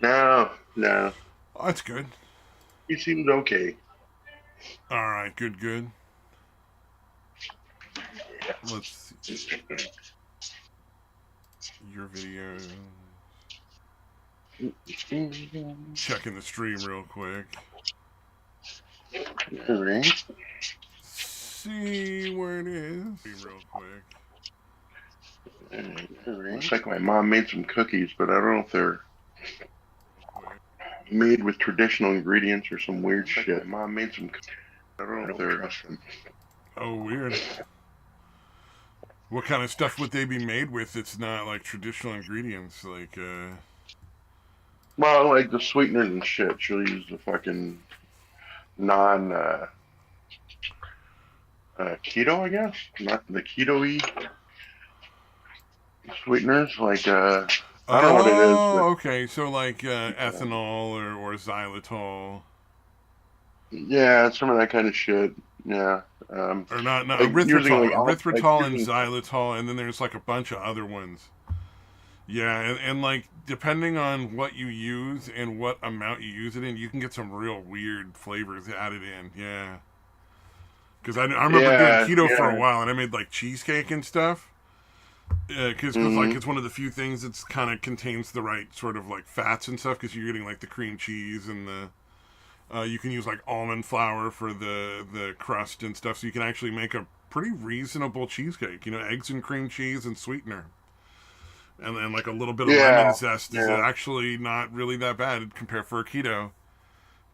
No, no. Oh, that's good. He seems okay. All right, good, good. Let's see your video. Checking the stream real quick. All right. See where it is. Real quick. All right. Looks like my mom made some cookies, but I don't know if they're made with traditional ingredients or some weird shit. My mom made some cookies. I don't know if they're. Oh, weird. What kind of stuff would they be made with? It's not like traditional ingredients, like Well, like the sweeteners and shit. She'll use the fucking non keto, I guess. Not the keto y sweeteners. Like I don't know what it is, but Oh, okay. So like ethanol or xylitol, yeah, some of that kind of shit. Yeah. or not Like using erythritol, like erythritol and using xylitol, and then there's like a bunch of other ones. Yeah, and like depending on what you use and what amount you use it in, you can get some real weird flavors added in. Yeah, because I remember doing yeah, keto for a yeah. while, and I made like cheesecake and stuff. Because like Mm-hmm. it's one of the few things that's kind of contains the right sort of like fats and stuff. Because you're getting like the cream cheese and the you can use like almond flour for the crust and stuff, so you can actually make a pretty reasonable cheesecake. You know, eggs and cream cheese and sweetener, and then like a little bit of lemon Yeah, zest is yeah. actually not really that bad compared for a keto.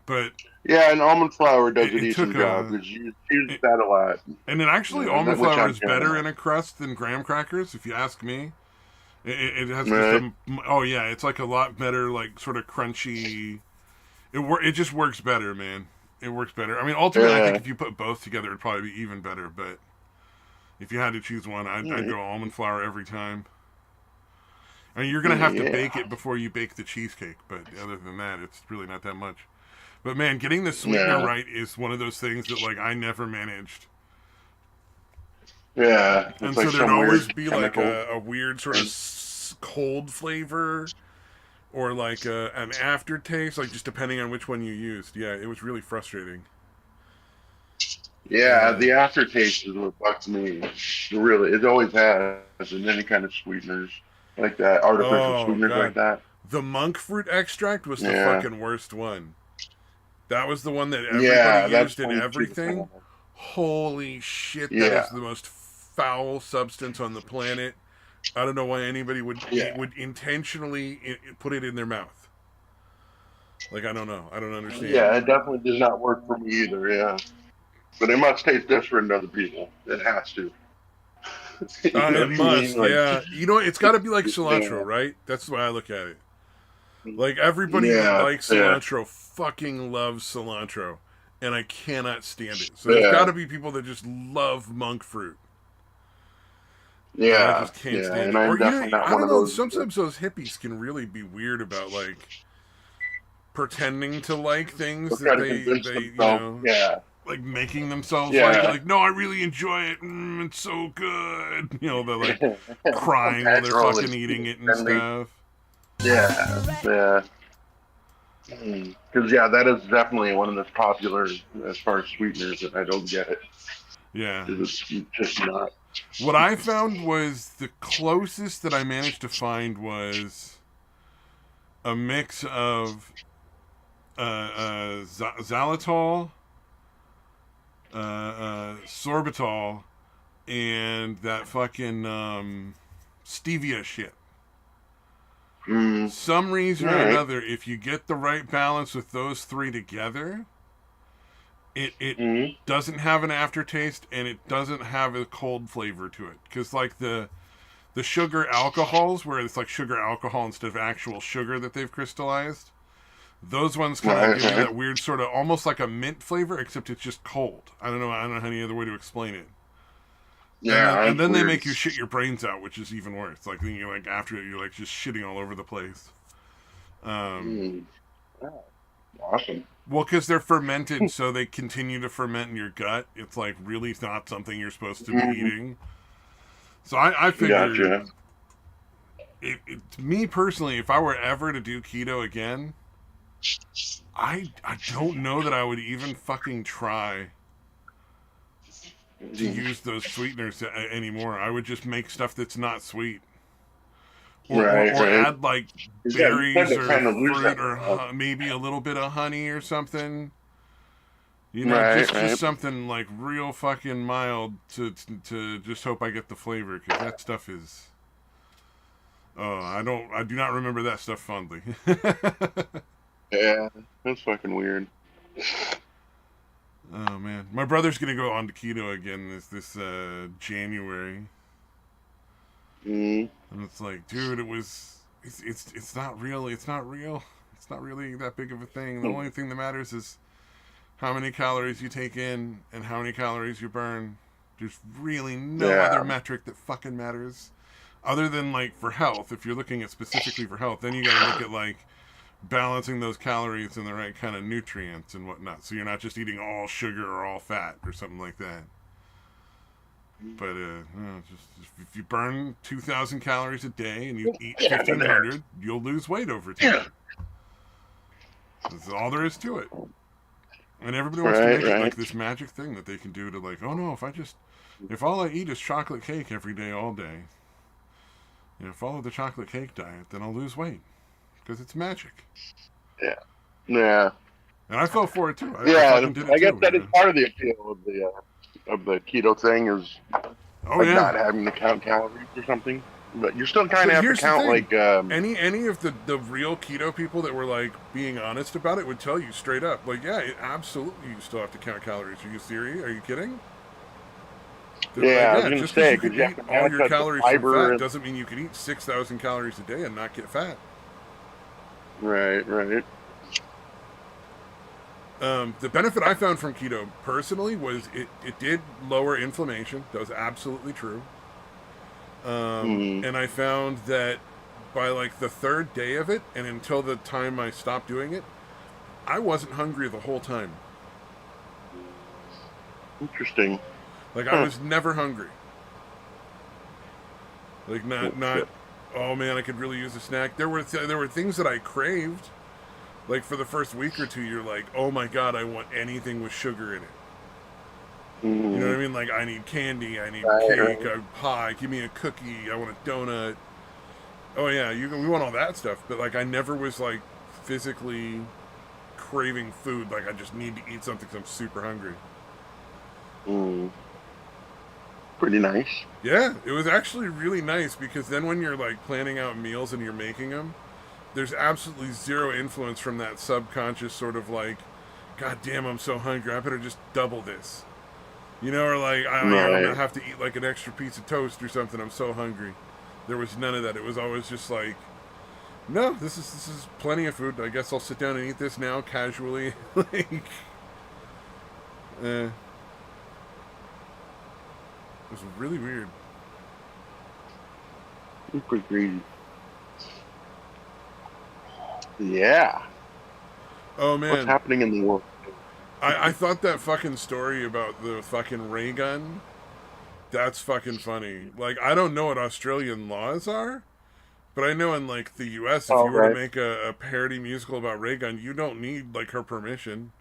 But Yeah, and almond flour does a it took decent job a because you use it, that a lot. and then actually almond Which flour I'm is a fan better in of. a crust than graham crackers, if you ask me. It has just Right? a oh yeah, it's like a lot better, like sort of crunchy. It just works better, man. It works better. I mean, ultimately, I think Yeah. if you put both together, it'd probably be even better. But if you had to choose one, I'd Mm, go almond flour every time. I mean, you're gonna have to bake yeah. it before you bake the cheesecake, but other than that, it's really not that much. But man, getting the sweetener Yeah. right is one of those things that like I never managed. Yeah. It's And so like there'd some always weird be like chemical a weird sort of thing. cold flavor or like an aftertaste, like just depending on which one you used. Yeah, it was really frustrating. Yeah, Uh, the aftertaste is what bugs me. Really, it always has in any kind of sweeteners like that, artificial oh sweeteners like god, that. the monk fruit extract was the Yeah. fucking worst one. That was the one that everybody Yeah, that's used in way too everything. common. Holy shit, that Yeah. is the most foul substance on the planet. I don't know why anybody Yeah. would intentionally put it in their mouth. Like I don't know. I don't understand. Yeah, it definitely does not work for me either. Yeah. But it must taste different to other people. It has to. You know It what I mean? must, Like, yeah. You know, it's got to be like cilantro, yeah. right? That's the way I look at it. Like everybody that Yeah. likes Yeah. cilantro fucking loves cilantro, and I cannot stand it. So there's got Yeah. to be people that just love monk fruit, and I Yeah. just can't Yeah. stand And it. I'm Or definitely not I one don't of know. those. Sometimes those hippies can really be weird about like pretending to like things They'll try that to convince they themselves. Yeah. like making themselves Yeah. like no, I really enjoy it. It's so good. You know, they're like crying while they're Natural fucking and eating it and friendly. stuff. Yeah. Yeah. Because yeah, that is definitely one of the popular as far as sweeteners, and I don't get it. Yeah. It's just not. What I found was the closest that I managed to find was a mix of xylitol, sorbitol, and that fucking stevia shit. Mm, Some reason all or right. another, if you get the right balance with those three together, it Mm, doesn't have an aftertaste and it doesn't have a cold flavor to it. Because like the sugar alcohols, where it's like sugar alcohol instead of actual sugar that they've crystallized, those ones kind of right. give you Right. that weird sort of almost like a mint flavor, except it's just cold. I don't know. I don't know any other way to explain it. Yeah, And it's then they weird. make you shit your brains out, which is even worse. Like then you're like after it, you're like just shitting all over the place. Um, Mm, oh, awesome. well, because they're fermented, so they continue to ferment in your gut. It's like really not something you're supposed to be Mm, eating. So I figured gotcha. me personally, if I were ever to do keto again, I don't know that I would even fucking try to use those sweeteners anymore. I would just make stuff that's not sweet, Right, or right. add like Yeah, you tend berries to or kind of lose fruit that. or maybe a little bit of honey or something. You know, Right, just right. something like real fucking mild to just hope I get the flavor, because that stuff is. Oh, I do not remember that stuff fondly. Yeah, that's fucking weird. Oh man, my brother's gonna go on to keto again this January, Mm, and it's like, dude, it's not real. It's not real. It's not really that big of a thing. The only thing that matters is how many calories you take in and how many calories you burn. There's really no other yeah, metric that fucking matters, other than like for health. If you're looking at specifically for health, then you got to look at like balancing those calories and the right kind of nutrients and whatnot. So you're not just eating all sugar or all fat or something like that. But no, just if you burn 2,000 calories a day and you eat get out of there. 1,500, you'll lose weight over time. That's all there is to it. And everybody wants to Right, make it right. like this magic thing that they can do to like, oh no, if all I eat is chocolate cake every day, all day, follow the chocolate cake diet, then I'll lose weight because it's magic. Yeah, yeah, And I fell for it too. I yeah. fucking And did it I guess too. that is part of the appeal of the keto thing is Oh like yeah. not having to count calories or something. But you still kind But of have to here's the count thing. like Any of the real keto people that were like being honest about it would tell you straight up, like, yeah, absolutely, you still have to count calories. Are you serious? Are you kidding? They're like, yeah. I was yeah, gonna just because say you because can you have eat to all your manifest the calories from fiber fat and doesn't mean you can eat 6,000 calories a day and not get fat. right, right. The benefit I found from keto personally was it did lower inflammation. That was absolutely true. Mm, And I found that by like the third day of it, and until the time I stopped doing it, I wasn't hungry the whole time. interesting. Like I Huh. was never hungry. Like Oh, not. shit. Oh man, I could really use a snack. There were things that I craved. Like for the first week or two, you're like, oh my god, I want anything with sugar in it. You know what Mm, I mean? Like I need candy, I need right, cake, right. a pie. Give me a cookie. I want a donut. Oh yeah, we want all that stuff. But like I never was like physically craving food. Like I just need to eat something because I'm super hungry. Mm, pretty nice. Yeah, it was actually really nice because then when you're like planning out meals and you're making them, there's absolutely zero influence from that subconscious sort of like, God damn, I'm so hungry. I better just double this. Or like, I'm gonna Right. have to eat like an extra piece of toast or something. I'm so hungry. There was none of that. It was always just like, no, this is plenty of food. I guess I'll sit down and eat this now casually. Like, it was really weird. Super greedy. Yeah. Oh What's man, happening in the world? I thought that fucking story about the fucking ray gun. That's fucking funny. Like, I don't know what Australian laws are, but I know in like the U.S., if All you were to right. make a parody musical about ray gun, you don't need like her permission,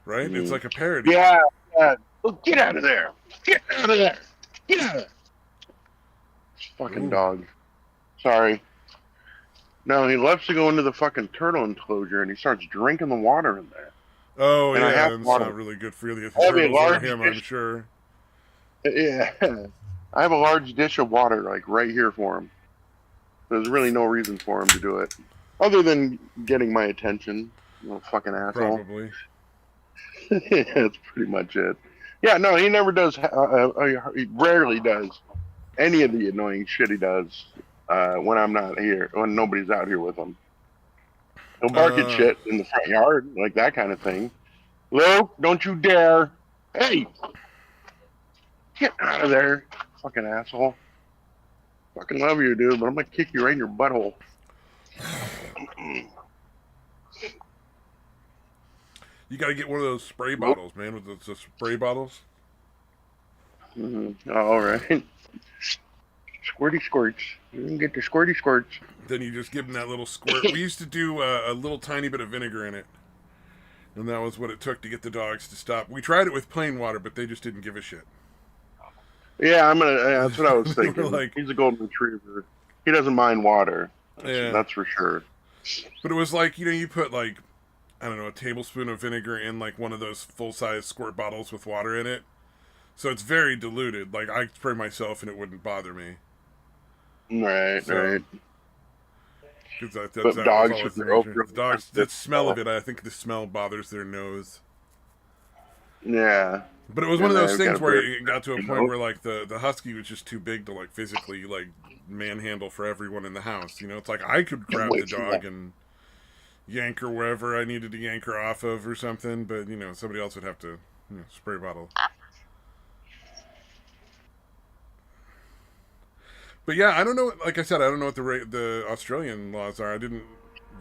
right? It's Mm. like a parody. Yeah, yeah. Oh, get out of there. Get out of there. Get out of there. Fucking Ooh. dog. Sorry. No, he loves to go into the fucking turtle enclosure and he starts drinking the water in there. Oh And I yeah, have that's water. not really good for the I have a turtles or large him, I'm dish. sure. Yeah. I have a large dish of water like right here for him. There's really no reason for him to do it. Other than getting my attention. You know, fucking asshole. Probably. Yeah, that's pretty much it. Yeah, no, he never does. He rarely does any of the annoying shit he does when I'm not here, when nobody's out here with him. He'll bark at Uh, shit in the front yard, like that kind of thing. Lou, don't you dare! Hey, get out of there, fucking asshole! Fucking love you, dude, but I'm gonna kick you right in your butthole. you got to get one of those spray Nope. bottles, man, with the spray bottles. Mm-hmm. All right. Squirty squirts. You can get the squirty squirts. Then you just give them that little squirt. We used to do a little tiny bit of vinegar in it, and that was what it took to get the dogs to stop. We tried it with plain water, but they just didn't give a shit. Yeah, I'm gonna. That's what I was They were thinking. like, He's a golden retriever. He doesn't mind water. yeah. That's for sure. But it was like, you put like, I don't know, a tablespoon of vinegar in like one of those full size squirt bottles with water in it. So it's very diluted. Like I spray myself and it wouldn't bother me. Right, So, right. because But that was dogs always with the their measure. open. The dogs, the smell of it, I think the smell bothers their nose. Yeah. But it was one And of those they've got things a where very, it got to a you point know. where like the husky was just too big to like physically like manhandle for everyone in the house. It's like I could grab Way the too dog much. and yank her wherever I needed to yank her off of or something, but somebody else would have to spray bottle. But yeah, I don't know. Like I said, I don't know what the Australian laws are. I didn't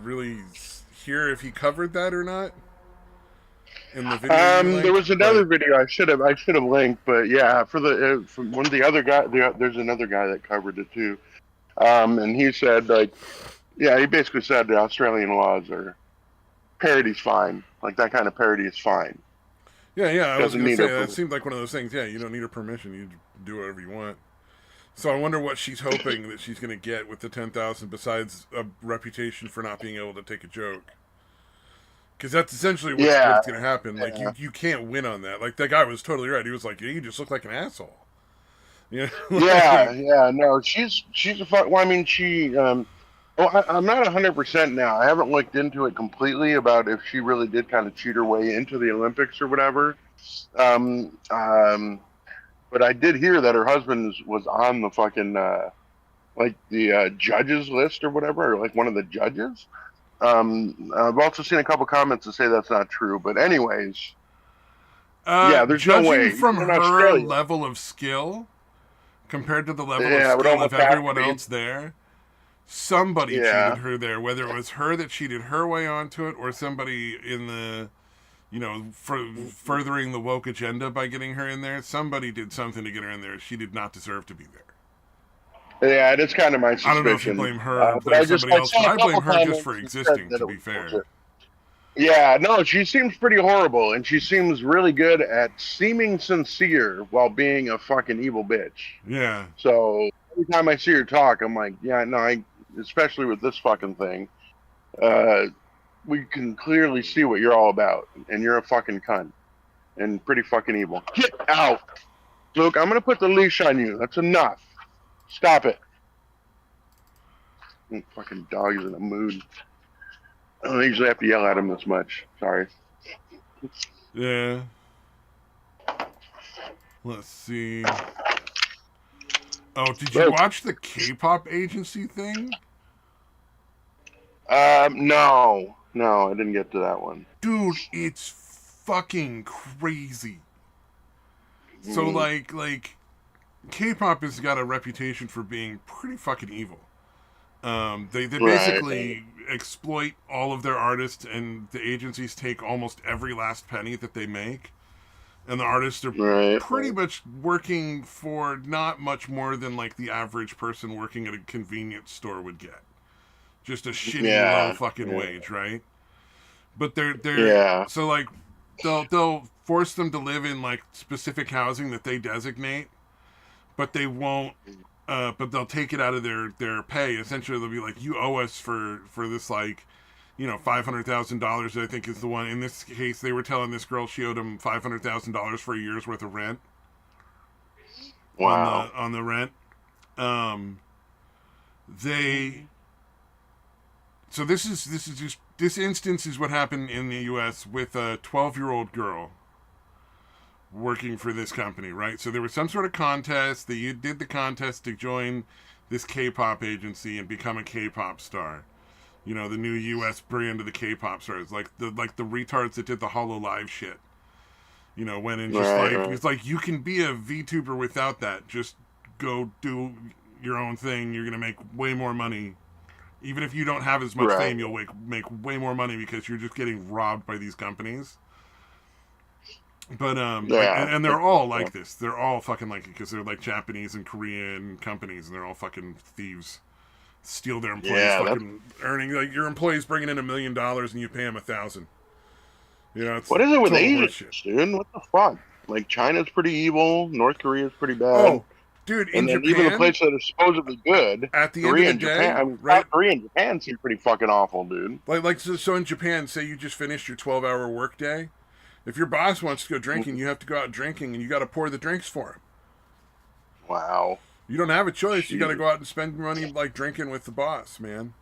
really hear if he covered that or not in the video you There linked. was another But video I should have linked, but yeah, from one of the other guy, there's another guy that covered it too. And he said like, yeah, he basically said the Australian laws are parody's fine. Like that kind of parody is fine. yeah, I was Doesn't gonna need say a that permit. seemed like one of those things. Yeah, you don't need her permission. You do whatever you want. So I wonder what she's hoping that she's gonna get with the 10,000, besides a reputation for not being able to take a joke. Because that's essentially Yeah, what's going to happen. Like yeah, you can't win on that. Like that guy was totally right. He was like, yeah, you just look like an asshole. yeah, Like, yeah. No, she's a fun. Well, I mean, she. Well, I'm not 100% now. I haven't looked into it completely about if she really did kind of cheat her way into the Olympics or whatever. Um, um, but I did hear that her husband was on the fucking like the judges list or whatever, or like one of the judges. I've also seen a couple comments that say that's not true. But anyways, yeah, there's no judging way. from Even in her Australia, level of skill compared to the level of yeah, it would skill of almost have to everyone be. else there, somebody cheated Yeah, her there. Whether it was her that cheated her way onto it, or somebody in the furthering the woke agenda by getting her in there, somebody did something to get her in there. She did not deserve to be there. yeah, it is kind of my I don't know if you suspicion. blame her or But blame I just somebody I else, but saw a I blame couple her just for comments that said existing, that to it be was fair. bullshit. Yeah, no, she seems pretty horrible, and she seems really good at seeming sincere while being a fucking evil bitch. Yeah. So every time I see her talk, I'm like, yeah, no, especially with this fucking thing, uh, we can clearly see what you're all about, and you're a fucking cunt and pretty fucking evil. Get out, Luke. I'm gonna put the leash on you. That's enough. Stop it. Fucking dog is in a mood. I don't usually have to yell at him this much. Sorry. Yeah. Let's see. Oh, did you Luke. watch the K-pop agency thing? No, no, I didn't get to that one. Dude, it's fucking crazy. So Mm, like K-pop has got a reputation for being pretty fucking evil. They right, basically exploit all of their artists, and the agencies take almost every last penny that they make. And the artists are right, pretty much working for not much more than like the average person working at a convenience store would get. Just a shitty low yeah, fucking yeah, wage, right? But they're yeah, so like they'll force them to live in like specific housing that they designate, but they won't. But they'll take it out of their pay. Essentially, they'll be like, "You owe us for this like, $500,000." I think is the one. In this case, they were telling this girl she owed them $500,000 for a year's worth of rent wow, on the rent. Um, they so this instance is what happened in the U.S. with a 12-year-old girl working for this company, right? So there was some sort of contest. They did the contest to join this K-pop agency and become a K-pop star. The new U.S. brand of the K-pop stars, like the retards that did the Hollow Live shit. Went and just right, like right, it's like you can be a VTuber without that. Just go do your own thing. You're gonna make way more money. Even if you don't have as much right. fame, you'll make way more money because you're just getting robbed by these companies. But like, Yeah. and they're all like this. They're all fucking like it because they're like Japanese and Korean companies, and they're all fucking thieves. Steal their employees, Yeah. That's fucking earning like your employees bringing in $1,000,000 and you pay them 1,000. You know, it's what is it with total Asians, horseshit. dude? What the fuck? Like China's pretty evil. North Korea's pretty bad. Oh, dude, in And then even the Japan, places that are supposedly good, at the end of Korea the and Japan. day, I mean, South right? Korea and Japan seem pretty fucking awful, dude. So in Japan, say you just finished your 12-hour workday. If your boss wants to go drinking, you have to go out drinking, and you got to pour the drinks for him. Wow. You don't have a choice. You got to Jesus. go out and spend money like drinking with the boss, man.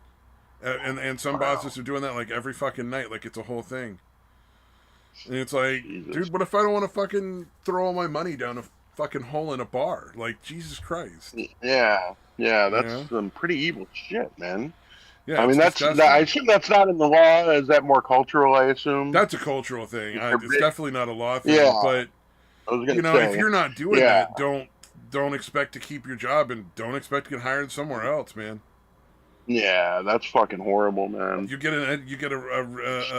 And some Wow. bosses are doing that like every fucking night, like it's a whole thing. And it's like, Jesus. dude, what if I don't want to fucking throw all my money down a fucking hole in a bar? Like, Jesus Christ. Yeah. Yeah. You That's know? some pretty evil shit, man. Yeah, I it's mean, I disgusting. assume that's not in the law. Is that more cultural? I assume. That's a cultural thing. If they're It's definitely not a law Yeah. thing. But, I was you gonna know, if say. you're not doing Yeah. that, don't expect to keep your job and don't expect to get hired somewhere else, man. Yeah. That's fucking horrible, man. You get It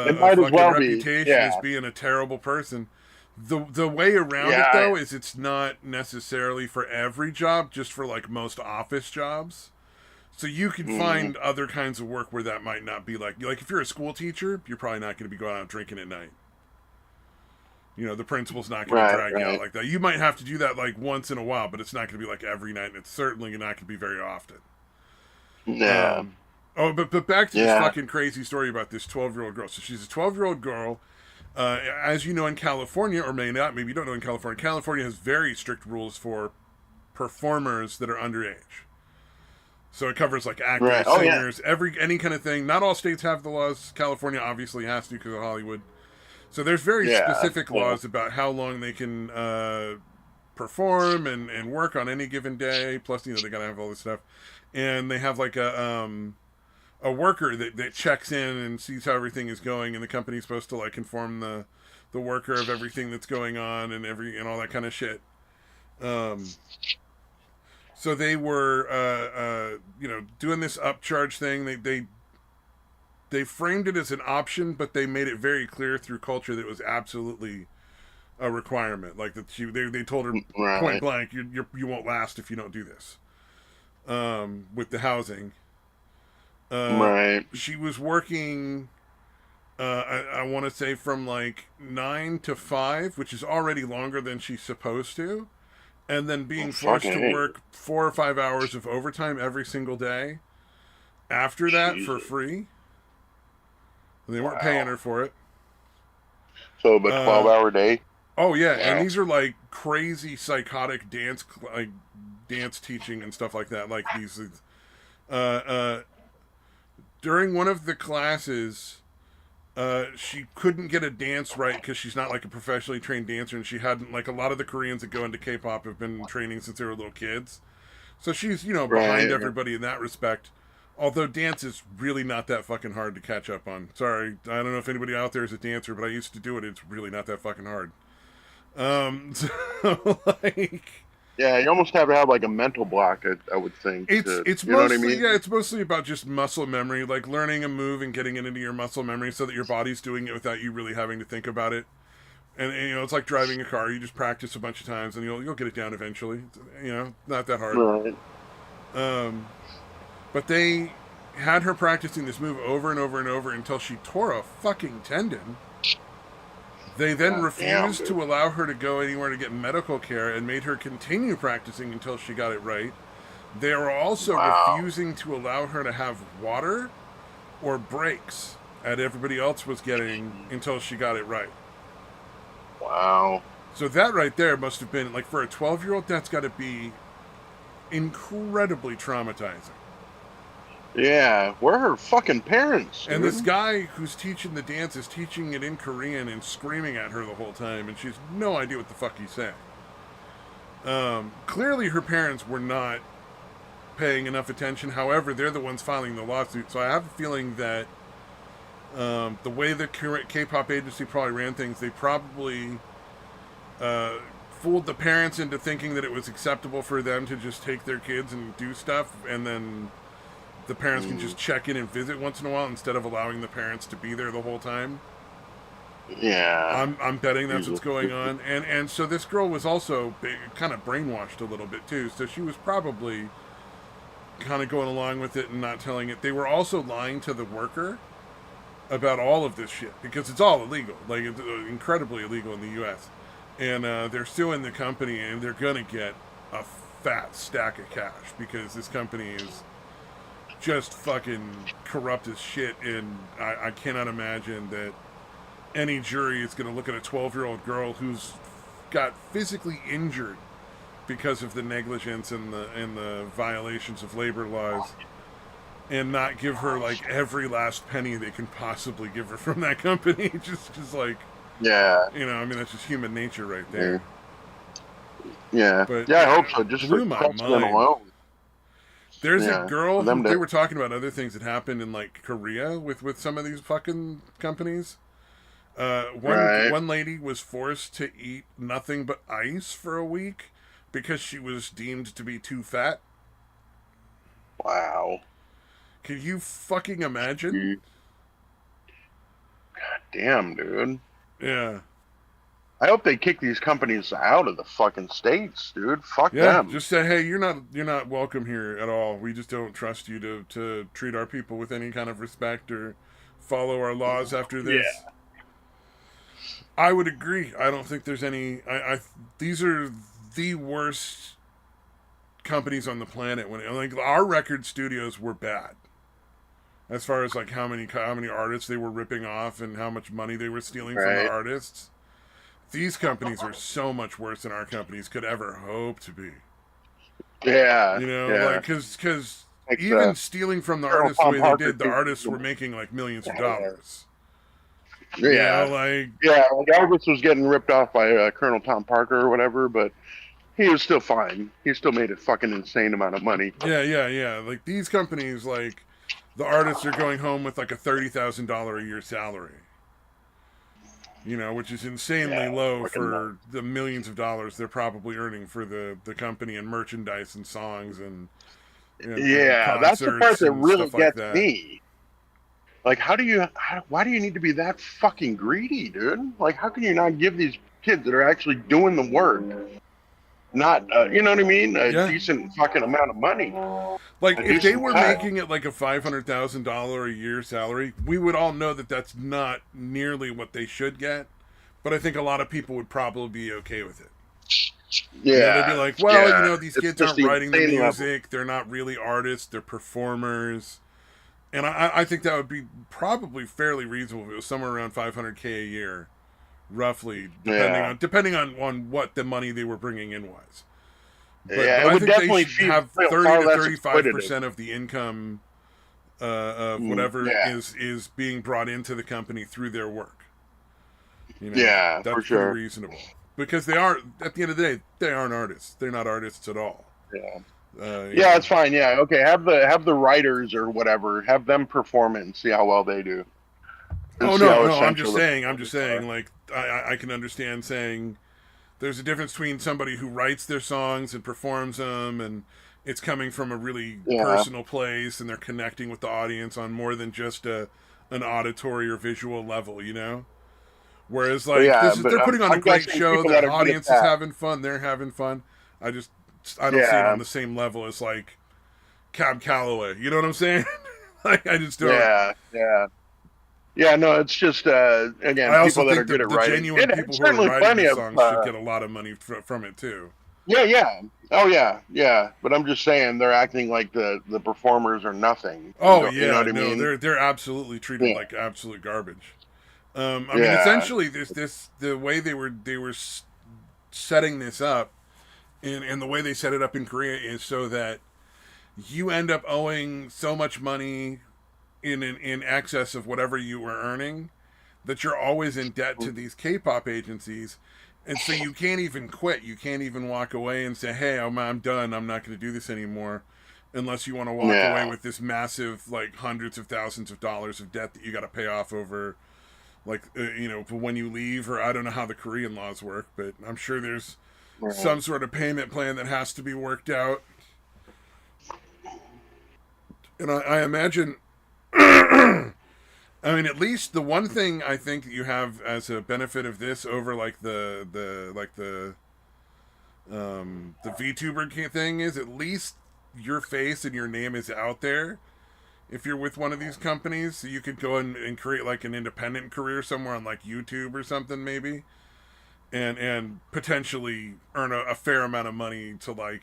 a might as fucking well be. reputation as Yeah. being a terrible person. The way around it Yeah. though is it's not necessarily for every job, just for like most office jobs. So you can Mm, find other kinds of work where that might not be like if you're a school teacher, you're probably not going to be going out drinking at night. You know, the principal's not going to right. drag you out Right. like that. You might have to do that like once in a while, but it's not going to be like every night, and it's certainly not going to be very often. Yeah. Um, but back to this Yeah. fucking crazy story about this 12-year-old girl. So she's a 12-year-old girl. As you know, in California, or may not, maybe you don't know in California, California has very strict rules for performers that are underage. So it covers like Right. actors, Oh yeah. singers, any kind of thing. Not all states have the laws. California obviously has to because of Hollywood. So there's very Yeah. specific Yeah. laws about how long they can perform and work on any given day. Plus, you know, they gotta have all this stuff, and they have like a worker that checks in and sees how everything is going, and the company's supposed to like inform the worker of everything that's going on and all that kind of shit. Um, so they were you know, doing this upcharge thing. They framed it as an option, but they made it very clear through culture that it was absolutely a requirement. Like that they told her point Right. blank, you won't last if you don't do this. With the housing, Right. she was working. I want to say from like 9 to 5, which is already longer than she's supposed to, and then Well, being forced fucking to hey. work 4 or 5 hours of overtime every single day after that for Jesus. free. They weren't paying Wow. her for it. So, but Uh, 12-hour day. oh yeah, and Wow. these are like crazy psychotic like dance teaching and stuff like that. Like these, uh, uh, during one of the classes, she couldn't get a dance right because she's not like a professionally trained dancer, and she hadn't like a lot of the Koreans that go into K-pop have been training since they were little kids, so she's behind Right. everybody in that respect. Although dance is really not that fucking hard to catch up on. Sorry, I don't know if anybody out there is a dancer, but I used to do it. It's really not that fucking hard. So like Yeah, you almost have to have like a mental block. I would think. it's You know what I mostly mean? it's mostly about just muscle memory, like learning a move and getting it into your muscle memory so that your body's doing it without you really having to think about it. And you know, it's like driving a car. You just practice a bunch of times and you'll get it down eventually. You know, not that hard. Right. Um, but they had her practicing this move over and over and over until she tore a fucking tendon. They then God damn, refused dude. to allow her to go anywhere to get medical care and made her continue practicing until she got it right. They were also Wow. refusing to allow her to have water or breaks that everybody else was getting until she got it right. Wow. So that right there must have been, like, for a 12-year-old, that's got to be incredibly traumatizing. Yeah. Where are her fucking parents, And dude? this guy who's teaching the dance is teaching it in Korean and screaming at her the whole time, and she's no idea what the fuck he's saying. Clearly, her parents were not paying enough attention. However, they're the ones filing the lawsuit, so I have a feeling that the way the K-pop agency probably ran things, they probably fooled the parents into thinking that it was acceptable for them to just take their kids and do stuff, and then the parents can just check in and visit once in a while instead of allowing the parents to be there the whole time. Yeah. I'm betting that's what's Jesus. going on, and so this girl was also kind of brainwashed a little bit too. So she was probably kind of going along with it and not telling it. They were also lying to the worker about all of this shit because it's all illegal, like it's incredibly illegal in the U.S. And they're suing the company, and they're gonna get a fat stack of cash because this company is just fucking corrupt as shit. And I cannot imagine that any jury is going to look at a 12-year-old girl who's got physically injured because of the negligence and the violations of labor laws and not give her like every last penny they can possibly give her from that company. just like, Yeah. I mean, that's just human nature right Yeah. there. Yeah. But Yeah. I yeah, hope so. it Just for blew my precedent mind. alone. There's a Yeah. girl For who them they to. were talking about other things that happened in like Korea with some of these fucking companies. One Right. one lady was forced to eat nothing but ice for a week because she was deemed to be too fat. Wow. Can you fucking imagine? Gee, damn, dude. Yeah, I hope they kick these companies out of the fucking states, dude. Fuck yeah. them. Just say, hey, you're not welcome here at all. We just don't trust you to treat our people with any kind of respect or follow our laws after this. Yeah. I would agree. I don't think there's any. These are the worst companies on the planet. When like our record studios were bad as far as like how many artists they were ripping off and how much money they were stealing from the Right. artists. These companies are so much worse than our companies could ever hope to be. Yeah. Like Yeah. because Like even stealing from the Colonel artists the Tom way they Parker did, the thing. artists were making like millions of Yeah. dollars. Yeah. Like Yeah. Like Elvis was getting ripped off by Colonel Tom Parker or whatever, but he was still fine. He still made a fucking insane amount of money. yeah. Like these companies, like the artists are going home with like a $30,000 a year salary. Which is insanely Yeah. low Fucking nuts. for the millions of dollars they're probably earning for the company and merchandise and songs and Yeah. That's the part concerts that and really stuff like gets that. me. Like, why do you need to be that fucking greedy, dude? Like, how can you not give these kids that are actually doing the work, not, you know what I mean? A Yeah. decent fucking amount of money, Like a if they decent were cut. making it like a $500,000 a year salary, we would all know that that's not nearly what they should get. But I think a lot of people would probably be okay with it. They'd be Yeah. like, well, Yeah. these It's kids just aren't the writing the insane level. music. They're not really artists. They're performers. And I think that would be probably fairly reasonable if it was somewhere around 500K a year, roughly, depending Yeah. on on what the money they were bringing in was. But Yeah. It I would think they definitely should feel have 30 far to less 35 exploitative. percent of the income of Mm, whatever yeah. is being brought into the company through their work. Yeah, for That's pretty sure. reasonable because they are at the end of the day they aren't artists. They're not artists at all. Yeah. Uh, you Yeah, know. it's fine. Yeah. Okay. Have the writers or whatever, have them perform it and see how well they do. And Oh see no, how no. I'm essential just the saying. I'm just performers saying. are. Like I can understand saying there's a difference between somebody who writes their songs and performs them, and it's coming from a really Yeah. personal place, and they're connecting with the audience on more than just an auditory or visual level. Whereas But like yeah, this is but they're I'm putting on a I'm great guessing show. people Their that are good at audience is that. having fun. They're having fun. I just I don't see it on Yeah. the same level as like Cab Calloway. You know what I'm saying? Like I just don't. Yeah. Yeah. Yeah. No, it's just I again, also people that are think good at the writing. genuine It, people it's who are certainly writing plenty the of songs should get a lot of money from it too. yeah, yeah. Oh yeah, yeah. But I'm just saying they're acting like the performers are nothing. And Oh don't, you know yeah, what I no, mean? they're absolutely treated Yeah. like absolute garbage. I mean, Yeah. essentially, this the way they were setting this up, and the way they set it up in Korea is so that you end up owing so much money in excess of whatever you were earning that you're always in debt to these K-pop agencies, and so you can't even quit. You can't even walk away and say, "Hey, I'm done. I'm not going to do this anymore." Unless you want to walk away Yeah. with this massive, like hundreds of thousands of dollars of debt that you got to pay off over, like when you leave, or I don't know how the Korean laws work, but I'm sure there's Right. some sort of payment plan that has to be worked out. And I imagine, I I mean, at least the one thing I think that you have as a benefit of this over like the VTuber thing is at least your face and your name is out there. If you're with one of these companies, so you could go and create like an independent career somewhere on like YouTube or something maybe, and potentially earn a fair amount of money to like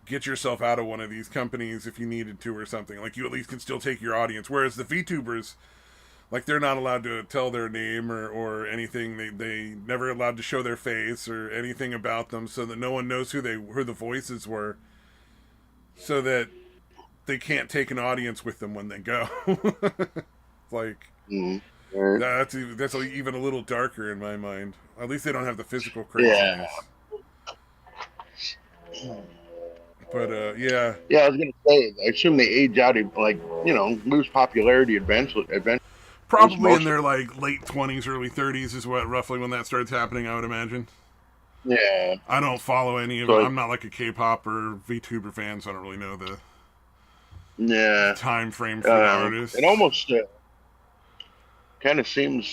get yourself out of one of these companies if you needed to or something. Like you at least can still take your audience. Whereas the VTubers, like they're not allowed to tell their name or anything. They never allowed to show their face or anything about them, so that no one knows who the voices were, so that they can't take an audience with them when they go. Like Right. that's even a little darker in my mind. At least they don't have the physical Yeah. craziness. But yeah, Yeah, I was gonna say. I assume they age out, like lose popularity eventually. At least probably in most of their like late 20s, early 30s is what roughly when that starts happening. I would imagine. them. Yeah. I don't follow any of So it. like, I'm not like a K-pop or VTuber fan, so I don't really know the yeah. time frame for the It artists. almost kind of seems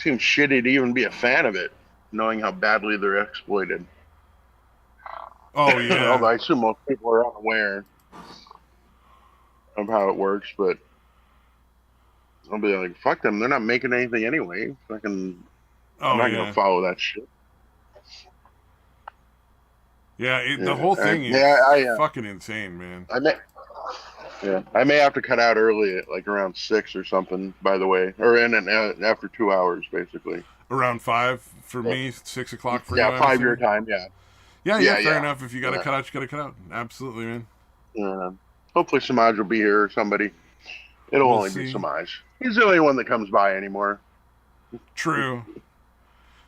shitty to even be a fan of it, knowing how badly they're exploited. Oh Although yeah, I assume most people are unaware of how it works, but I'll be like, fuck them. They're not making anything anyway. Fucking, I'm oh not gonna yeah, follow that shit. yeah. The Yeah, whole thing is yeah. fucking insane, man. I may, yeah, I may have to cut out early, at like around 6 or something. By the way, or after 2 hours, basically. Around 5 for Yeah, me, 6 o'clock for you. yeah, I'm 5 year assuming. time. Yeah, Yeah, yeah, yeah, fair yeah. enough. If you got to Yeah. cut out, you got to cut out. Absolutely, man. Yeah. Hopefully Samaj will be here or somebody. It'll We'll only be see. Samaj. He's the only one that comes by anymore. True.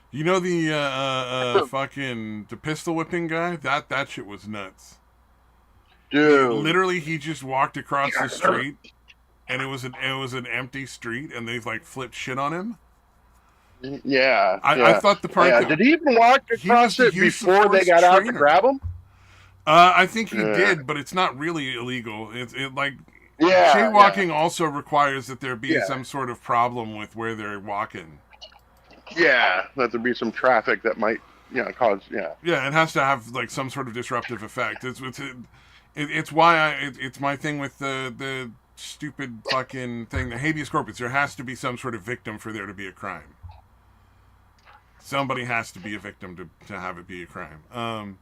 You know the fucking the pistol whipping guy? That shit was nuts. Dude. He just walked across the street, and it was an empty street, and they like flipped shit on him. Yeah, I yeah. thought the part Yeah. that Did he even walk he was across the it use of before they force got out to trainer. grab him? I think he Yeah. did, but it's not really illegal. It like Yeah, yeah, jaywalking also requires that there be yeah. some sort of problem with where they're walking. Yeah. That there be some traffic that might, cause, yeah. Yeah, it has to have like some sort of disruptive effect. It's why it's my thing with the stupid fucking thing, the habeas corpus. There has to be some sort of victim for there to be a crime. Somebody has to be a victim to have it be a crime.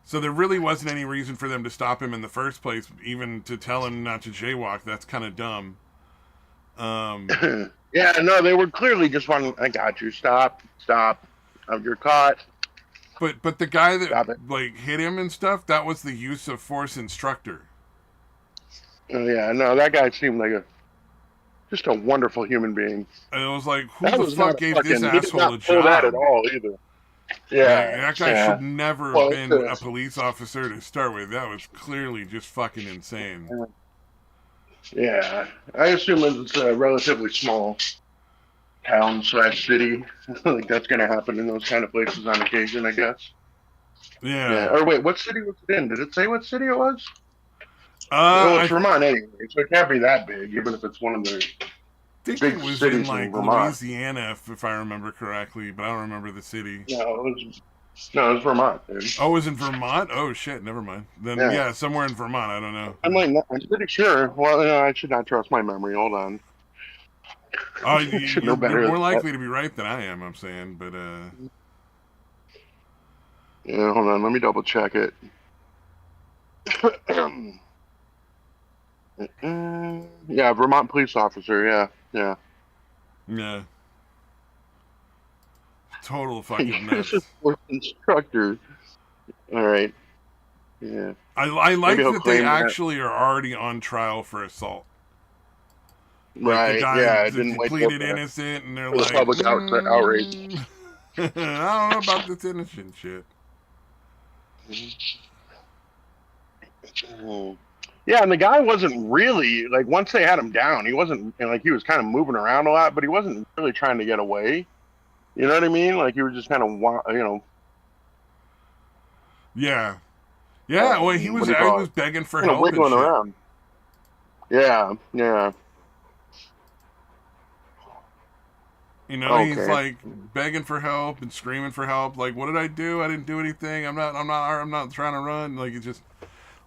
So there really wasn't any reason for them to stop him in the first place, even to tell him not to jaywalk. That's kind of dumb. Yeah, no, they were clearly just wanting, I got you. Stop. You're caught. But the guy that Stop it. like hit him and stuff, that was the use of force instructor. Oh, yeah, no, that guy seemed like just a wonderful human being. And it was like, who That the was not fuck a gave this he did asshole a not pull that at job? all either. Like, Yeah, that guy yeah. should never have Well, been a police officer to start with. That was clearly just fucking insane. yeah. I assume it's a relatively small town/city. Like that's going to happen in those kind of places on occasion, I guess. Yeah. Yeah. Or wait, what city was it in? Did it say what city it was? Well, it's I Vermont anyway, so it can't be that big, even if it's one of the think big it was in cities in like Vermont. Louisiana, if I remember correctly, but I don't remember the city. No, it was Vermont, dude. Oh, it was in Vermont? Oh shit, never mind. Then Yeah. yeah, somewhere in Vermont. I don't know. I'm pretty sure. Well, I should not trust my memory. Hold on. Oh, I should know you're better more than likely to be right than I am. I'm saying, but yeah, hold on. Let me double check it. Yeah, Vermont police officer. Yeah, yeah. yeah, total fucking nuts. Instructor. All right. Yeah. I like Maybe he'll that they claim that. actually are already on trial for assault. Like Right. the guy Yeah. I didn't wait pleaded innocent, and they're for the like, public outrage. I don't know about this innocent shit. Yeah, and the guy wasn't really like once they had him down, he wasn't like he was kind of moving around a lot, but he wasn't really trying to get away. You know what I mean? Like he was just kind of Yeah, yeah. Well, he what was do you I call was it? begging for Kind of help and wiggling shit. around. Yeah, yeah. You know, he's Okay. like begging for help and screaming for help. Like, what did I do? I didn't do anything. I'm not trying to run. Like, he's just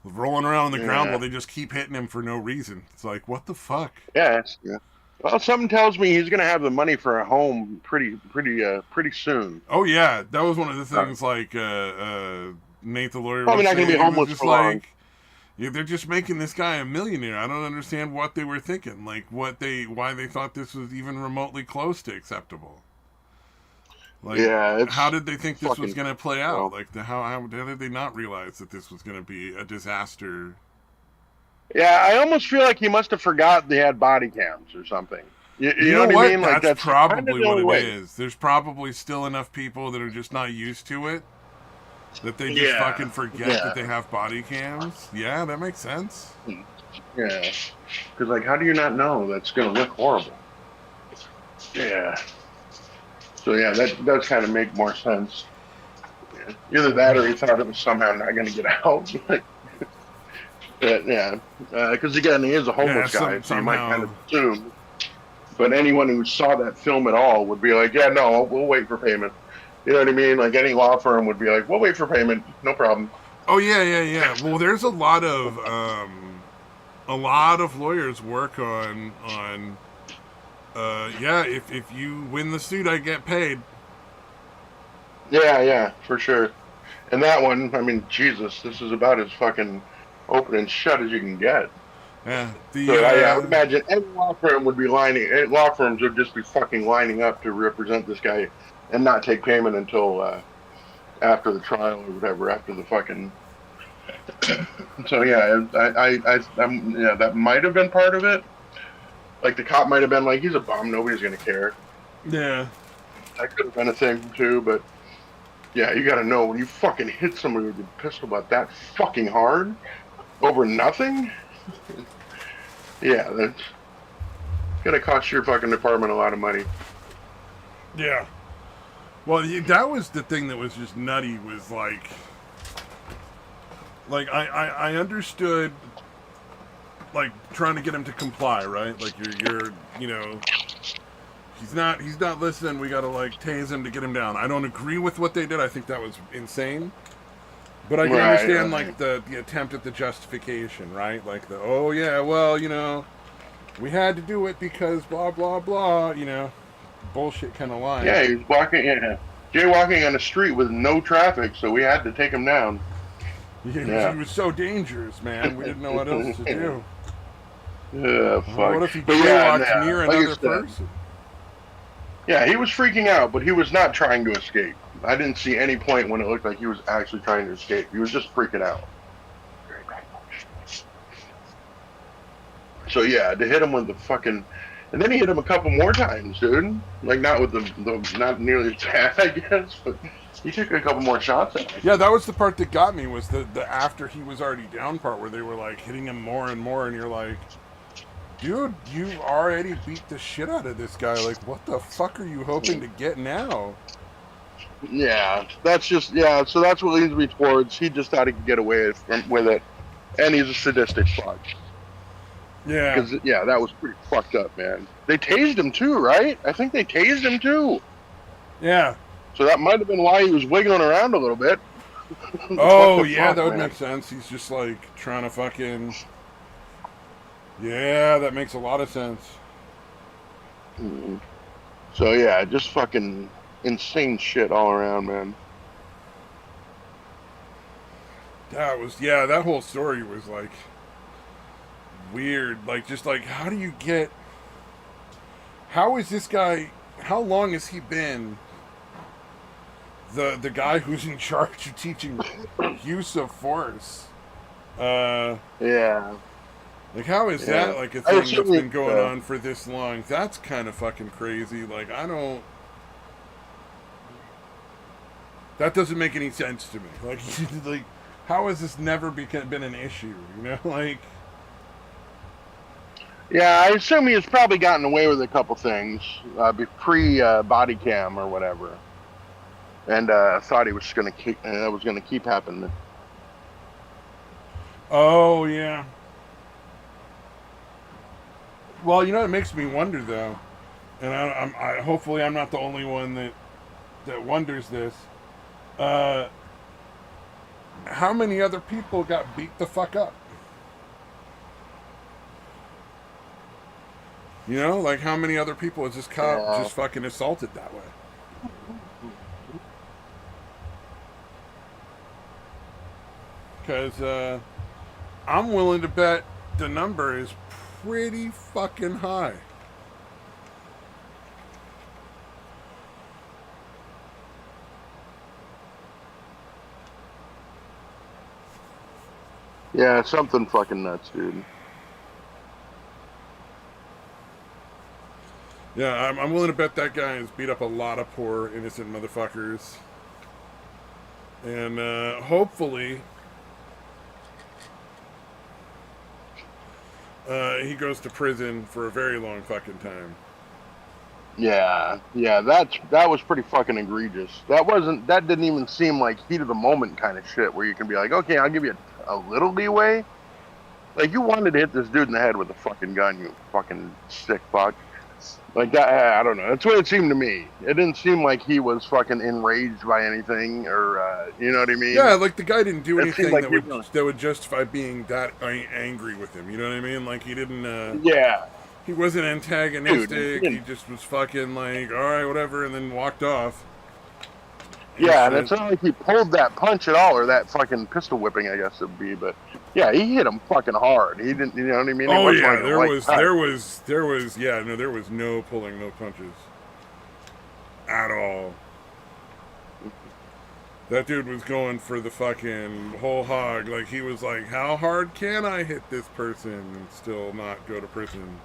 rolling around on the ground while Yeah. they just keep hitting him for no reason. It's like, what the fuck? Yeah. Well, something tells me he's gonna have the money for a home pretty soon. Oh yeah, that was one of the Uh, things. Like Nate the lawyer Probably was not gonna be saying, he was homeless just for long. like, yeah, they're just making this guy a millionaire. I don't understand what they were thinking. Like, why they thought this was even remotely close to acceptable. Like, Yeah, how it's did they think this was fucking going to play out? well. Like, how did they not realize that this was going to be a disaster? Yeah, I almost feel like he must have forgot they had body cams or something. You You know know what I what? mean? Like That's that's kind of probably the what only it way. is. There's probably still enough people that are just not used to it that they just Yeah, fucking forget that yeah, they have body cams. Yeah, that makes sense. yeah. Because like, how do you not know that's gonna look horrible? Yeah. So yeah, that does kind of make more sense. Yeah. Either that or he thought it was somehow not gonna get out. Yeah, because again, he is a Yeah, homeless guy, so you might kind somehow. of assume. But anyone who saw that film at all would be like, yeah, no, we'll wait for payment. You know what I mean? Like any law firm would be like, we'll wait for payment, no problem. Oh yeah, yeah, yeah. Well, there's a lot of lawyers work on yeah. If you win the suit, I get paid. Yeah, yeah, for sure. And that one, I mean, Jesus, this is about as fucking open and shut as you can get. Yeah. So I would imagine any law firm would be law firms would just be fucking lining up to represent this guy and not take payment until after the trial or whatever, after the fucking. So yeah, yeah, that might have been part of it. Like the cop might have been like, he's a bum, nobody's gonna care. Yeah. That could have been a thing too, but yeah, you gotta know when you fucking hit somebody with a pistol about that fucking hard over nothing. Yeah, that's gonna cost your fucking department a lot of money. Yeah. Well, that was the thing that was just nutty. Was like I understood like trying to get him to comply, right? Like you're you know he's not listening. We got to like tase him to get him down. I don't agree with what they did. I think that was insane. But I can Right, understand right. like the attempt at the justification, right? Like the oh yeah, well we had to do it because blah blah blah, bullshit kind of line. Yeah, he's walking, yeah, jaywalking on the street with no traffic, so we had to take him down. He Yeah. was so dangerous, man. We didn't know what else to do. Yeah, What fuck. if he But yeah, jaywalked yeah, near like I another said, person? yeah, he was freaking out, but he was not trying to escape. I didn't see any point when it looked like he was actually trying to escape. He was just freaking out. So yeah, to hit him with the fucking, and then he hit him a couple more times, dude. Like not with the not nearly as bad, I guess, but he took a couple more shots at me. Yeah, that was the part that got me was the after he was already down part where they were like hitting him more and more, and you're like, dude, you already beat the shit out of this guy. Like, what the fuck are you hoping to get now? Yeah, that's just yeah. So that's what leads me towards. He just thought he could get away with it, and he's a sadistic fuck. Yeah, Because yeah, that was pretty fucked up, man. They tased him too, right? I think they tased him too. yeah. So that might have been why he was wiggling around a little bit. What Oh the yeah, fuck, that would man? make sense. He's just like trying to fucking. Yeah, that makes a lot of sense. Mm. So yeah, just fucking insane shit all around, man. That was yeah. That whole story was like weird. Like just like how do you get? How is this guy? How long has he been the guy who's in charge of teaching use of force? Uh, Yeah, like how is yeah. that like a I thing that's assume been it's going on for this long? That's kind of fucking crazy. Like I don't. That doesn't make any sense to me. Like, like, how has this never been an issue? You know, like, yeah. I assume he has probably gotten away with a couple things pre body cam or whatever, and thought he was gonna keep that was gonna keep happening. oh yeah, Well, you know, it makes me wonder though, and hopefully I'm not the only one that wonders this. Uh, how many other people got beat the fuck up? You know, like how many other people has this cop Yeah. just fucking assaulted that way? Because I'm willing to bet the number is pretty fucking high. Yeah, something fucking nuts, dude. Yeah, I'm willing to bet that guy has beat up a lot of poor innocent motherfuckers. And hopefully he goes to prison for a very long fucking time. Yeah, yeah, that was pretty fucking egregious. That didn't even seem like heat of the moment kind of shit where you can be like, okay, I'll give you a little leeway. Like you wanted to hit this dude in the head with a fucking gun, you fucking sick fuck. Like that, I don't know. That's what it seemed to me. It didn't seem like he was fucking enraged by anything, or you know what I Yeah, mean. like the guy didn't do It seemed anything like he was, that would justify being that angry with him. You know what I mean? Like he didn't. yeah, He wasn't dude. He antagonistic. He didn't, just was fucking like, all right, whatever, and then walked off and yeah, and shit. it's not like he pulled that punch at all, or that fucking pistol whipping, I guess it'd be. But yeah, he hit him fucking hard. He didn't, you know what I mean. He Oh wasn't yeah, like a light touch. yeah, no, there was no pulling, no punches at all. That dude was going for the fucking whole hog. Like he was like, how hard can I hit this person and still not go to prison?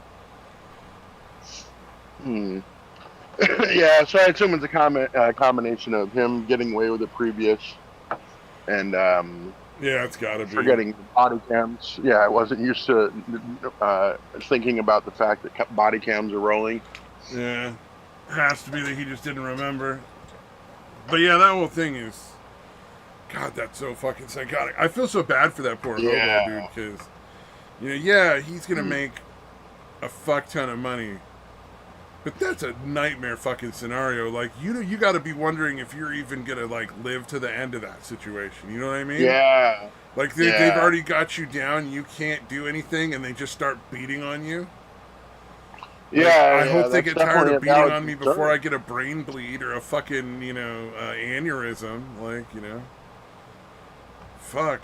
Hmm. Yeah, so I assume it's a combination of him getting away with it previous and Yeah, it's gotta be. forgetting body cams. Yeah, I wasn't used to thinking about the fact that body cams are rolling. Yeah, has to be that he just didn't remember. But yeah, that whole thing is, God, that's so fucking psychotic. I feel so bad for that poor hobo Yeah. dude because, you know, yeah, he's gonna Hmm. make a fuck ton of money. But that's a nightmare fucking scenario. Like you got to be wondering if you're even gonna like live to the end of that situation. You know what I mean? Yeah. Like they've Yeah. already got you down. You can't do anything, and they just start beating on you. Like Yeah. I Yeah. hope they That's get tired definitely of a beating valid on me before concern. I get a brain bleed or a fucking aneurysm. Like fuck.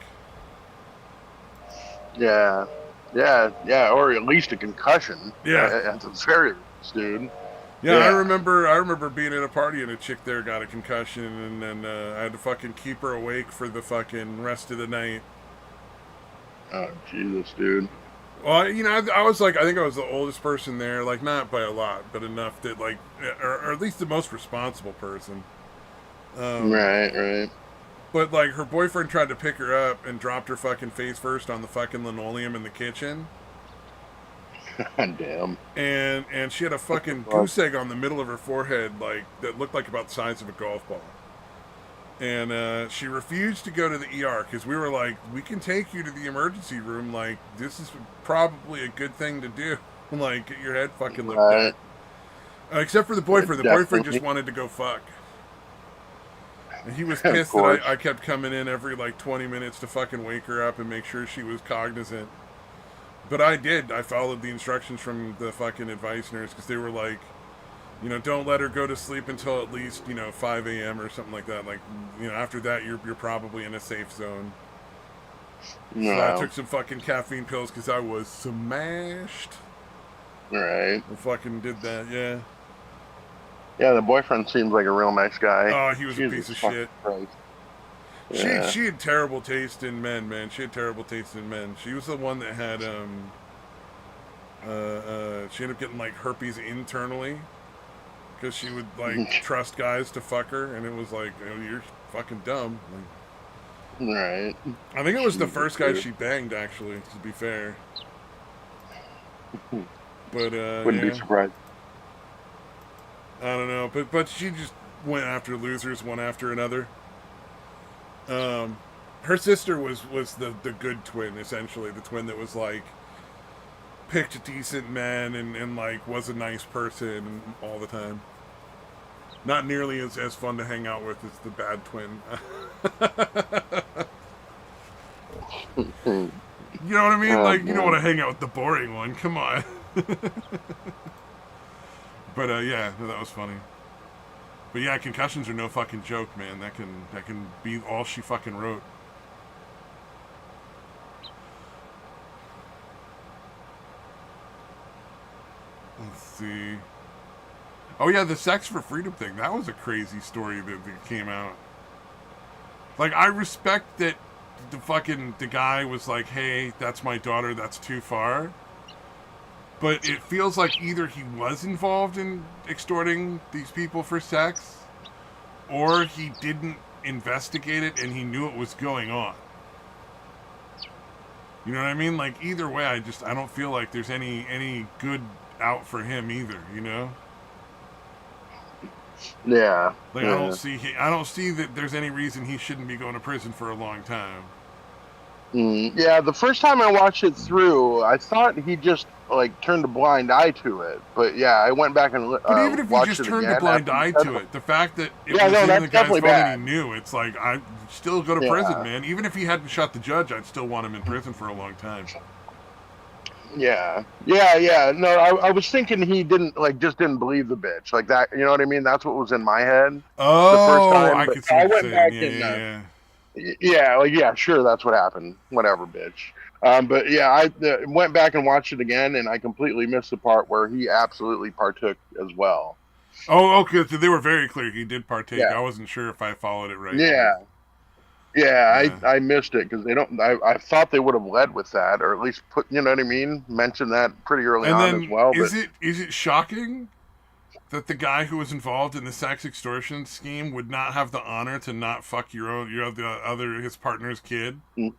Yeah. Yeah. Yeah. Or at least a concussion Yeah. at the very least, dude. Yeah, Yeah. I remember being at a party and a chick there got a concussion, and then I had to fucking keep her awake for the fucking rest of the night. Oh Jesus, dude. Well, you know, I was like, I think I was the oldest person there, like not by a lot, but enough that like, or at least the most responsible person. Um, Right. Right. but like, her boyfriend tried to pick her up and dropped her fucking face first on the fucking linoleum in the kitchen, God damn. and she had a fucking Fuck. goose egg on the middle of her forehead, like that looked like about the size of a golf ball. And she refused to go to the ER because we were like, we can take you to the emergency room. Like, this is probably a good thing to do. Like, get your head fucking looked at. Right. Except for the boyfriend. The boyfriend just Definitely. wanted to go fuck. And he was Of pissed that course. I kept coming in every like 20 minutes to fucking wake her up and make sure she was cognizant. But I did. I followed the instructions from the fucking advice nurse because they were like, you know, don't let her go to sleep until at least, 5 a.m. or something like that. Like, after that, you're probably in a safe zone. So I No. took some fucking caffeine pills because I was smashed. Right. I fucking did that, yeah. Yeah, the boyfriend seems like a real nice guy. Oh, he was a piece Jesus of fucking shit. Christ. She Yeah. she had terrible taste in men, man. She had terrible taste in men. She was the one that had she ended up getting like herpes internally because she would like trust guys to fuck her, and it was like, you're fucking dumb. Like, Right. I think it was the Jesus, first guy dude. she banged, actually. To be fair, but Wouldn't be yeah, surprised. I don't know. But she just went after losers one after another. Her sister was the good twin, essentially, the twin that was like picked decent men and like was a nice person all the time. Not nearly as fun to hang out with as the bad twin. Hmm. You know what I mean? Oh Like, you don't want man. to hang out with the boring one. Come on. But yeah, that was funny. But yeah, concussions are no fucking joke, man. That can be all she fucking wrote. Let's see. Oh yeah, the Sex for Freedom thing. That was a crazy story that came out. Like, I respect that the guy was like, "Hey, that's my daughter. That's too far." But it feels like either he was involved in extorting these people for sex, or he didn't investigate it and he knew it was going on. You know what I mean? Like, either way, I don't feel like there's any good out for him either. You know? Yeah. Like, Yeah. I don't see that there's any reason he shouldn't be going to prison for a long time. Yeah, the first time I watched it through, I thought he just like turned a blind eye to it. But yeah, I went back and But even if he watched just it turned a again blind after you eye said to it. it, the fact that it Yeah, was no, in the that's guy's definitely phone and he bad. knew, it's like, I'd still go to prison, Yeah, man. Even if he hadn't shot the judge, I'd still want him in prison for a long time. yeah. No, I was thinking he didn't like just didn't believe the bitch like that. You know what I mean? That's what was in my head the first Oh, time. I But could see what I you're went saying. back Yeah, and yeah, yeah. yeah, like yeah, sure, that's what happened. Whatever, bitch. But yeah, I went back and watched it again, and I completely missed the part where he absolutely partook as well. Oh, okay. So they were very clear. He did partake. Yeah, I wasn't sure if I followed it right, but yeah, yeah. yeah. I missed it because they don't. I thought they would have led with that, or at least put. You know what I mean? Mention that pretty early And on as then well. But is it shocking that the guy who was involved in the sex extortion scheme would not have the honor to not fuck his partner's kid? mm,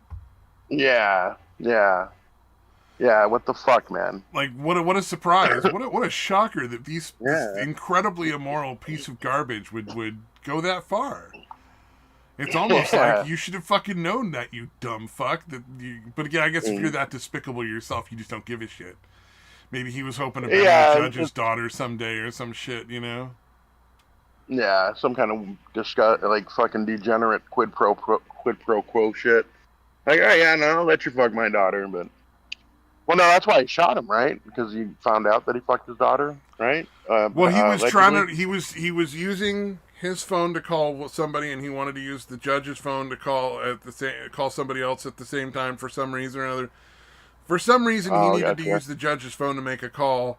yeah. What the fuck, man? Like, what a surprise! What a shocker that this Yeah, incredibly immoral piece of garbage would go that far. It's almost like yeah. you should have fucking known that, you dumb fuck. But again, I guess if you're Mm. that despicable yourself, you just don't give a shit. Maybe he was hoping to bang the Yeah, judge's daughter someday or some shit, you know? yeah, some kind of disgust, like fucking degenerate quid pro quo shit. Like, oh yeah, no, I'll let you fuck my daughter, but well, no, that's why he shot him, right? Because he found out that he fucked his daughter, right? Well, he was trying Allegedly. to. He was using his phone to call somebody, and he wanted to use the judge's phone to call somebody else at the same time for some reason or another. For some reason, he Oh, needed to gotcha. use the judge's phone to make a call,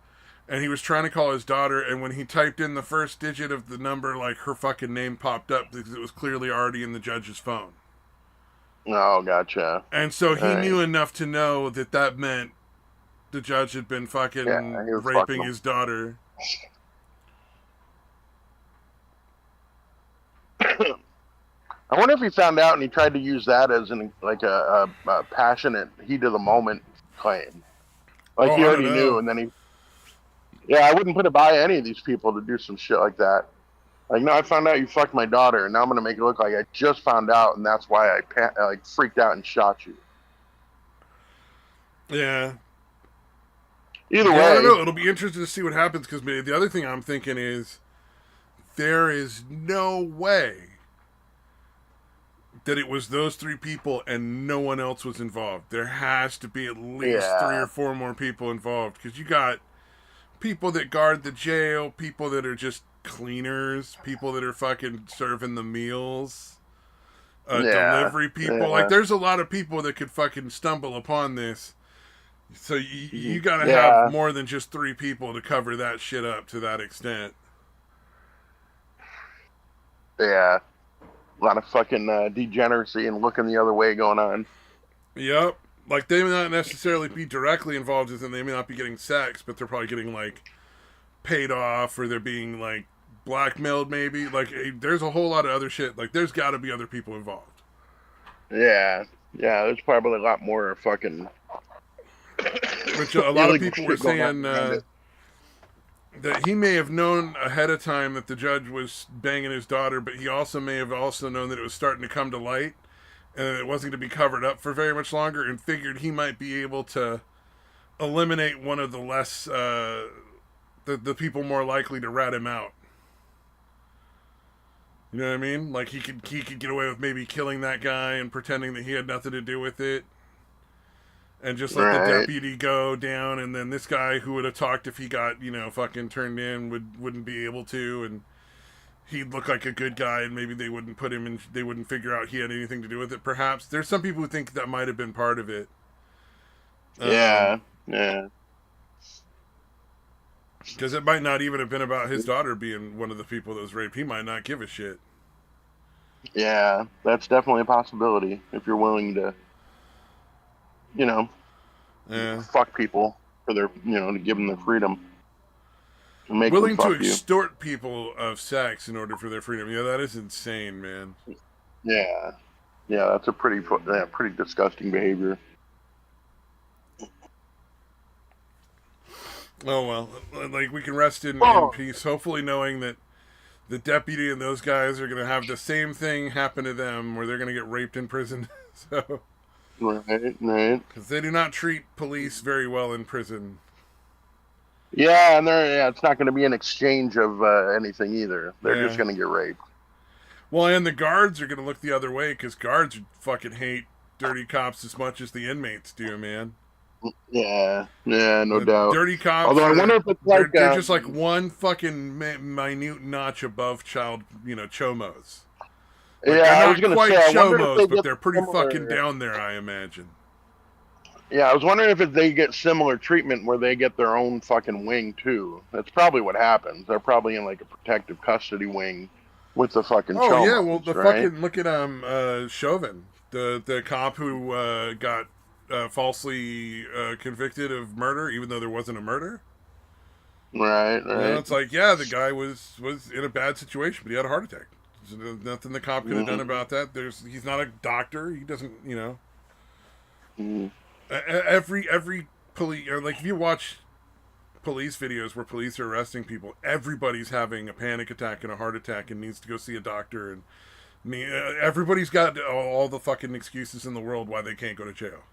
and he was trying to call his daughter. And when he typed in the first digit of the number, like her fucking name popped up because it was clearly already in the judge's phone. Oh, gotcha. And so All he right. knew enough to know that that meant the judge had been Yeah, fucking he was fucking raping him. his daughter. I wonder if he found out and he tried to use that as a passionate heat of the moment claim. Like Oh, he I don't already knew, know. and then yeah, I wouldn't put it by any of these people to do some shit like that. Like, no, I found out you fucked my daughter, and now I'm gonna make it look like I just found out, and that's why I like freaked out and shot you. Yeah. Either Yeah, I don't way, know. It'll be interesting to see what happens because the other thing I'm thinking is there is no way that it was those three people and no one else was involved. There has to be at least three yeah, or four more people involved because you got people that guard the jail, people that are just cleaners, people that are fucking serving the meals, yeah, delivery people. Like, yeah, there's a lot of people that could fucking stumble upon this. So you got to have yeah, more than just three people to cover that shit up to that extent. yeah. A lot of fucking degeneracy and looking the other way going on. Yep. Like, they may not necessarily be directly involved with it. They may not be getting sex, but they're probably getting, like, paid off or they're being, like, blackmailed maybe. Like, there's a whole lot of other shit. Like, there's got to be other people involved. Yeah, yeah. There's probably a lot more fucking Which a lot of illegal people were shit going on saying behind it. that he may have known ahead of time that the judge was banging his daughter, but he also may have also known that it was starting to come to light and it wasn't going to be covered up for very much longer and figured he might be able to eliminate one of the less the people more likely to rat him out. You know what I mean? Like he could get away with maybe killing that guy and pretending that he had nothing to do with it, and just let the Right. deputy go down, and then this guy who would have talked if he got fucking turned in wouldn't be able to, and he'd look like a good guy, and maybe they wouldn't put him in. They wouldn't figure out he had anything to do with it. Perhaps there's some people who think that might have been part of it. Yeah. Yeah. Because it might not even have been about his daughter being one of the people that was raped. He might not give a shit. Yeah. That's definitely a possibility if you're willing to, you know, Yeah. fuck people for their, to give them their freedom. And make them Willing to fuck you. extort people of sex in order for their freedom. Yeah, that is insane, man. Yeah. Yeah, that's a pretty disgusting behavior. Oh, well. Like, we can rest in peace, hopefully knowing that the deputy and those guys are going to have the same thing happen to them where they're going to get raped in prison. So, Right. because they do not treat police very well in prison. Yeah, and it's not going to be an exchange of anything either. They're just Yeah. going to get raped. Well, and the guards are going to look the other way because guards fucking hate dirty cops as much as the inmates do, man. Yeah, no The doubt. dirty cops. Although I wonder if it's like they're just like one fucking minute notch above child, chomos. Like, yeah, they're I was not going to quite say, I wonder if chomos, they but get they're pretty similar, fucking down there, I imagine. Yeah, I was wondering if they get similar treatment where they get their own fucking wing too. That's probably what happens. They're probably in like a protective custody wing with the fucking Oh yeah, well chomos, the right? fucking look at Chauvin, the cop who got falsely convicted of murder, even though there wasn't a murder. Right. It's like, yeah, the guy was in a bad situation, but he had a heart attack. There's nothing the cop could have done about that. He's not a doctor. He doesn't, Mhm. every police, or like if you watch police videos where police are arresting people, everybody's having a panic attack and a heart attack and needs to go see a doctor, and everybody's got all the fucking excuses in the world why they can't go to jail.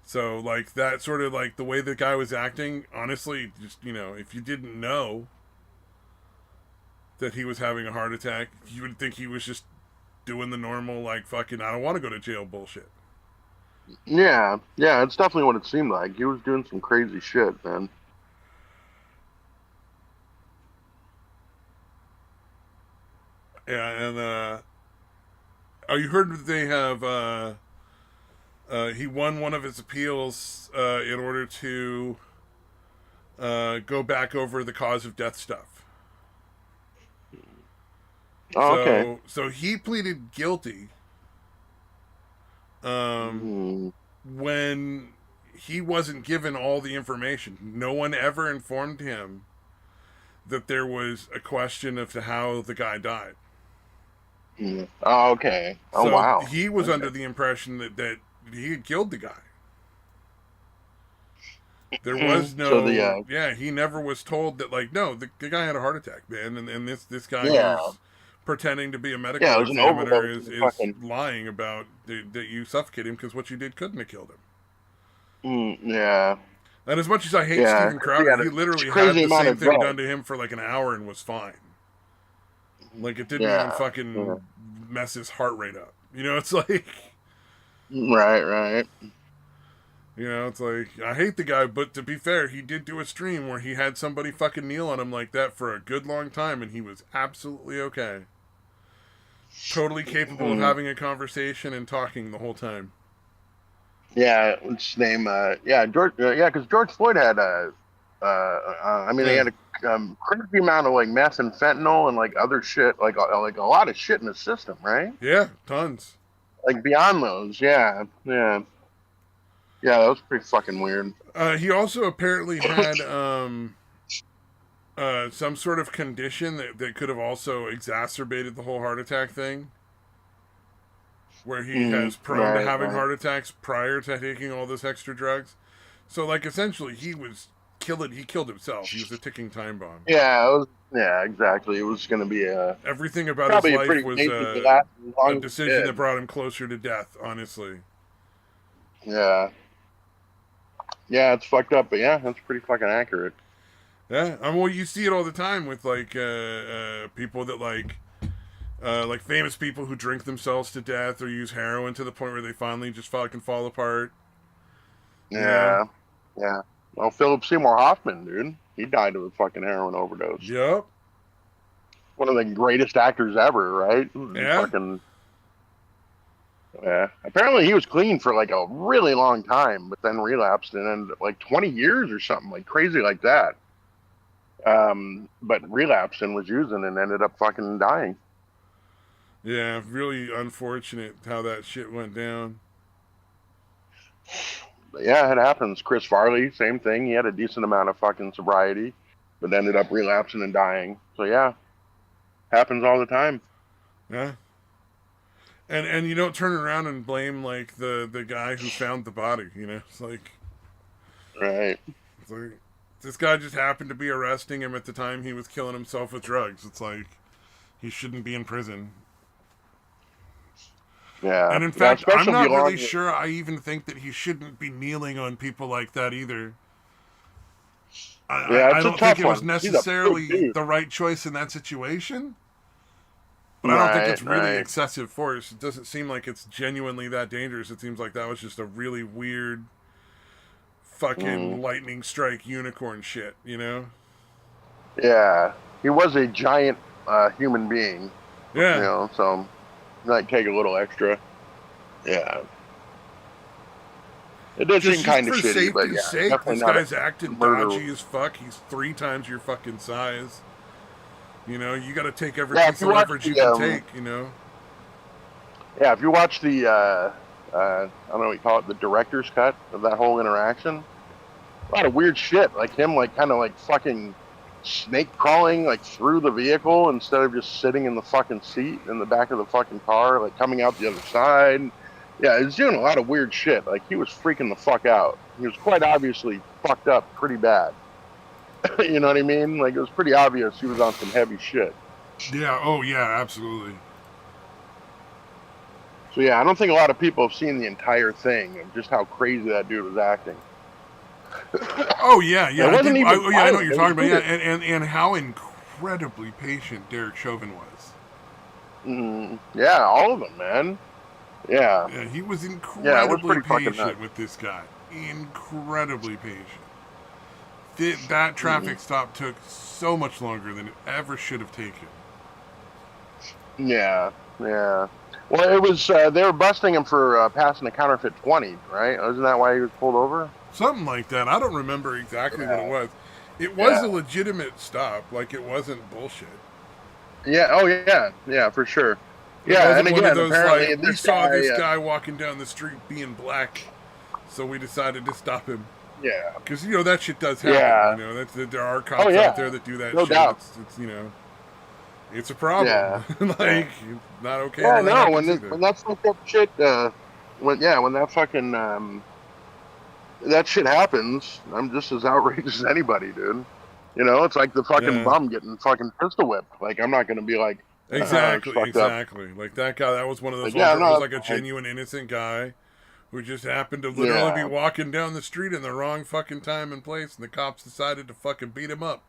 So, like, that sort of, like, the way the guy was acting, honestly, just, if you didn't know that he was having a heart attack, you would think he was just doing the normal, like, fucking, I don't want to go to jail bullshit. Yeah, it's definitely what it seemed like. He was doing some crazy shit, man. Yeah, and, you heard that they have, he won one of his appeals in order to go back over the cause of death stuff. Oh, okay. So he pleaded guilty when he wasn't given all the information. No one ever informed him that there was a question of how the guy died. Oh, okay. Oh, so wow. He was under the impression that he had killed the guy. There was no, he never was told that, like, no, the guy had a heart attack, man, and this guy who's pretending to be a medical examiner is lying about that you suffocated him because what you did couldn't have killed him. Yeah. And as much as I hate Steven Crowder, he literally had the same thing done to him for like an hour and was fine. Like, it didn't even fucking mess his heart rate up. It's like... Right. It's like, I hate the guy, but to be fair, he did do a stream where he had somebody fucking kneel on him like that for a good long time, and he was absolutely okay. Totally capable of having a conversation and talking the whole time. Yeah, what's his name? George. Because George Floyd had they had a crazy amount of like meth and fentanyl and like other shit, like a lot of shit in the system, right? Yeah, tons. Like beyond those, yeah, that was pretty fucking weird. He also apparently had some sort of condition that could have also exacerbated the whole heart attack thing. Where he has prone to having heart attacks prior to taking all this extra drugs. So, like, essentially, he killed himself. He was a ticking time bomb. Yeah, exactly. It was going to be everything about his life was a decision that brought him closer to death, honestly. Yeah. Yeah, it's fucked up, but yeah, that's pretty fucking accurate. Yeah, I mean, well, you see it all the time with people that like famous people who drink themselves to death or use heroin to the point where they finally just fucking fall apart. You know? Yeah, yeah. Well, Philip Seymour Hoffman, dude, he died of a fucking heroin overdose. Yep. One of the greatest actors ever, right? Yeah. Fucking yeah. Apparently, he was clean for like a really long time, but then relapsed and then like 20 years or something like crazy like that. But relapsed and was using and ended up fucking dying. Yeah. Really unfortunate how that shit went down. But yeah, it happens. Chris Farley, same thing. He had a decent amount of fucking sobriety, but ended up relapsing and dying. So yeah, happens all the time. Yeah. And you don't turn around and blame like the guy who found the body. You know, Right. it's like this guy just happened to be arresting him at the time he was killing himself with drugs. It's like he shouldn't be in prison. Yeah. And in Yeah. fact, I'm Especially not along. really sure I even think that he shouldn't be kneeling on people like that either. Yeah, I it's a don't think tough it was one. He's a big necessarily dude. the right choice in that situation, but I don't think Right. it's really Right. excessive force. It doesn't seem like it's genuinely that dangerous. It seems like that was just a really weird Mm. fucking lightning strike unicorn shit, you know? Yeah. He was a giant human being, Yeah. so might take a little extra. Yeah. It did seem Just kind of for shitty, but safety's yeah, sake, definitely this not a guy's acting murder. dodgy as fuck. He's 3 times your fucking size. You know, you got to take every Yeah, if piece you of watch leverage you the can take. You know. yeah, if you watch the I don't know what you call it, the director's cut of that whole interaction, a lot of weird shit, like him, like kind of like fucking snake crawling like through the vehicle instead of just sitting in the fucking seat in the back of the fucking car, like coming out the other side. Yeah, he's doing a lot of weird shit. Like he was freaking the fuck out. He was quite obviously fucked up pretty bad. You know what I mean? Like it was pretty obvious he was on some heavy shit. Yeah. Oh yeah. Absolutely. So yeah, I don't think a lot of people have seen the entire thing of just how crazy that dude was acting. Oh yeah. And Yeah. it I wasn't did. even Yeah. I know what violent. you're It was talking about. Yeah. weird. And how incredibly patient Derek Chauvin was. Yeah, all of them, man. Yeah, Yeah. He was yeah, it was incredibly pretty fucking nuts. patient with this guy. Incredibly patient. That Mm-hmm. traffic stop took so much longer than it ever should have taken. Yeah, yeah. Well, it was they were busting him for passing a counterfeit 20, right? Isn't that why he was pulled over? Something like that. I don't remember exactly what it Yeah, was. It was a yeah, legitimate stop. Like, it wasn't bullshit. yeah. Oh, yeah, yeah, for sure. It Yeah, and wasn't one of again, those, like, apparently we this saw guy, this guy walking down the street being black, so we decided to stop him. yeah, Because, you know, that shit does happen. You yeah. know, there are Oh, cops out there yeah, that do that no shit. doubt. You know, it's a problem. Yeah, yeah, Like, not okay yeah. when that No, happens either. when that fucked up shit, when that fucking that shit happens, I'm just as outraged as anybody, dude. You know, it's like the fucking Yeah. bum getting fucking pistol whipped. Like, I'm not gonna be like, it's Exactly, fucked up. exactly. Like that guy, that was one of those Like, ones yeah, where it was no, like a that's fine. genuine innocent guy who just happened to literally be Yeah, walking down the street in the wrong fucking time and place, and the cops decided to fucking beat him up.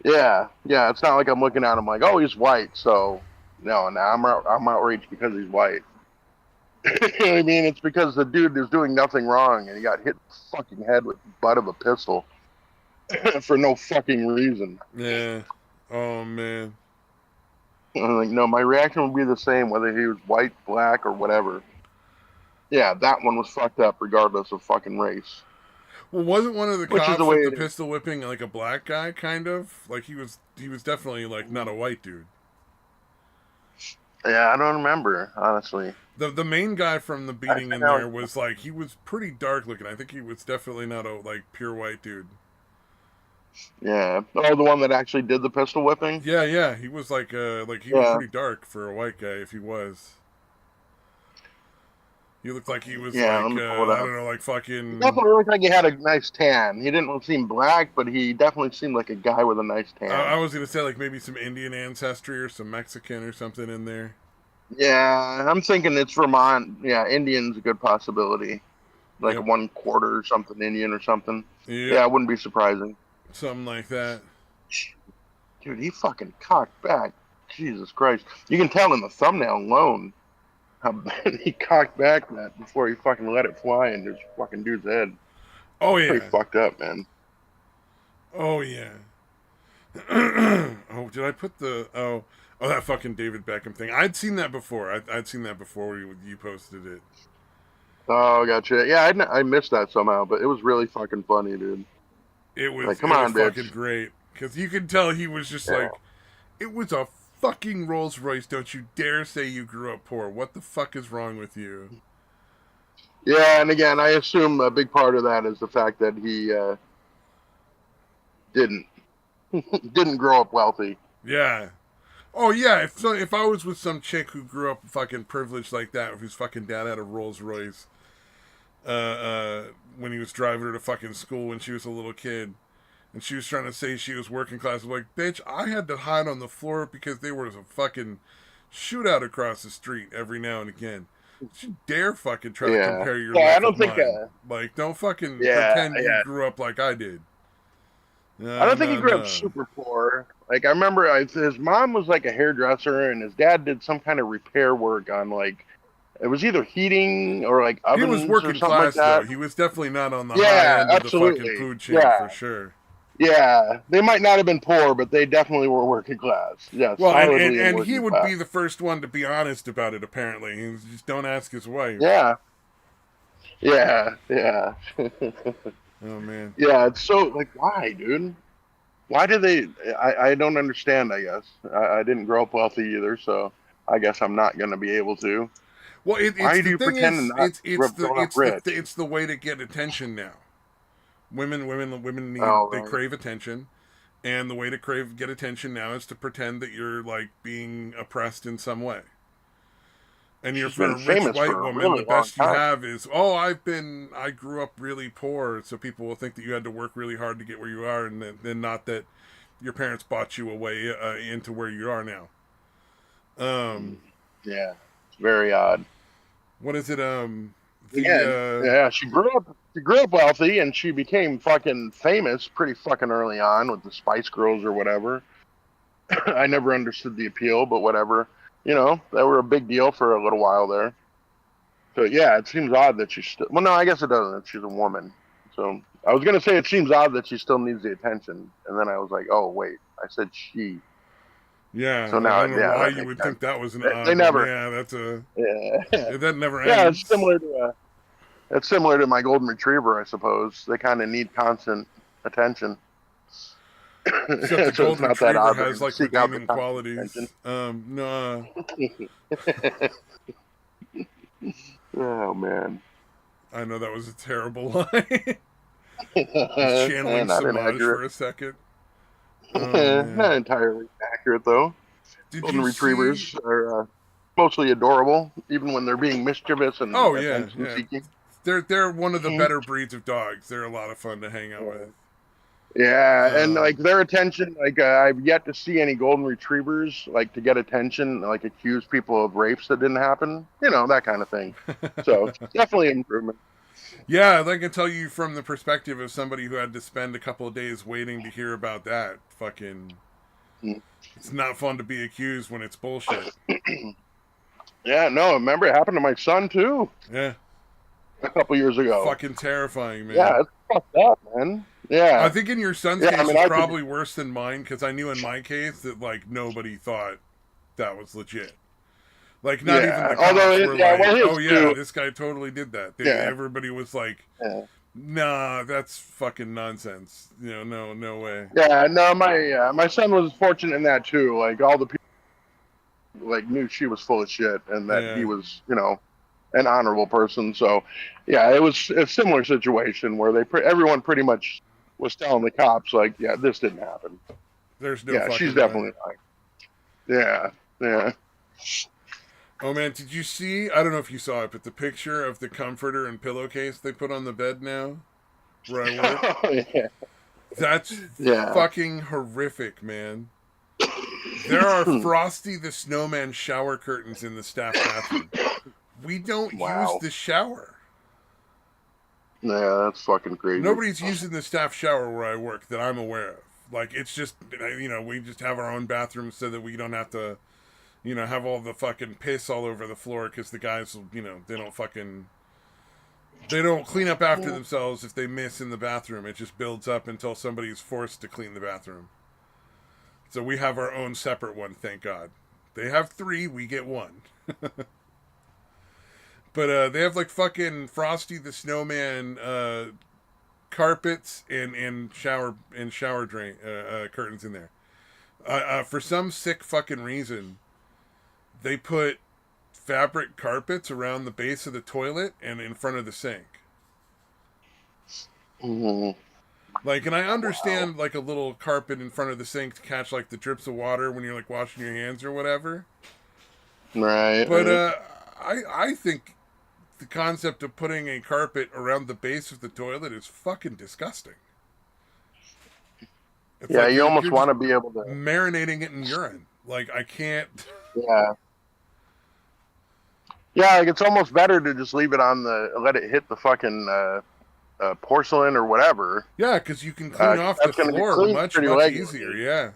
yeah, yeah. It's not like I'm looking at him like, oh, he's white, so no, I'm outraged because he's white. You know what I mean? It's because the dude is doing nothing wrong and he got hit in the fucking head with the butt of a pistol for no fucking reason. Yeah. Oh man. I'm like, no, my reaction would be the same whether he was white, black, or whatever. Yeah, that one was fucked up regardless of fucking race. Well, wasn't one of the Which is the cops way with the it is. pistol whipping like a black guy, kind of? Like he was definitely like not a white dude. Yeah, I don't remember, honestly. The main guy from the I beating in know. there was like he was pretty dark looking. I think he was definitely not a like pure white dude. Yeah. Oh, the one that actually did the pistol whipping? Yeah, yeah, he was like he was Yeah. pretty dark for a white guy if he was. He looked like he was Yeah, let like me pull it I up. don't know, like He fucking. definitely looked like he had a nice tan. He didn't seem black, but he definitely seemed like a guy with a nice I tan. was gonna say like maybe some Indian ancestry or some Mexican or something in there. Yeah, I'm thinking it's Vermont. Yeah, Indian's a good possibility. like Yep. 1/4 or something Indian or something. Yep. Yeah, it wouldn't be surprising. Something like that. Dude, he fucking cocked back. Jesus Christ. You can tell in the thumbnail alone how bad he cocked back that before he fucking let it fly into his fucking dude's head. Oh Pretty yeah. fucked up, man. Oh yeah. Oh, did I put the oh that fucking David Beckham thing? I'd seen that before. I'd seen that before you posted it. Oh, gotcha. Yeah, I missed that somehow, but it was really fucking funny, dude. Like, come It was on, fucking bitch. great because you could tell he was just Yeah. like, it was a fucking Rolls Royce. Don't you dare say you grew up poor. What the fuck is wrong with you? Yeah, and again, I assume a big part of that is the fact that he didn't didn't grow up wealthy. Yeah. Oh yeah. If I was with some chick who grew up fucking privileged like that, whose fucking dad had a Rolls Royce, when he was driving her to fucking school when she was a little kid, and she was trying to say she was working class. I'm like, bitch, I had to hide on the floor because there was a fucking shootout across the street every now and again. Don't you dare fucking try to Yeah. compare your Yeah, I life with don't think. mine. Like, don't fucking Yeah, pretend you yeah. grew up like I did. I No, don't think he no, grew up no. super poor. Like I remember, his mom was like a hairdresser, and his dad did some kind of repair work on like it was either heating or like He was ovens or working something like class though. that. He was definitely not on the high Yeah, end of the fucking absolutely. food chain Yeah, for sure. yeah. They might not have been poor, but they definitely were working class. Yeah, Well, solidly in and he working would class. be the first one to be honest about it. Apparently, he was just don't ask his wife. Yeah, yeah, yeah. Oh man. Yeah, it's so like why, dude? Why do they? I don't understand. I guess I didn't grow up wealthy either, so I guess I'm not gonna be able to. Well, Why it's do the you thing pretend to is, not grown up rich? it's the way to get attention now. Women need Oh, they right. crave attention, and the way to get attention now is to pretend that you're like being oppressed in some way. And you're She's for been a rich famous white for a woman, the really long best you time. have is I grew up really poor, so people will think that you had to work really hard to get where you are, and then not that your parents bought you away into where you are now. Um, Yeah, it's very odd. what is it? Again, yeah, she grew up. She grew up wealthy, and she became fucking famous pretty fucking early on with the Spice Girls or whatever. I never understood the appeal, but whatever. You know, they were a big deal for a little while there. So yeah, it seems odd that she's still. Well, no, I guess it doesn't. She's a woman. So I was gonna say it seems odd that she still needs the attention, and then I was like, oh wait, I said she. Yeah, So I now, don't know yeah, why that you makes would sense. think that was an They odd, but never. yeah, that's a Yeah, that never yeah. It's ends. similar to it's similar to my golden retriever, I suppose. They kind of need constant attention, Except the so it's golden not that retriever odd for has her to like seek out the redeeming constant attention. qualities. No, Oh man, I know that was a terrible line. Just channeling not Samaj inaccurate. for a second. Oh man, Not entirely accurate though. did Golden you see? retrievers are mostly adorable, even when they're being mischievous and Oh yeah, attention yeah. seeking. They're one of the better breeds of dogs. They're a lot of fun to hang out with. Yeah, and like Um, their attention, like I've yet to see any golden retrievers like to get attention, like accuse people of rapes that didn't happen, that kind of thing. So definitely improvement. yeah, I can tell you from the perspective of somebody who had to spend a couple of days waiting to hear about that. Fucking, Mm. it's not fun to be accused when it's bullshit. Yeah, no, remember it happened to my son too Yeah, a couple years ago. fucking terrifying, man. Yeah, it's fucked up, man. I Yeah, think in your son's yeah. I case, mean, it's I could. probably worse than mine because I knew in my case that like nobody thought that was legit. Like not even Yeah, the although cops were yeah, like, well, "Oh his yeah, too. this guy totally did that." Yeah, Everybody was like, yeah, "Nah, that's fucking nonsense." No, no way. yeah. No, my son was fortunate in that too. Like all the people like knew she was full of shit and that he Yeah, was, an honorable person. So, yeah, it was a similar situation where everyone pretty much was telling the cops like, yeah, this didn't happen. there's no Yeah, she's fucking way. definitely lying. Yeah, yeah. Oh man, did you see? I don't know if you saw it, but the picture of the comforter and pillowcase they put on the bed now where I work. Yeah, That's yeah. fucking horrific, man. There are Frosty the Snowman shower curtains in the staff bathroom. We don't use Wow. the shower. Yeah, that's fucking crazy. Nobody's using the staff shower where I work that I'm aware of. Like, it's just, we just have our own bathroom so that we don't have to, have all the fucking piss all over the floor because the guys, they don't clean up after themselves if they miss in the bathroom. It just builds up until somebody's forced to clean the bathroom. So we have our own separate one, thank God. They have 3, we get 1. But they have like fucking Frosty the Snowman carpets and shower drain curtains in there. For some sick fucking reason, they put fabric carpets around the base of the toilet and in front of the sink. Mm-hmm. Like, and I understand like a little carpet in front of the sink to catch like the drips of water when you're like washing your hands or whatever. Right. But Right. I think the concept of putting a carpet around the base of the toilet is fucking disgusting. It's Yeah, like you almost you're want just to be able to. marinating it in urine. Like, I can't. Yeah. Yeah, like it's almost better to just leave it on let it hit the fucking porcelain or whatever. Yeah, because you can clean 'Cause off the that's going to get floor cleaned much, pretty much regularly. easier. Yeah.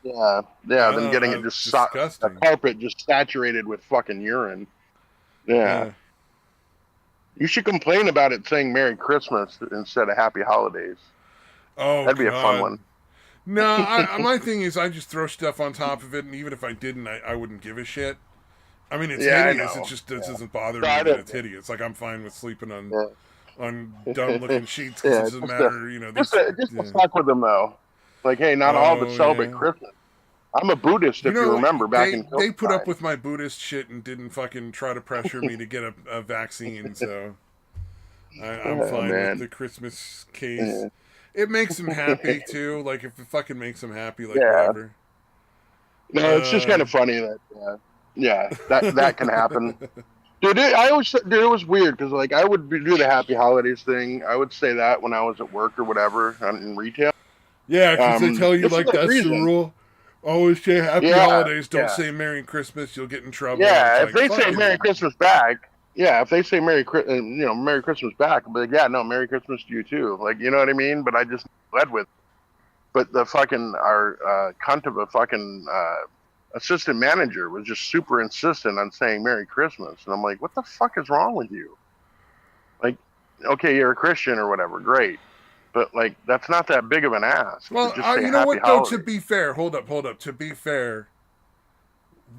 Yeah, yeah. Than getting it just the Disgusting. carpet just saturated with fucking urine. Yeah. Yeah. You should complain about it saying Merry Christmas instead of Happy Holidays. Oh, That'd be a fun God. one. No, my thing is I just throw stuff on top of it, and even if I didn't, I wouldn't give a shit. I mean, it's Yeah, I hideous. It know. just Yeah. doesn't bother me Got that it. it's hideous. Like, I'm fine with sleeping on Yeah. dumb looking sheets because it Yeah, doesn't matter. just to Yeah. fuck with them though. Like, hey, not all of us Oh celebrate yeah. Christmas. I'm a Buddhist, if you remember, back in They COVID put up time. with my Buddhist shit and didn't fucking try to pressure me to get a vaccine. So I'm Oh fine with man. the Christmas case. Yeah. It makes them happy too. Like, if it fucking makes them happy, like, Yeah. whatever. No, it's just kind Uh, of funny that yeah, that can happen. Dude, I always dude, it was weird because like I would do the Happy Holidays thing. I would say that when I was at work or whatever in retail. yeah, because they tell you Just for like that that's the reason. rule. Always say Happy Yeah, Holidays. Don't yeah, say Merry Christmas. You'll get in trouble. And it's yeah. If like they say fucking. Merry Christmas back, yeah. If they say Merry Christmas back, I'll be like, yeah, no, Merry Christmas to you too. Like, you know what I mean? But I just led with. But the fucking our cunt of a fucking assistant manager was just super insistent on saying Merry Christmas, and I'm like, what the fuck is wrong with you? Like, okay, you're a Christian or whatever, great, but like that's not that big of an ask to Well, just say you know Happy what though? To Holidays. be fair, hold up. To be fair,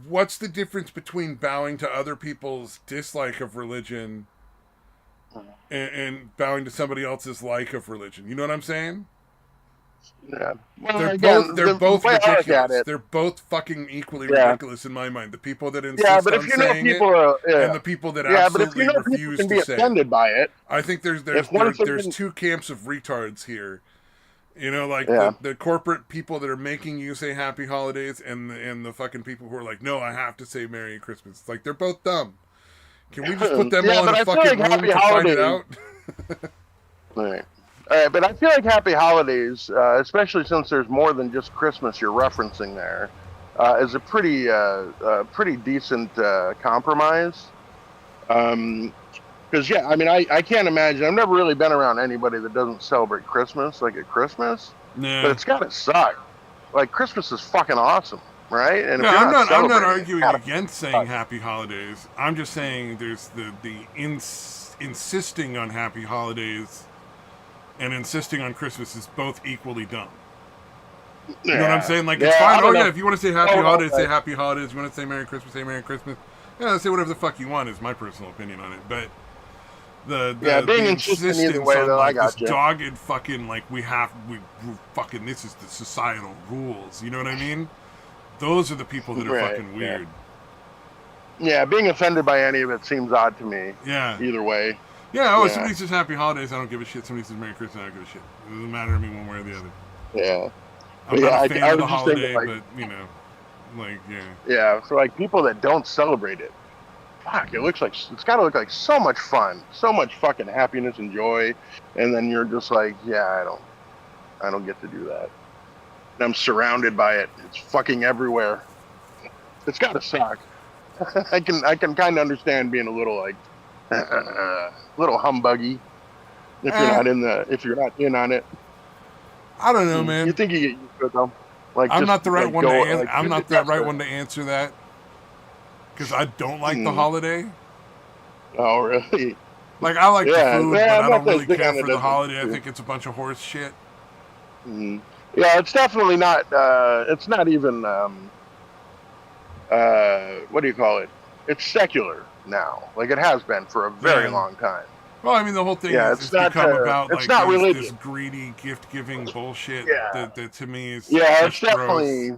what's the difference between bowing to other people's dislike of religion and bowing to somebody else's like of religion? You know what I'm saying? Yeah. Well, They're both again, they're the both way I look at ridiculous. it, They're both fucking equally yeah, ridiculous in my mind. The people that yeah, insist but if on you know saying it people are, and yeah, the people that yeah, but if you absolutely know people refuse can to be say it. offended by it, I think if one there's thing, two camps of retards here. You know, like yeah, the corporate people that are making you say Happy Holidays, and the fucking people who are like, no, I have to say Merry Christmas. It's like, they're both dumb. Can we just put them yeah, all in but a I feel fucking like room Happy to find it Holidays. out? Right. All right, but I feel like Happy Holidays, especially since there's more than just Christmas you're referencing there, is a pretty decent compromise. Because yeah, I mean, I can't imagine. I've never really been around anybody that doesn't celebrate Christmas like at Christmas, but Nah. it's gotta suck. Like Christmas is fucking awesome, right? And No, if you're not I'm not celebrating it, it's arguing gotta against saying suck. Happy Holidays. I'm just saying there's insisting on Happy Holidays and insisting on Christmas is both equally dumb. You know what I'm Yeah, saying? Like, it's yeah. fine. I Oh don't yeah, know. if you want to say I Happy don't know Holidays, if say I, Happy Holidays. You want to say Merry Christmas, say Merry Christmas. Yeah, say whatever the fuck you want. Is my personal opinion on it. But yeah, being the insistent either insistence way on though, I like this got you. dogged fucking like we fucking this is the societal rules. You know what I mean? Those are the people that are Right. fucking Yeah. weird. Yeah, being offended by any of it seems odd to me. Yeah. Either way. Yeah, oh, if Yeah. somebody says Happy Holidays, I don't give a shit. Somebody says Merry Christmas, I don't give a shit. It doesn't matter to me one way or the other. Yeah. I'm But not yeah, a fan I of the was just thinking holiday, like, but, like, yeah. yeah, for like people that don't celebrate it, fuck, it's got to look like so much fun, so much fucking happiness and joy, and then you're just like, yeah, I don't get to do that. And I'm surrounded by it. It's fucking everywhere. It's got to suck. I can kind of understand being a little like, little humbuggy. if you're Eh, not if you're not in on it. I don't know, You man. think you get used to it though? Like I'm just not the right like one to go answer. like I'm 'cause not you the have right to. one to answer that because I don't like the Hmm, holiday. oh really? Like I like the Yeah, food, but yeah. I Not don't that really they care kind of for the doesn't. holiday. I think it's a bunch of horse shit. Mhm. Yeah, it's definitely not. It's not even. What do you call it? It's secular now. Like it has been for a very Yeah. long time. Well, I mean, the whole thing Yeah, is it's it's not. become about It's like not this religious. greedy gift giving bullshit Yeah, that to me is yeah. It's just gross. definitely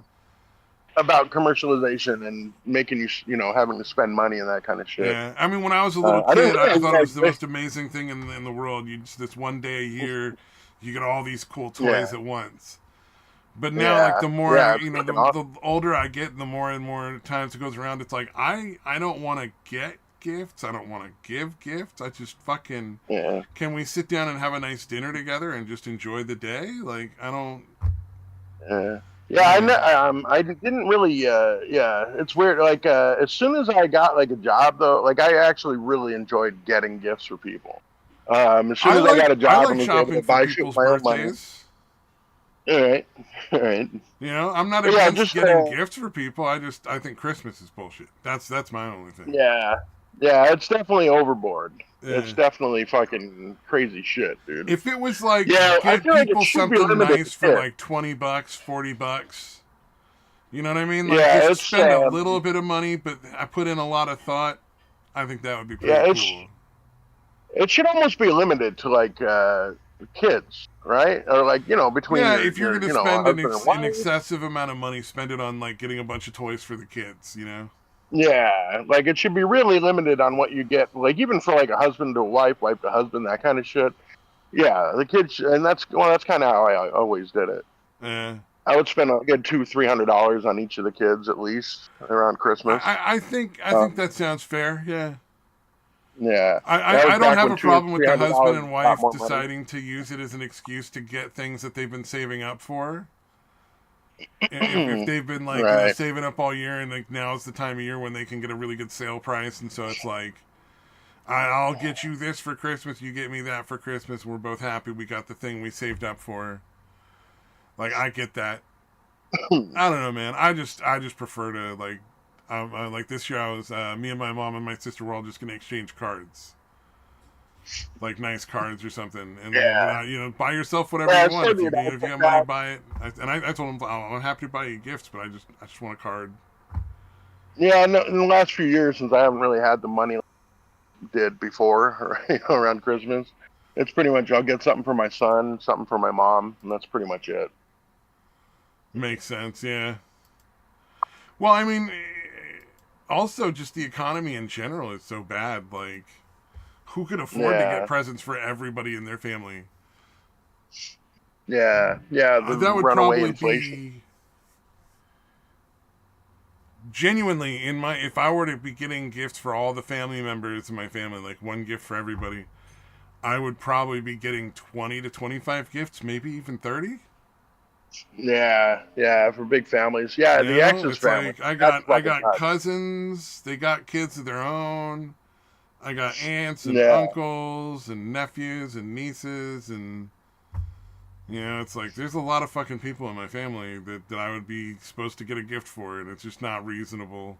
about commercialization and making you, having to spend money and that kind of shit. Yeah, I mean, when I was a little I didn't kid, I realize thought it was the that. most amazing thing in the world. You just this one day a year, you get all these cool Yeah, toys at once. But now, like yeah, the more yeah. It's the fucking awesome. older I get, the more and more times it goes around, it's like I don't want to get gifts. I don't want to give gifts. I just fucking Yeah, can we sit down and have a nice dinner together and just enjoy the day? Like I don't. yeah. Yeah, I don't. I didn't really, yeah, it's weird. Like, as soon as I got like a job though, like I actually really enjoyed getting gifts for people. As soon as I got a I job like and was able shopping to for buy shit with people's my own money. birthdays. All right, all right. You know, I'm not But yeah, against just, getting gifts for people. I think Christmas is bullshit. That's my only thing. yeah, yeah, it's definitely overboard. It's Yeah. definitely fucking crazy shit, dude. If it was like Yeah, I get feel like it people should be something limited to nice for kids. like $20, $40, you know what I mean? Like Yeah, just it's, spend a little bit of money, but I put in a lot of thought. I think that would be pretty yeah, cool. it should almost be limited to like kids, right? Or like between Yeah, if you're your gonna spend husband and an wife. excessive amount of money, spend it on like getting a bunch of toys for the kids. You know? Yeah, like it should be really limited on what you get. Like even for like a husband to wife, wife to husband, that kind of shit. Yeah, the kids, and that's kind of how I always did it. Yeah. I would spend a good $200-300 on each of the kids at least around Christmas. I think Um, that sounds fair. Yeah. yeah, that was I don't back have when a two or problem with three the hundred husband dollars and was a lot wife more money. deciding to use it as an excuse to get things that they've been saving up for. If they've been like Right. saving up all year and like now's the time of year when they can get a really good sale price, and so it's like I'll get you this for Christmas, you get me that for Christmas. We're both happy. We got the thing we saved up for. Like I get that. I don't know, man. I just prefer to like this year. I was me and my mom and my sister were all just gonna exchange cards, like nice cards or something, and Yeah. buy yourself whatever Yeah, you it's want. still need to If you put got money, that. buy it. I told him oh, I'm happy to buy you gifts, but I just want a card. Yeah, no, in the last few years, since I haven't really had the money like I did before, around Christmas, it's pretty much I'll get something for my son, something for my mom, and that's pretty much it. Makes sense, yeah. Well, I mean, also just the economy in general is so bad. Like, who could afford to get Yeah, presents for everybody in their family? yeah, yeah. The That would runaway probably inflation. be genuinely in my if I were to be getting gifts for all the family members in my family, like one gift for everybody, I would probably be getting 20 to 25 gifts, maybe even 30. Yeah, yeah. For big families, yeah. You The know, ex's it's family. like That's I fucking got nuts. cousins, they got kids of their own. I got aunts and Yeah, uncles and nephews and nieces and it's like there's a lot of fucking people in my family that I would be supposed to get a gift for, and it's just not reasonable.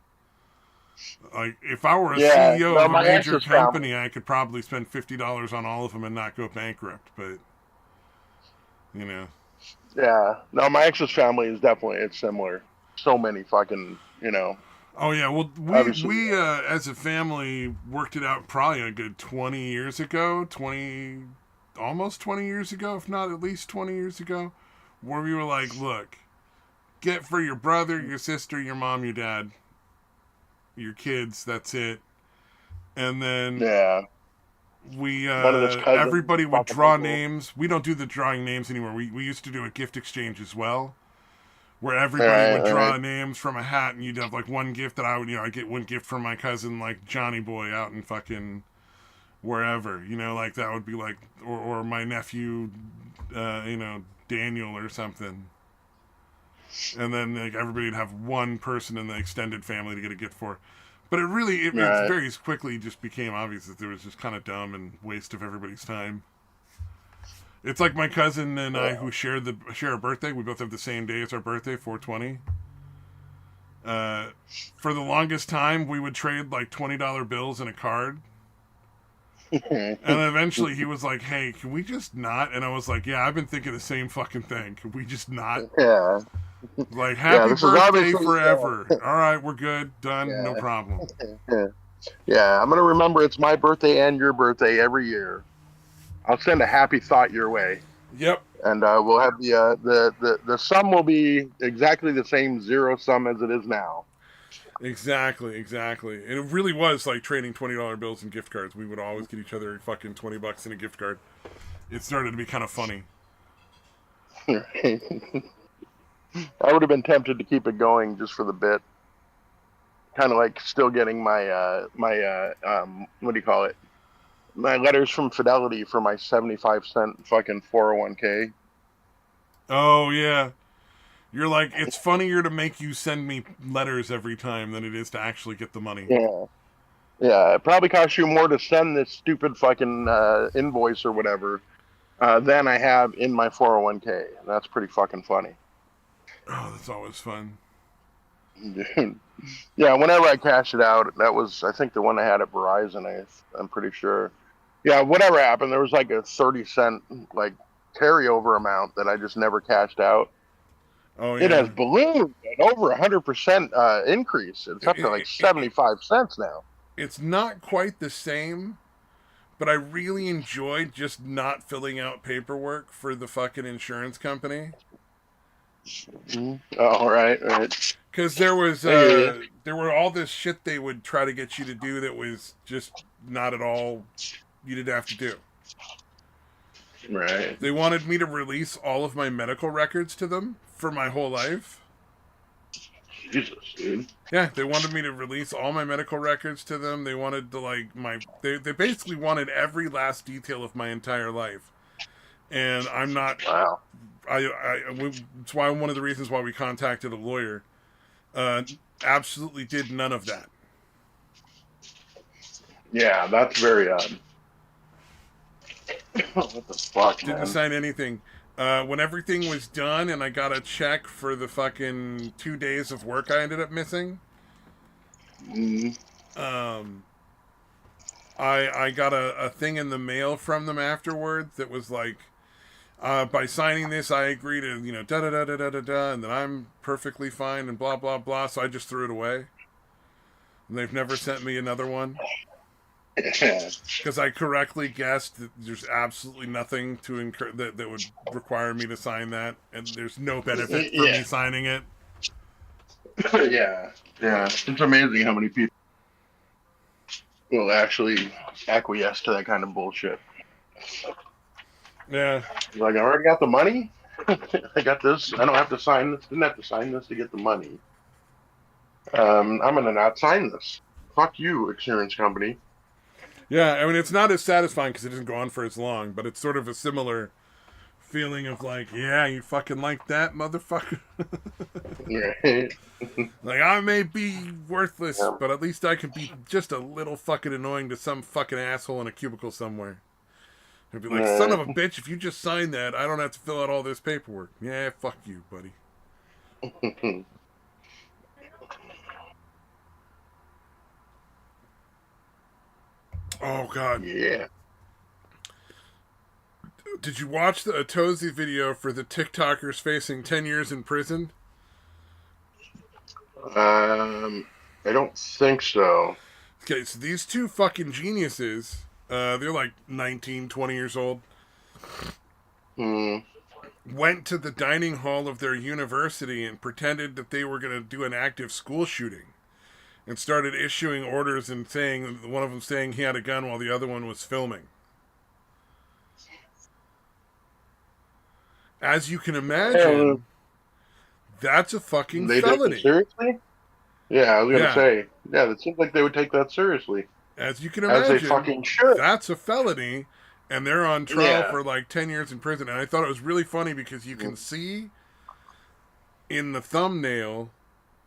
Like if I were a yeah. CEO No, of a my major ex's family. company, I could probably spend $50 on all of them and not go bankrupt. But you know, Yeah, no, my ex's family is definitely it's similar. So many fucking, oh yeah, well obviously. we as a family worked it out probably a good 20 years ago, 20 ago, if not at least 20 years ago, where we were like, look, get for your brother, your sister, your mom, your dad, your kids. That's it, and then Yeah, we none of his cousins everybody and would fucking draw uncles. names. We don't do the drawing names anymore. We used to do a gift exchange as well, where All everybody right, would all right. draw names from a hat, and you'd have like one gift that I would I get one gift from my cousin like Johnny Boy out in fucking wherever, like that would be like or my nephew, Daniel or something. And then like everybody would have one person in the extended family to get a gift for. But it All right. very quickly just became obvious that it was just kind of dumb and waste of everybody's time. It's like my cousin and I Yeah. who share a birthday. We both have the same day as our birthday, 420. Uh, for the longest time, we would trade like $20 bills and a card. And then eventually he was like, "Hey, can we just not?" And I was like, "Yeah, I've been thinking the same fucking thing. Can we just not?" Yeah. Like, Yeah. happy This is birthday obviously. forever. All right, we're good. Done. No Yeah. problem. Yeah. Yeah. I'm gonna remember it's my birthday and your birthday every year. I'll send a happy thought your way, Yep. and we'll have the sum will be exactly the same zero sum as it is now. Exactly, exactly. And it really was like trading $20 bills and gift cards. We would always get each other fucking $20 in a gift card. It started to be kind of funny. I would have been tempted to keep it going just for the bit, kind of like still getting my what do you call it? My letters from Fidelity for my 75 cent fucking 401k. Oh yeah. You're like, it's funnier to make you send me letters every time than it is to actually get the money. Yeah. Yeah, it probably costs you more to send this stupid fucking invoice or whatever than I have in my 401k. That's pretty fucking funny. Oh, that's always fun. Yeah, whenever I cash it out, that was I think the one I had at Verizon. I'm pretty sure. Yeah, whatever happened, there was like a 30 cent like carryover amount that I just never cashed out. Oh It has yeah. ballooned at over 100% increase. It's It, up to like it, it, it, 75 cents now. it's not quite the same, but I really enjoyed just not filling out paperwork for the fucking insurance company. Mm-hmm. Oh, right. Because I hear you. there were all this shit they would try to get you to do that was just not at all you didn't have to do. Right. They wanted me to release all of my medical records to them for my whole life. Jesus, dude. Yeah, they wanted me to release all my medical records to them. They wanted to like they basically wanted every last detail of my entire life. And I'm not Wow. it's why one of the reasons why we contacted a lawyer. Uh, Absolutely did none of that. Yeah, that's very what the fuck, Didn't man? sign anything. When everything was done and I got a check for the fucking 2 days of work I ended up missing, Mm, um, I got a thing in the mail from them afterwards that was like, by signing this, I agree to, da da da da da da da, and that I'm perfectly fine and blah blah blah. So I just threw it away, and they've never sent me another one yeah. because I correctly guessed that there's absolutely nothing to incur that would require me to sign that, and there's no benefit for Yeah. me signing it. Yeah. Yeah. It's amazing how many people will actually acquiesce to that kind of bullshit. Yeah, Like, I already got the money. I got this. I don't have to sign this. Didn't have to sign this to get the money. I'm gonna not sign this. Fuck you, insurance company. yeah. I mean, it's not as satisfying because it doesn't go on for as long, but it's sort of a similar feeling of like, yeah, you fucking like that, motherfucker. Right. Like, I may be worthless, Yeah. but at least I can be just a little fucking annoying to some fucking asshole in a cubicle somewhere. He'd be like, son of a bitch, if you just sign that, I don't have to fill out all this paperwork. Yeah, fuck you, buddy. Oh, God. Yeah. Did you watch the Atozi video for the TikTokers facing 10 years in prison? I don't think so. Okay, so these two fucking geniuses, they're like 19, 20 years old, Hmm. went to the dining hall of their university and pretended that they were going to do an active school shooting and started issuing orders and saying, one of them saying he had a gun while the other one was filming. As you can And imagine, that's a fucking they take it felony. seriously? Yeah, I was gonna Yeah, say. Yeah, it seems like they would take that seriously, as you can as they imagine, fucking should. that's a felony, and they're on trial Yeah. for like 10 years in prison. And I thought it was really funny because you can see in the thumbnail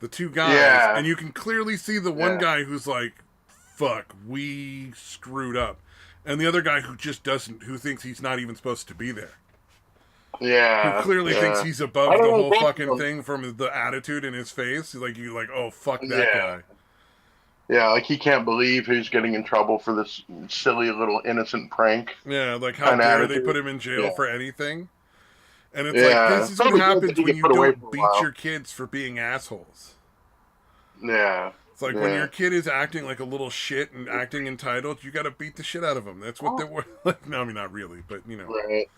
the two guys, Yeah. and you can clearly see the one Yeah. guy who's like, fuck, we screwed up. And the other guy who just doesn't, who thinks he's not even supposed to be there. who Yeah, clearly thinks yeah. he's I above don't the know whole both of fucking them. thing from the attitude in his face. Like you like, oh fuck that Yeah, guy. yeah. Like he can't believe he's getting in trouble for this silly little innocent prank Yeah, like how kind of dare they put attitude. him in jail Yeah, for anything? And it's like yeah. this It's is what probably good that happens he when gets you put away don't for a beat while. your kids for being assholes. Yeah, It's like when yeah. your kid is acting like a little shit and acting entitled, you got to beat the shit out of them. That's what they were like. No, I mean not really, but Right.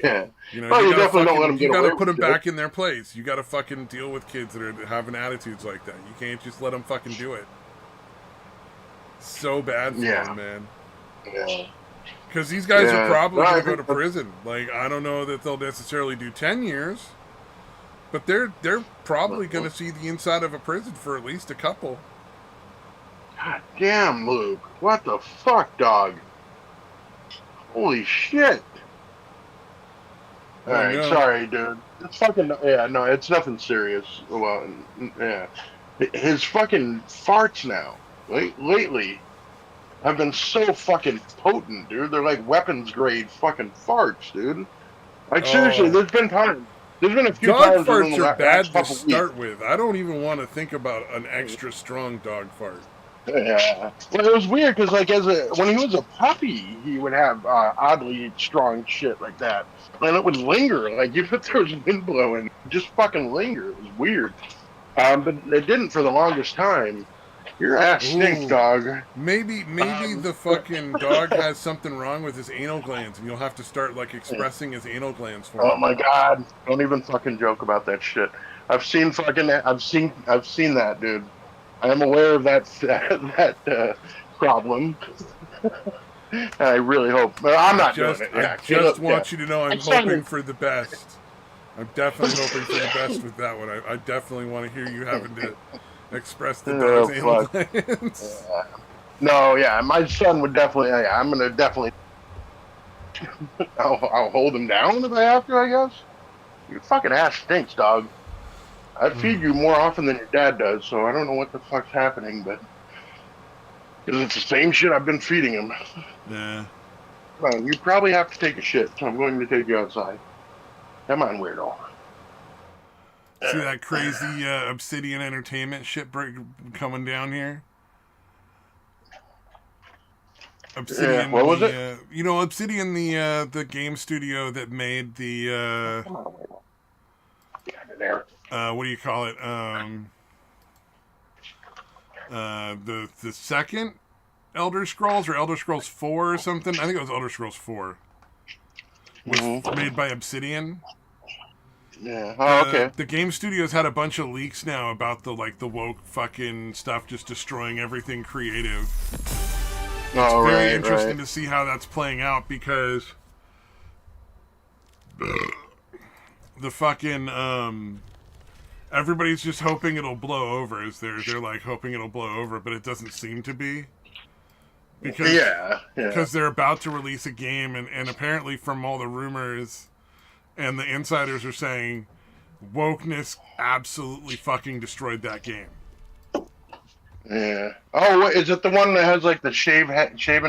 Yeah. Well, you you got to definitely don't let fucking him you get got to away put with them shit. back in their place. You got to fucking deal with kids that are having attitudes like that. You can't just let them fucking do it. So bad for them, Yeah, man. yeah, Because these guys are yeah. No, probably going I to go to think that's prison. Like I don't know that they'll necessarily do 10 years, but they're probably going to see the inside of a prison for at least a couple. God damn, Luke. What the fuck, dog? Holy shit. All I right, know. sorry, dude. It's fucking yeah. No, it's nothing serious. Well, yeah. His fucking farts now. Lately have been so fucking potent, dude. They're like weapons grade fucking farts, dude. Like seriously, Oh, there's been times. There's been a few dog times within farts the are last bad to couple weeks. start with. I don't even want to think about an extra strong dog fart. Yeah. Well, it was weird because, like, when he was a puppy, he would have oddly strong shit like that, and it would linger. Like, even if there was wind blowing, it would just fucking linger. It was weird. But it didn't for the longest time. Your ass stinks, Ooh, dog. maybe Um, the fucking dog has something wrong with his anal glands, and you'll have to start like expressing his anal glands for oh him. my god! Don't even fucking joke about that shit. I've seen that, dude. I am aware of that problem. I really hope. But I'm not doing it. I Yeah, just Caleb. Yeah, want you to know I'm I'm starting. hoping for the best. I'm definitely hoping for the best with that one. I definitely want to hear you having to express the dog's Oh anal fuck. glands. Yeah. No, yeah, my son would definitely. Yeah, I'm gonna definitely. I'll hold him down if I have to. I guess. Your fucking ass stinks, dog. I feed you more often than your dad does, so I don't know what the fuck's happening, but it's the same shit I've been feeding him. Yeah. Come on, you probably have to take a shit, so I'm going to take you outside. Come on, weirdo. See that crazy Obsidian Entertainment shit coming down here? Yeah, Obsidian, what was it? Obsidian, the game studio that made the Come on, weirdo. Get out of there. what do you call it? The second Elder Scrolls or Elder Scrolls 4 or something. I think it was Elder Scrolls 4. Was made by Obsidian. Yeah. Oh, okay. The game studios had a bunch of leaks now about the woke fucking stuff just destroying everything creative. It's Oh, very right, interesting right. to see how that's playing out because the fucking everybody's just hoping it'll blow over. They're like hoping it'll blow over, but it doesn't seem to be Yeah, yeah. because they're about to release a game, and apparently from all the rumors and the insiders are saying wokeness absolutely fucking destroyed that game. Yeah. Oh, is it the one that has like the shaven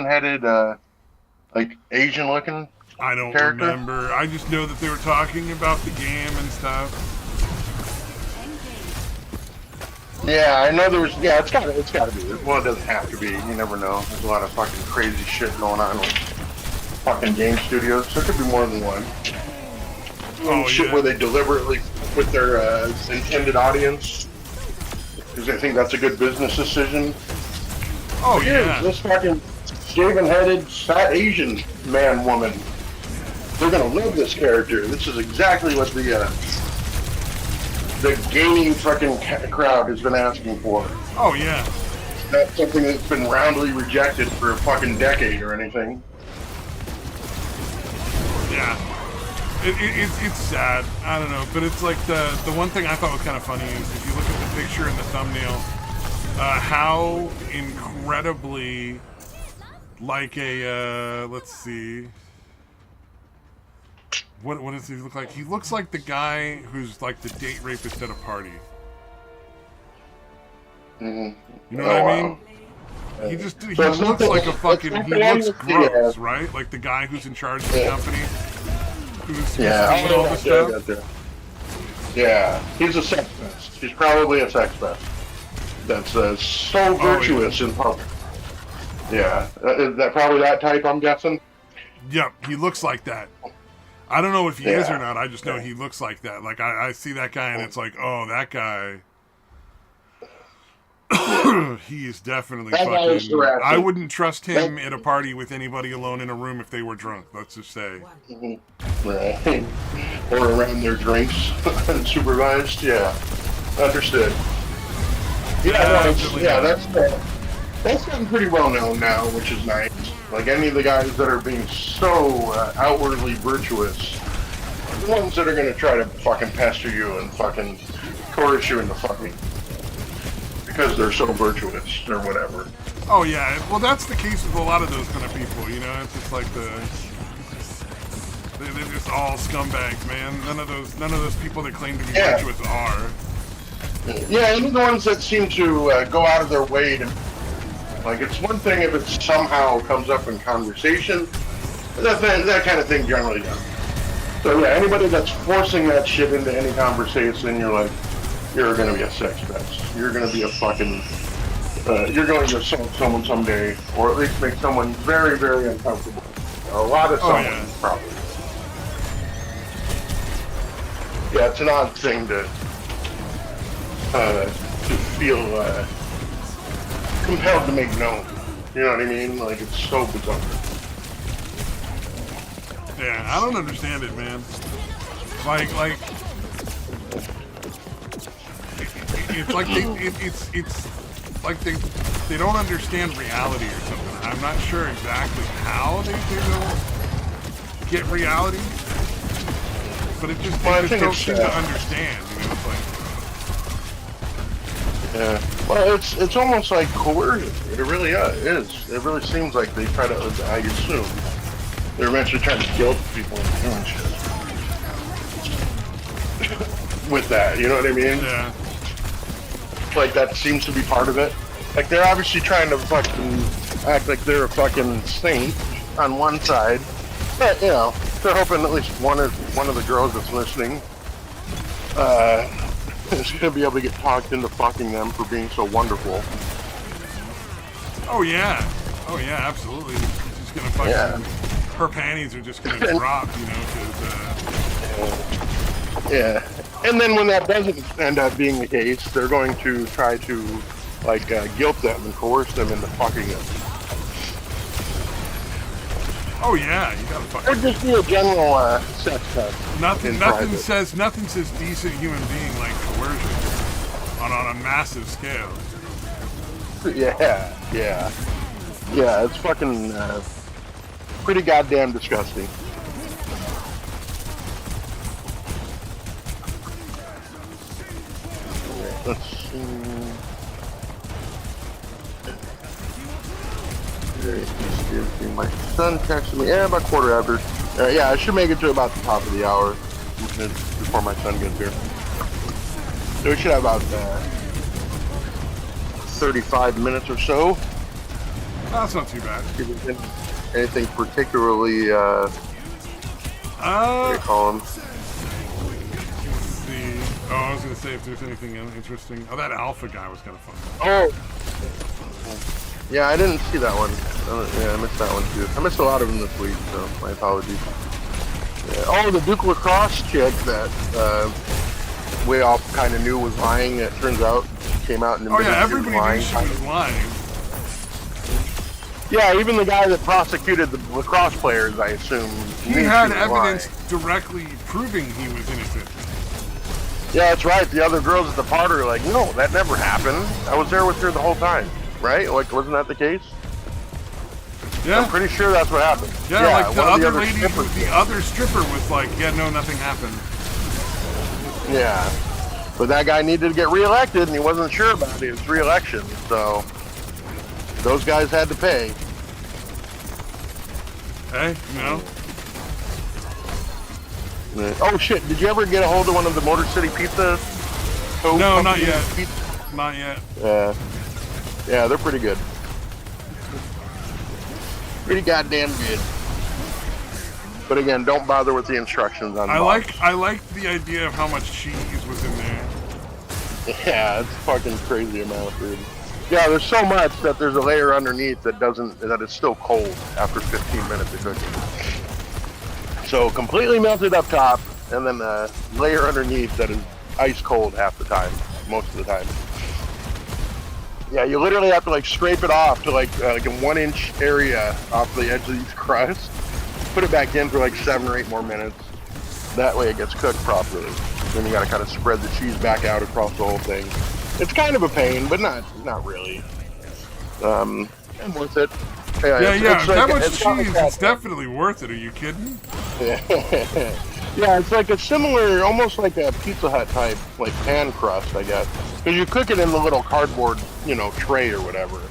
headed, like Asian looking I don't character? remember. I just know that they were talking about the game and stuff. Yeah, I know there was. Yeah, it's gotta be. Well, it doesn't have to be. You never know. There's a lot of fucking crazy shit going on with fucking game studios. There could be more than one. Oh Shit yeah. where they deliberately with their intended audience because they think that's a good business decision. Oh Here's yeah. this fucking shaven-headed fat Asian man woman. They're gonna love this character. This is exactly what the gaming fucking crowd has been asking for. Oh yeah. Not something that's been roundly rejected for a fucking decade or anything. Yeah. It's sad. I don't know, but it's like the one thing I thought was kind of funny is if you look at the picture in the thumbnail, how incredibly like a let's see, what does he look like? He looks like the guy who's like the date rapist at a party. Mm-hmm. You know what I mean? He looks like a fucking. He looks gross, right? Like the guy who's in charge of the company. who's Yeah, doing all this stuff. Yeah, he's a sex pest. He's probably a sex pest. That's so virtuous in public. Yeah, is that probably that type? I'm guessing. Yep, he looks like that. I don't know if he is or not. I just know Yeah. he looks like that. Like I see that guy and it's like, oh, that guy. He is definitely That guy is fucking. harassing. I wouldn't trust him at a party with anybody alone in a room if they were drunk. Let's just say. Right. Or around their drinks, unsupervised. Yeah, understood. That's gotten pretty well known now, which is nice. Like any of the guys that are being so outwardly virtuous, the ones that are going to try to fucking pester you and fucking coerce you into fucking because they're so virtuous or whatever. Oh yeah, well that's the case with a lot of those kind of people. You know, it's just like they're just all scumbags, man. None of those people that claim to be virtuous are. Yeah, and the ones that seem to go out of their way to, like, it's one thing if it somehow comes up in conversation, that kind of thing generally does. So yeah, anybody that's forcing that shit into any conversation, you're like, you're going to be a sex pest. You're going to be a fucking, you're going to assault someone someday, or at least make someone very, very uncomfortable. A lot of someone, probably. Yeah, it's an odd thing to feel compelled to make known. You know what I mean? Like, it's so bizarre. Yeah, I don't understand it, man. Like it's like it's like they don't understand reality or something. I'm not sure exactly how they will get reality, but it just they just don't seem to understand. You know, it's like. Yeah. Well, it's almost like coercion. It really is. It really seems like they try to, I assume, they're eventually trying to guilt people into doing shit. With that, you know what I mean? Yeah. Like, that seems to be part of it. Like, they're obviously trying to fucking act like they're a fucking saint on one side. But, you know, they're hoping at least one of the girls that's listening, is going to be able to get talked into fucking them for being so wonderful. Oh yeah, absolutely. She's just gonna fucking. Her panties are just gonna drop, you know, because. Yeah, and then when that doesn't end up being the case, they're going to try to like guilt them and coerce them into fucking them. Oh yeah, you gotta fucking. Or just be a general sex test. Nothing says decent human being like coercion on a massive scale. Yeah. It's fucking pretty goddamn disgusting. Let's see. My son texted me. Yeah, about quarter after. Yeah, I should make it to about the top of the hour before my son gets here. So we should have about 35 minutes or so. That's not too bad. Anything particularly? What do you call them? Oh, I was gonna say if there's anything interesting. Oh, that alpha guy was kind of fun. Oh. Yeah, I didn't see that one. Yeah, I missed that one too. I missed a lot of them this week, so my apologies. Yeah. Oh, the Duke Lacrosse chick that we all kind of knew was lying. It turns out came out in the middle. Everybody knew she was lying. Yeah, even the guy that prosecuted the lacrosse players, I assume. He had evidence directly proving he was innocent. Yeah, that's right. The other girls at the party are like, no, that never happened. I was there with her the whole time. Right? Like, wasn't that the case? Yeah. I'm pretty sure that's what happened. Yeah, like the other lady, the other stripper was like, yeah, no, nothing happened. Yeah. But that guy needed to get reelected, and he wasn't sure about his reelection, so those guys had to pay. Hey, you know. Oh, shit. Did you ever get a hold of one of the Motor City Pizza? No, not yet. Not yet. Yeah, they're pretty good. Pretty goddamn good. But again, don't bother with the instructions on the box. I like the idea of how much cheese was in there. Yeah, it's fucking crazy amount, dude. Yeah, there's so much that there's a layer underneath that is still cold after 15 minutes of cooking. So completely melted up top, and then a layer underneath that is ice cold half the time, most of the time. Yeah, you literally have to like scrape it off to like a 1-inch area off the edge of each crust. Put it back in for like 7 or 8 more minutes. That way it gets cooked properly. Then you gotta kind of spread the cheese back out across the whole thing. It's kind of a pain, but not really. And worth it. Yeah, that much cheese, it's definitely worth it. Are you kidding? Yeah. Yeah, it's like a similar, almost like a Pizza Hut type, like pan crust, I guess. Because you cook it in the little cardboard, tray or whatever.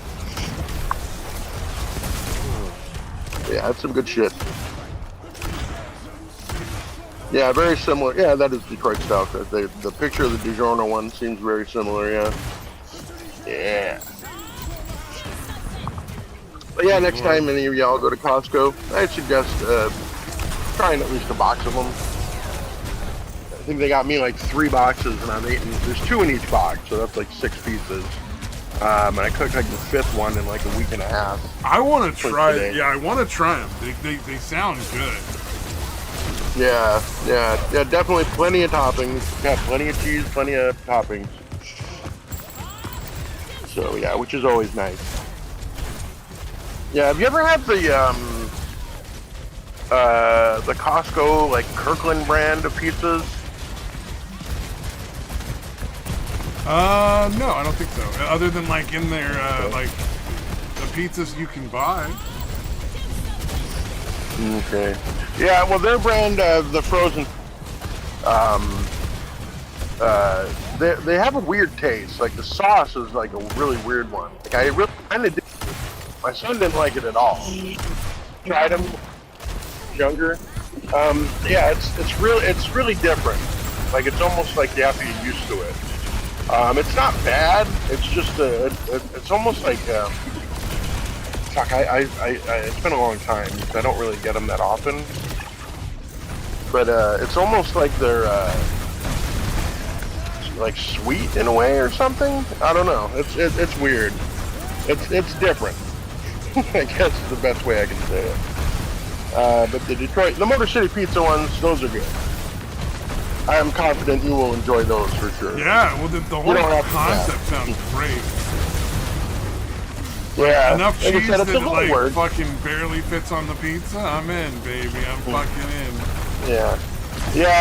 Yeah, that's some good shit. Yeah, very similar. Yeah, that is Detroit style. The picture of the DiGiorno one seems very similar, yeah. Yeah. But yeah, next time any of y'all go to Costco, I suggest trying at least a box of them. I think they got me like 3 boxes, and I'm eating. There's 2 in each box, so that's like 6 pizzas. And I cooked like the 5th one in like a week and a half. I want to try it. Yeah, I want to try them. They sound good. Yeah, definitely plenty of toppings. Got plenty of cheese, plenty of toppings. So yeah, which is always nice. Yeah, have you ever had the Costco like Kirkland brand of pizzas? No, I don't think so. Other than like in their like the pizzas you can buy. Okay. Yeah, well, their brand, the frozen, they have a weird taste. Like the sauce is like a really weird one. Like I really kind of did. My son didn't like it at all. Tried them younger. Yeah, it's really different. Like it's almost like you have to get used to it. It's not bad. It's just it's almost like. Fuck, it's been a long time. I don't really get them that often. But it's almost like they're like sweet in a way or something. I don't know. It's weird. It's different. I guess is the best way I can say it. But the Motor City Pizza ones, those are good. I am confident you will enjoy those for sure. Yeah, well, the whole concept sounds great. Yeah, enough cheese said, that like fucking barely fits on the pizza. I'm in, baby. I'm fucking in. Yeah.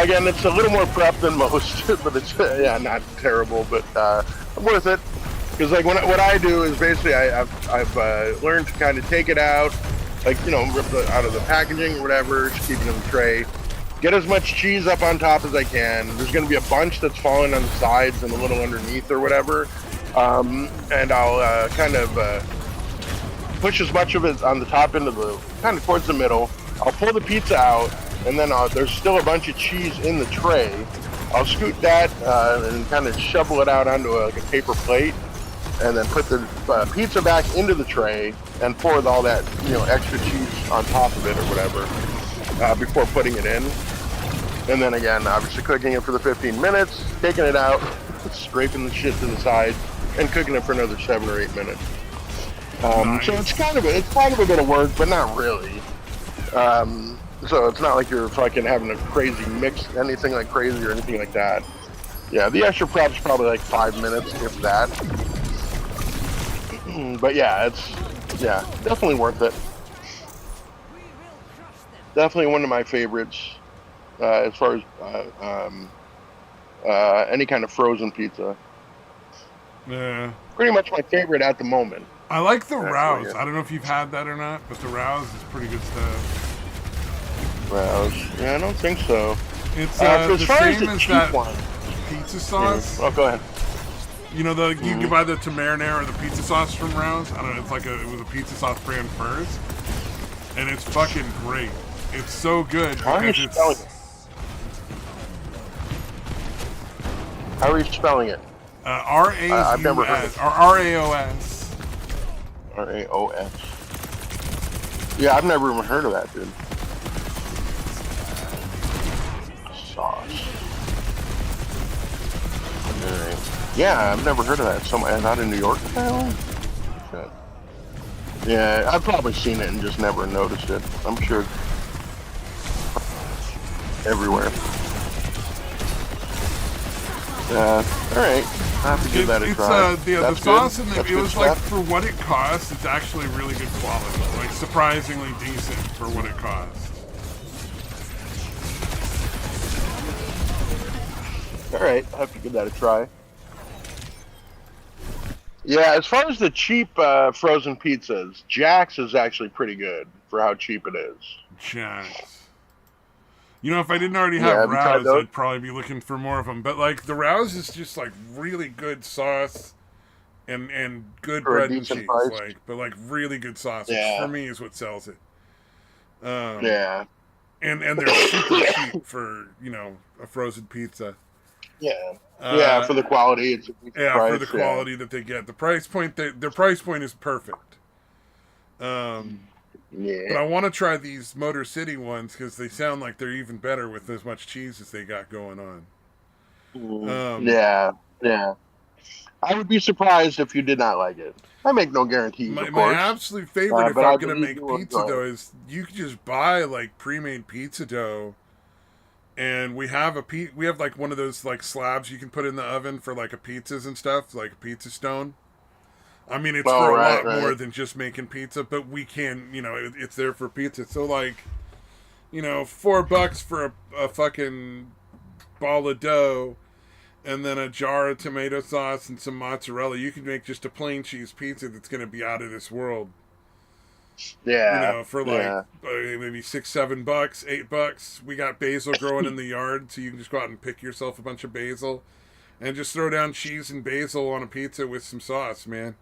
Again, it's a little more prep than most, but it's not terrible, but worth it. Because like what I do is basically I've learned to kind of take it out, like rip it out of the packaging or whatever, just keep it in the tray. Get as much cheese up on top as I can. There's going to be a bunch that's falling on the sides and a little underneath or whatever, and I'll kind of push as much of it on the top into the kind of towards the middle. I'll pull the pizza out, and then there's still a bunch of cheese in the tray. I'll scoot that and kind of shovel it out onto a paper plate, and then put the pizza back into the tray and pour all that extra cheese on top of it or whatever before putting it in. And then again, obviously cooking it for the 15 minutes, taking it out, scraping the shit to the side, and cooking it for another 7 or 8 minutes. Nice. So it's kind of a bit of work, but not really. So it's not like you're fucking having a crazy mix, anything like crazy or anything like that. Yeah, the extra prep's probably like 5 minutes, if that. But yeah, it's definitely worth it. Definitely one of my favorites as far as any kind of frozen pizza. Yeah. Pretty much my favorite at the moment. I like the Rouse. I don't know if you've had that or not, but the Rouse is pretty good stuff. Rouse? Yeah, I don't think so. It's as the far as same the as cheap that one. pizza sauce. Oh, go ahead. You can buy the marinara or the pizza sauce from Rouse. I don't know. It was a pizza sauce brand first, and it's fucking great. It's so good How are you spelling it? How are you spelling it? I've never heard of it. Or R-A-O-S. R-A-O-S. Yeah, I've never even heard of that, dude. Yeah, I've never heard of that. Some not in New York apparently. Shit. Yeah, I've probably seen it and just never noticed it. I'm sure everywhere. All right. I have to give that a It's try. the That's good. sauce and That's it good was like stuff. for what it cost, it's actually really good quality. Like surprisingly decent for what it cost. All right, I have to give that a try. Yeah, as far as the cheap frozen pizzas, Jack's is actually pretty good for how cheap it is. Jax. You know, if I didn't already Yeah, have have you tried Rouse, those I'd probably be looking for more of them. But like the Rouse is just like really good sauce and good for a bread and decent cheese, price? like but like really good sauce, which for Yeah, me is what sells it. Um, yeah, and they're super cheap for a frozen pizza. yeah, yeah. Uh, For the quality, it's a decent yeah, for price. the Yeah, quality that they get, the price point their price point is perfect. Um, but yeah. I want to try these Motor City ones because they sound like they're even better with as much cheese as they got going on. Um, Yeah, yeah. I would be surprised if you did not like it. I make no guarantees, of my course, absolute favorite if but I I'm gonna believe you make will pizza enjoy though it. is you can just buy like pre-made pizza dough, and we have like one of those like slabs you can put in the oven for like a pizzas and stuff, like a pizza stone. I mean, it's for Oh, a right, lot more right. than just making pizza, but we can, it's there for pizza. So like, $4 for a fucking ball of dough, and then a jar of tomato sauce and some mozzarella. You can make just a plain cheese pizza that's going to be out of this world. Yeah, For like yeah. maybe $6, $7, $8. We got basil growing in the yard, so you can just go out and pick yourself a bunch of basil and just throw down cheese and basil on a pizza with some sauce, man.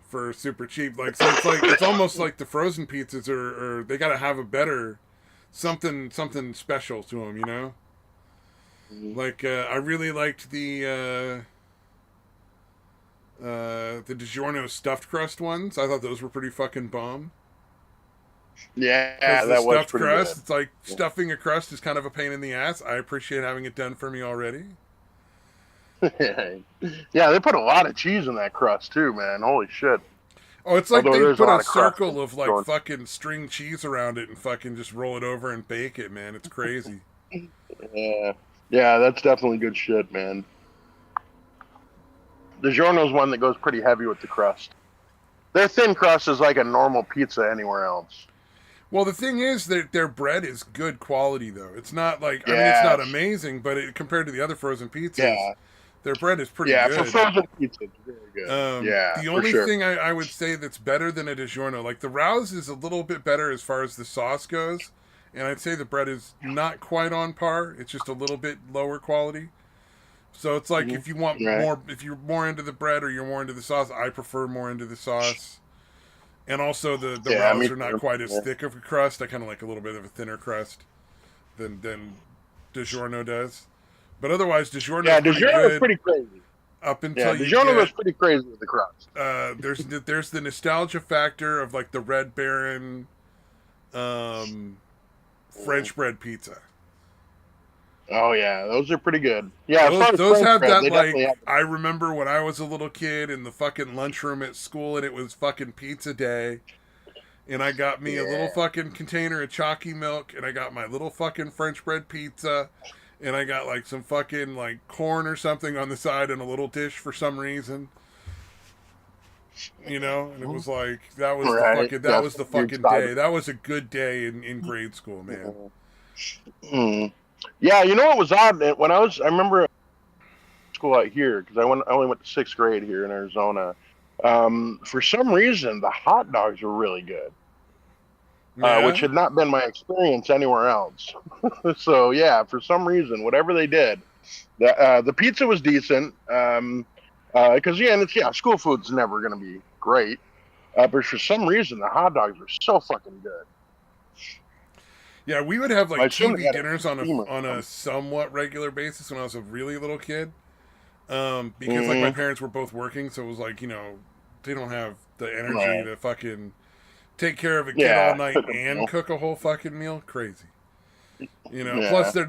For super cheap, like so, it's almost like the frozen pizzas are they got to have a better something special to them, Mhm. Like I really liked the DiGiorno stuffed crust ones. I thought those were pretty fucking bomb. Yeah, Because the that was stuffed pretty crust, good. it's like stuffing a crust is kind of a pain in the ass. I appreciate having it done for me already. Yeah, they put a lot of cheese in that crust too, man. Holy shit. Oh, it's like Although they there's a put a lot of crust circle in of like going. fucking string cheese around it and fucking just roll it over and bake it, man. It's crazy. Yeah, yeah, that's definitely good shit, man. DiGiorno's one that goes pretty heavy with the crust. Their thin crust is like a normal pizza anywhere else. Well, the thing is that their bread is good quality, though. It's not like, I mean, it's not Yes, amazing, but compared to the other frozen pizzas, yeah, their bread is pretty yeah. For good. frozen pizza, it's very good. Yeah, The for only sure. thing I would say that's better than a DiGiorno, like the Rouse is a little bit better as far as the sauce goes, and I'd say the bread is not quite on par. It's just a little bit lower quality. So it's like if you want Right. more, if you're more into the bread or you're more into the sauce, I prefer more into the sauce. And also the Yeah, Rouse me are not too. quite as Yeah. thick of a crust. I kind of like a little bit of a thinner crust than DiGiorno does. But otherwise, DiGiorno is Yeah, pretty DiGiorno's good pretty crazy. up Yeah, until you DiGiorno get goes pretty crazy with the crust. there's the nostalgia factor of like the Red Baron um, Mhm. French bread pizza. Oh yeah, those are pretty good. Yeah, as Those far as those French have bread, that they definitely like have. I remember when I was a little kid in the fucking lunchroom at school and it was fucking pizza day and I got me a little Yeah. fucking container of chalky milk and I got my little fucking French bread pizza and I got like some fucking like corn or something on the side in a little dish for some reason. And it was like Right. that That's was the what you're fucking excited. day. That was a good day in grade school, man. Mm. Yeah, you know what was odd when I remember school out here because I only went to sixth grade here in Arizona. For some reason, the hot dogs were really good, which Yeah. had not been my experience anywhere else. So yeah, for some reason, whatever they did, the pizza was decent. Because yeah, and it's yeah, school food's never gonna be great. But for some reason, the hot dogs were so fucking good. Yeah, we would have I like assume they TV had a dinners steamer or on a something. somewhat regular basis when I was a really little kid. Because like my Mm-hmm. parents were both working, so it was like they don't have the energy Right. to fucking take care of a kid all Yeah. night Took a and meal. cook a whole fucking meal. Crazy. Plus Yeah. they're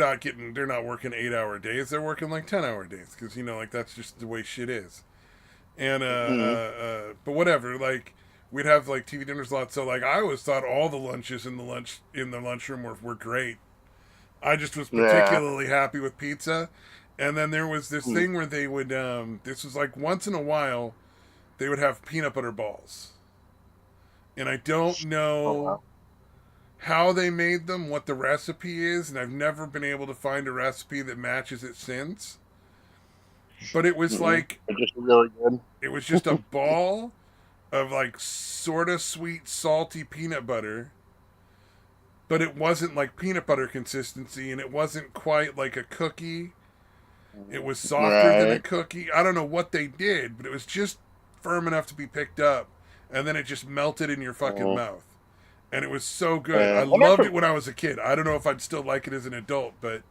not working 8-hour days. They're working like 10-hour days because like that's just the way shit is. And Mm, but whatever. Like we'd have like TV dinners a lot. So like I always thought all the lunches in the lunchroom were great. I just was yeah. particularly happy with pizza. And then there was this Mm, thing where they would this was like once in a while they would have peanut butter balls. And I don't oh know wow. how they made them, what the recipe is, and I've never been able to find a recipe that matches it since. But it was Mm-mm. like They're just really good. it was just a ball of like sort of sweet, salty peanut butter, but it wasn't like peanut butter consistency, and it wasn't quite like a cookie. It was softer than a Right. cookie. I don't know what they did, but it was just firm enough to be picked up, and then it just melted in your fucking Mm, mouth. And it was so good. I wonder if loved it when I was a kid. I don't know if I'd still like it as an adult, but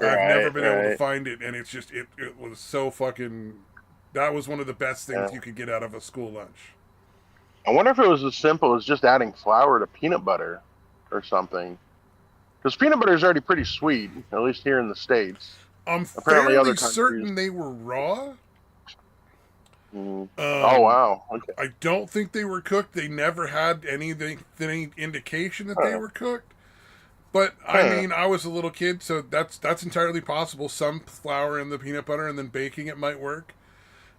I've never right, been able to right. find it, and it was so fucking. That was one of the best things Yeah. you could get out of a school lunch. I wonder if it was as simple as just adding flour to peanut butter or something. Because peanut butter is already pretty sweet, at least here in the States. I'm Apparently, other fairly countries. certain they were raw. Mm. Oh Um, wow. Okay. I don't think they were cooked. They never had any indication that they Huh. were cooked. But I Huh. mean, I was a little kid, so that's entirely possible. Some flour in the peanut butter and then baking it might work.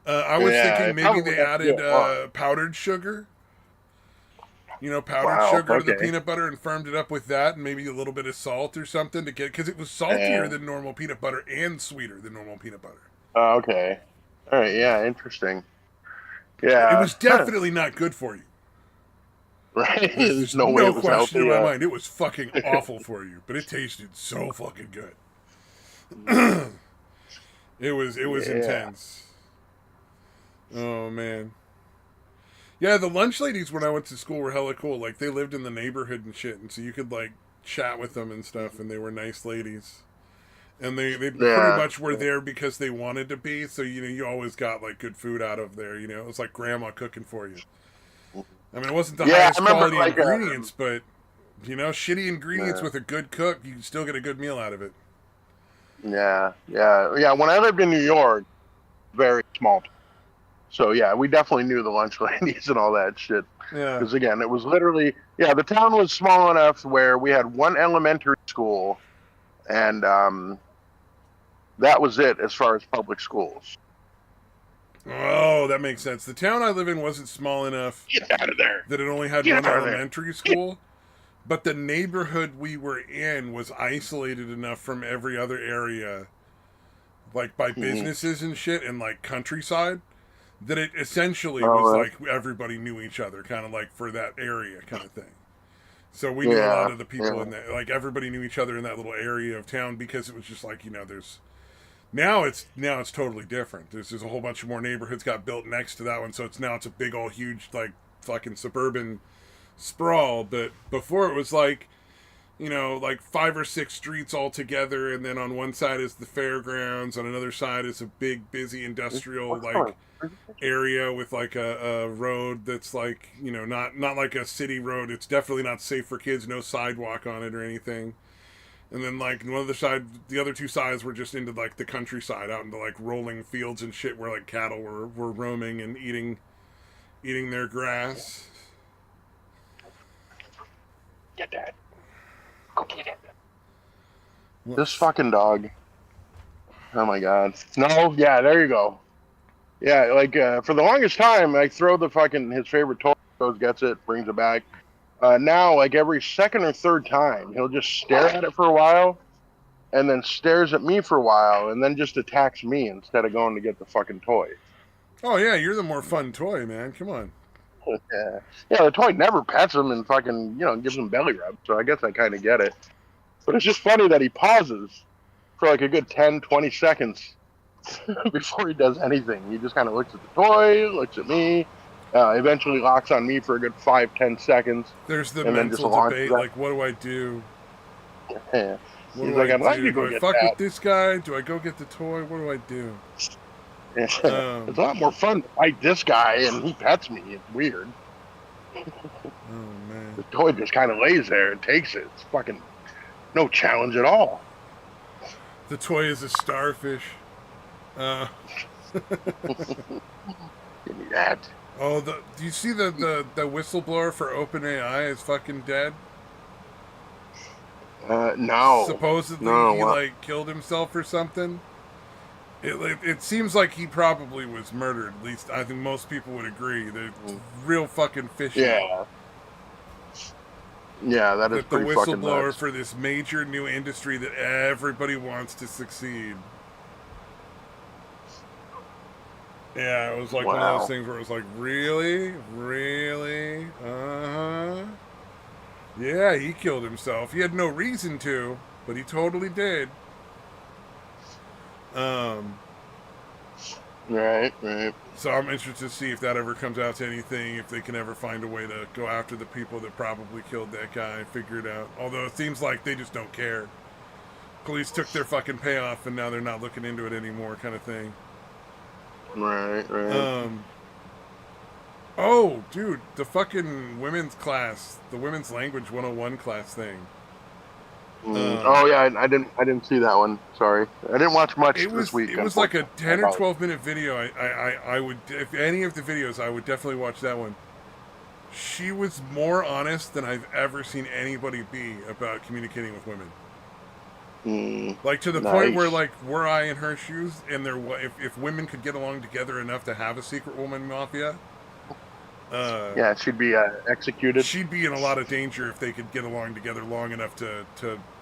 I was Yeah. thinking It maybe probably they would have to do added it raw. powdered sugar. Powdered Wow. sugar to the Okay. peanut butter and firmed it up with that, and maybe a little bit of salt or something to get because it was saltier Yeah. than normal peanut butter and sweeter than normal peanut butter. Okay. All right. Yeah. Interesting. It Yeah. was Huh. definitely not good for you. Right. There's There's no way no it was question in healthy. my mind. It was fucking awful for you, but it tasted so fucking good. It was Yeah. intense. Oh man. Yeah, the lunch ladies when I went to school were hella cool. Like they lived in the neighborhood and shit, and so you could like chat with them and stuff, and they were nice ladies. And they pretty Yeah. much were there because they wanted to be. So you always got like good food out of there. It was like grandma cooking for you. I mean, it wasn't the Yeah. I highest remember quality like ingredients, but shitty ingredients uh, with a good cook, you can still get a good meal out of it. yeah. Yeah. Yeah. When I lived in New York, very small. So yeah, we definitely knew the lunch ladies and all that shit. Yeah. Because again, it was literally yeah, the town was small enough where we had one elementary school, and that was it as far as public schools. Oh, that makes sense. The town I live in wasn't small enough Get out of there! that it only had one Get out of there! elementary school, but the neighborhood we were in was isolated enough from every other area, like by Mhm. businesses and shit and like countryside, that it essentially was Oh, like everybody knew each other, kind of like for that area kind of thing. So we knew a lot yeah, of the people yeah, in that, like everybody knew each other in that little area of town because it was just like there's now it's totally different. There's a whole bunch of more neighborhoods got built next to that one, so it's a big old huge like fucking suburban sprawl. But before it was like like 5 or 6 streets all together, and then on one side is the fairgrounds, on another side is a big busy industrial what's going like area with like a road that's like not like a city road. It's definitely not safe for kids. No sidewalk on it or anything. And then like the other two sides were just into like the countryside, out into like rolling fields and shit where like cattle were roaming and eating their grass. Get that. Go get it. Well, This fucking dog. Oh my god. No, yeah, there you go. Yeah, like for the longest time, I throw the fucking his favorite toy, goes gets it, brings it back. Now, like every second or third time, he'll just stare at it for a while, and then stares at me for a while, and then just attacks me instead of going to get the fucking toy. oh yeah, you're the more fun toy, man. Come on. Yeah, yeah, the toy never pets him and fucking gives him belly rubs. So I guess I kind of get it. But it's just funny that he pauses for like a good 10, 20 seconds before he does anything. He just kind of looks at the toy, looks at me, eventually locks on me for a good 5, 10 seconds, There's the and then just mental launches debate, out. like what do I do? Yeah. What He's do like, I I'd like you do? to Do go I get fuck with that. this guy? Do I go get the toy? What do I do? It's Um, a lot more fun to fight this guy, and he pets me. It's weird. oh man. The toy just kind of lays there and takes it. It's fucking No challenge at all. The toy is a starfish. Uh, Give me that. oh, do you see the whistleblower for OpenAI is fucking dead? No. Supposedly No, he what? like killed himself or something. It seems like he probably was murdered. At least I think most people would agree. They're real fucking fishy. Yeah. Yeah, that is That the pretty fucking whistleblower nuts. for this major new industry that everybody wants to succeed. Yeah, it was like one of those Wow. things where it was like, really? Really? Uh-huh. Yeah, he killed himself. He had no reason to, but he totally did. Um, Right, right. so I'm interested to see if that ever comes out to anything, if they can ever find a way to go after the people that probably killed that guy, figure it out. Although it seems like they just don't care. Police took their fucking payoff and now they're not looking into it anymore, kind of thing. Right, right. Um, oh, dude, the fucking women's class, the women's language 101 class thing. Um, Oh yeah, I didn't see that one. Sorry, I didn't watch much this week. it was like a Unfortunately, I 10 or apologize. 12 minute video. I would, if any of the videos, I would definitely watch that one. She was more honest than I've ever seen anybody be about communicating with women. Like to the point where, Nice. like, were I in her shoes, and if women could get along together enough to have a secret woman mafia, uh, Yeah, she'd be executed. she'd be in a lot of danger if they could get along together long enough to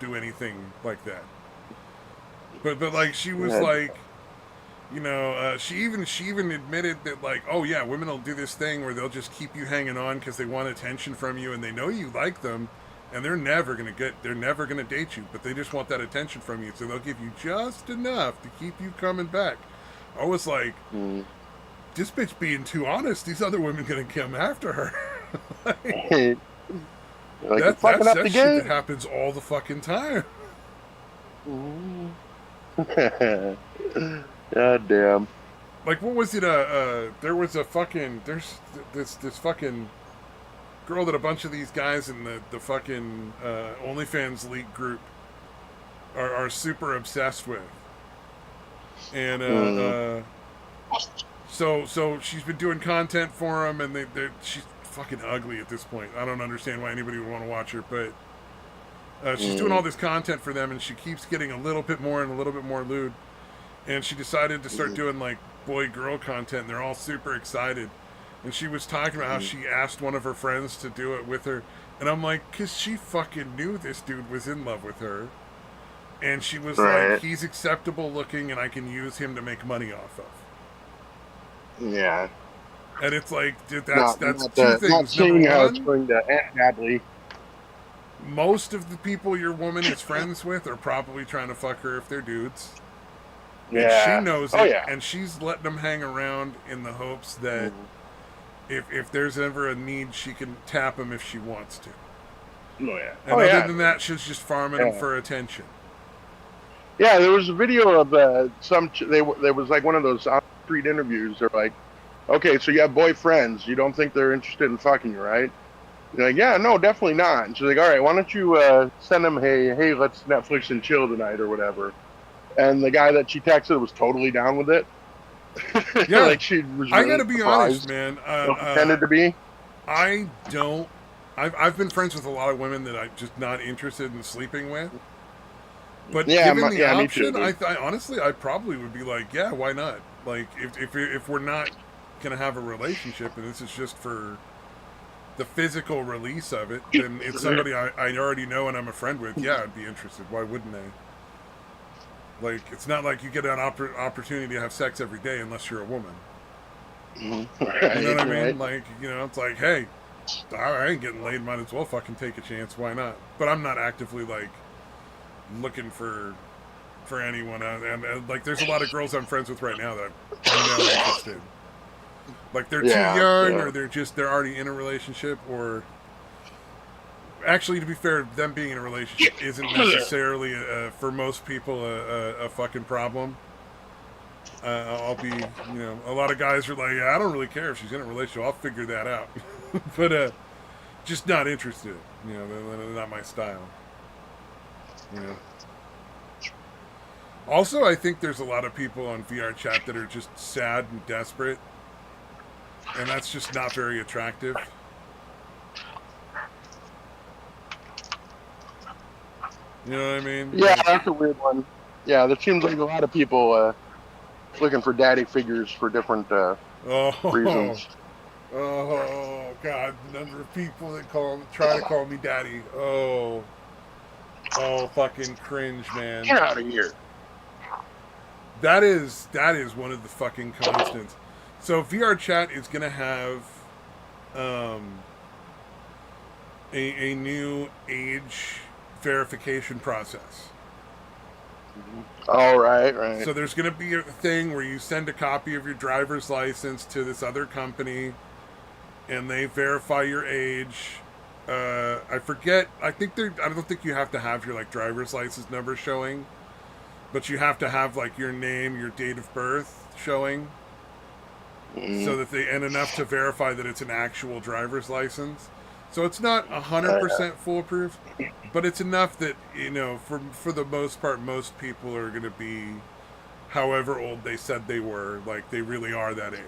do anything like that. But like she was Yeah. like, she even admitted that, like, oh yeah, women will do this thing where they'll just keep you hanging on because they want attention from you and they know you like them, and they're never gonna date you, but they just want that attention from you, so they'll give you just enough to keep you coming back. I was like, Mm. this bitch being too honest. These other women gonna come after her. like, Like you're fucking up the that's shit that game. happens all the fucking time. Mm. God damn. Like, what was it? There was a fucking there's this fucking girl that a bunch of these guys in the fucking OnlyFans league group are super obsessed with, and Mm. so she's been doing content for them, and she's fucking ugly at this point. I don't understand why anybody would want to watch her, but she's doing all Mm. this content for them, and she keeps getting a little bit more and a little bit more lewd, and she decided to start Mm. doing like boy girl content, and they're all super excited. And she was talking about how Mm. she asked one of her friends to do it with her. And I'm like, because she fucking knew this dude was in love with her. And she was like, Right. he's acceptable looking and I can use him to make money off of. Yeah. And it's like, dude, Not that's not two not things. Number seeing how it's one, going to end badly. most of the people your woman is friends with are probably trying to fuck her if they're dudes. And she Yeah. knows Oh it, yeah. and she's letting them hang around in the hopes that Mm. if there's ever a need, she can tap him if she wants to. Oh yeah. And Oh other yeah. than that, she's just farming them Yeah. for attention. Yeah, there was a video of there was like one of those on street interviews. They're like, okay, so you have boyfriends. You don't think they're interested in fucking you, right? You're like, yeah, no, definitely not. And she's like, all right, why don't you send them, hey, let's Netflix and chill tonight or whatever. And the guy that she texted was totally down with it. Yeah, Like she was I really gotta be honest, surprised. man. Or pretended to be. I don't. I've been friends with a lot of women that I'm just not interested in sleeping with. But Yeah, given the me too, option, dude. I honestly, I probably would be like, yeah, why not? Like, if we're not gonna have a relationship and this is just for the physical release of it, then it's somebody I already know and I'm a friend with. Yeah, I'd be interested. Why wouldn't I? Like, it's not like you get an opportunity to have sex every day unless you're a woman. Right, You know what I mean? right. Like, it's like, hey, I ain't getting laid. Might as well fucking take a chance. Why not? But I'm not actively like looking for anyone. And like, there's a lot of girls I'm friends with right now that I'm never interested. Like, they're too Yeah, young, yeah. or they're already in a relationship, or actually, to be fair, them being in a relationship isn't necessarily for most people a fucking problem. I'll be, a lot of guys are like, I don't really care if she's in a relationship. I'll figure that out. But just not interested. They're not my style. Yeah. Also, I think there's a lot of people on VR chat that are just sad and desperate, and that's just not very attractive. You know what I mean? Yeah, Like, that's a weird one. Yeah, there seems like a lot of people looking for daddy figures for different oh, reasons. oh, God, the number of people that try to call me daddy. Oh, fucking cringe, man. Get out of here. That is one of the fucking constants. So VR chat is gonna have um, a new age verification process. All right, right. So there's going to be a thing where you send a copy of your driver's license to this other company, and they verify your age. I forget. I think they're. I don't think you have to have your like driver's license number showing, but you have to have like your name, your date of birth showing, so that they and enough to verify that it's an actual driver's license. So it's not 100% foolproof, but it's enough that for the most part, most people are going to be, however old they said they were, like they really are that age.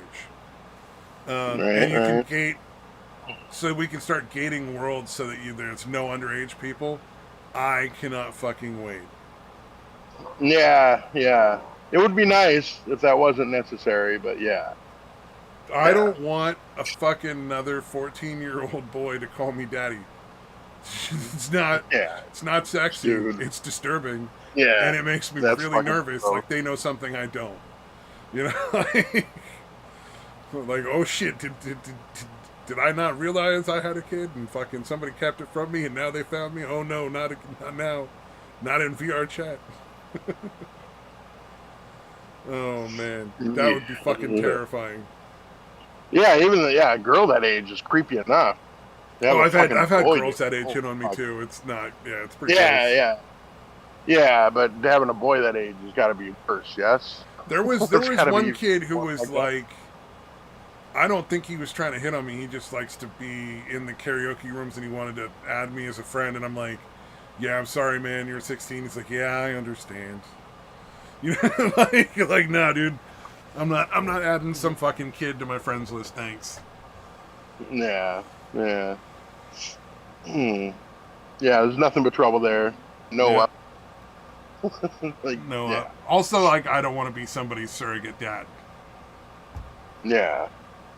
And Right, you can right. gate, so we can start gating worlds so that there's no underage people. I cannot fucking wait. Yeah, yeah. It would be nice if that wasn't necessary, but yeah. I Yeah. don't want a fucking another 14-year-old boy to call me daddy. It's not. Yeah. It's not sexy. Dude. It's disturbing, Yeah. and it makes me That's really fucking nervous. gross. Like they know something I don't. You know, like oh shit, did I not realize I had a kid and fucking somebody kept it from me and now they found me? Oh no, not now, not in VR chat. Oh man, that would be fucking terrifying. Yeah, even a girl that age is creepy enough. They have Oh, a I've fucking had boy. girls that age Oh, hit on me fuck. too. It's not. Yeah, it's pretty Yeah, gross. yeah. Yeah, but having a boy that age has got to be worse, yes? There was It's got to one be kid who more was like that. like, I don't think he was trying to hit on me. He just likes to be in the karaoke rooms and he wanted to add me as a friend. And I'm like, yeah, I'm sorry, man. You're 16. He's like, yeah, I understand. You know, like, nah, dude. I'm not adding some fucking kid to my friends list. Thanks. Yeah, yeah. Hmm. Yeah, there's nothing but trouble there. No, Yeah. like, No. yeah, Also, like, I don't want to be somebody's surrogate dad. yeah,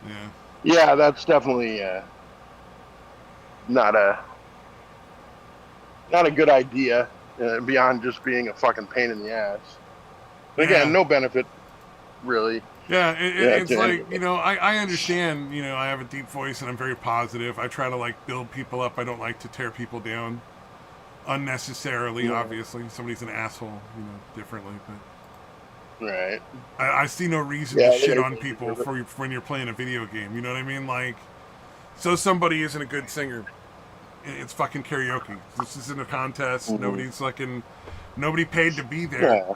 Yeah. yeah. That's definitely not a not a good idea. Beyond just being a fucking pain in the ass. And again, Yeah. no benefit really. Yeah, Yeah, it's to any like, of it. I understand, I have a deep voice and I'm very positive. I try to, like, build people up. I don't like to tear people down unnecessarily, Yeah. obviously. Somebody's an asshole, differently. But Right. I see no reason to Yeah. shit on people for when you're playing a video game. You know what I mean? Like, so somebody isn't a good singer. It's fucking karaoke. This isn't a contest. Mm-hmm. Nobody paid to be there. Yeah.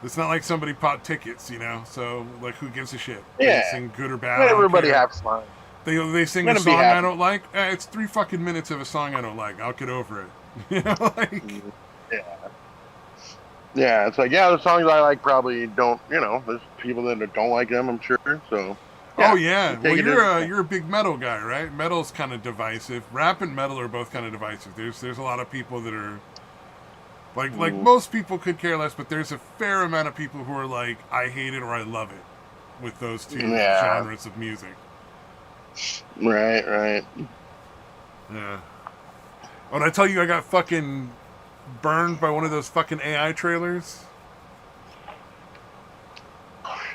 It's not like somebody bought tickets, So, like, who gives a shit? They Yeah. sing good or bad. Let I don't everybody care. have fun. They sing Let a them be song I happy. don't like. It's 3 fucking minutes of a song I don't like. I'll get over it. Like. Yeah. Yeah, it's like, yeah, the songs I like probably don't, there's people that don't like them, I'm sure. So, Oh yeah, yeah. Well, take it as you're a big metal guy, right? Metal's kind of divisive. Rap and metal are both kind of divisive. There's a lot of people that are like most people could care less, but there's a fair amount of people who are like, I hate it or I love it with those two Yeah. genres of music. Right, right. Yeah. Oh, did I tell you I got fucking burned by one of those fucking AI trailers?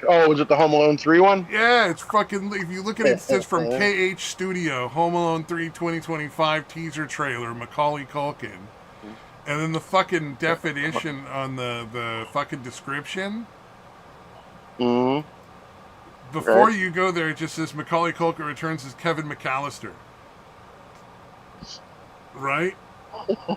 Oh, was it the Home Alone 3 one? Yeah, it's fucking. If you look at it, it says from KH Studio, Home Alone 3 2025 teaser trailer, Macaulay Culkin. And then the fucking definition on the fucking description. Mm-hmm. Before Right. you go there, it just says Macaulay Culkin returns as Kevin McAllister. Right?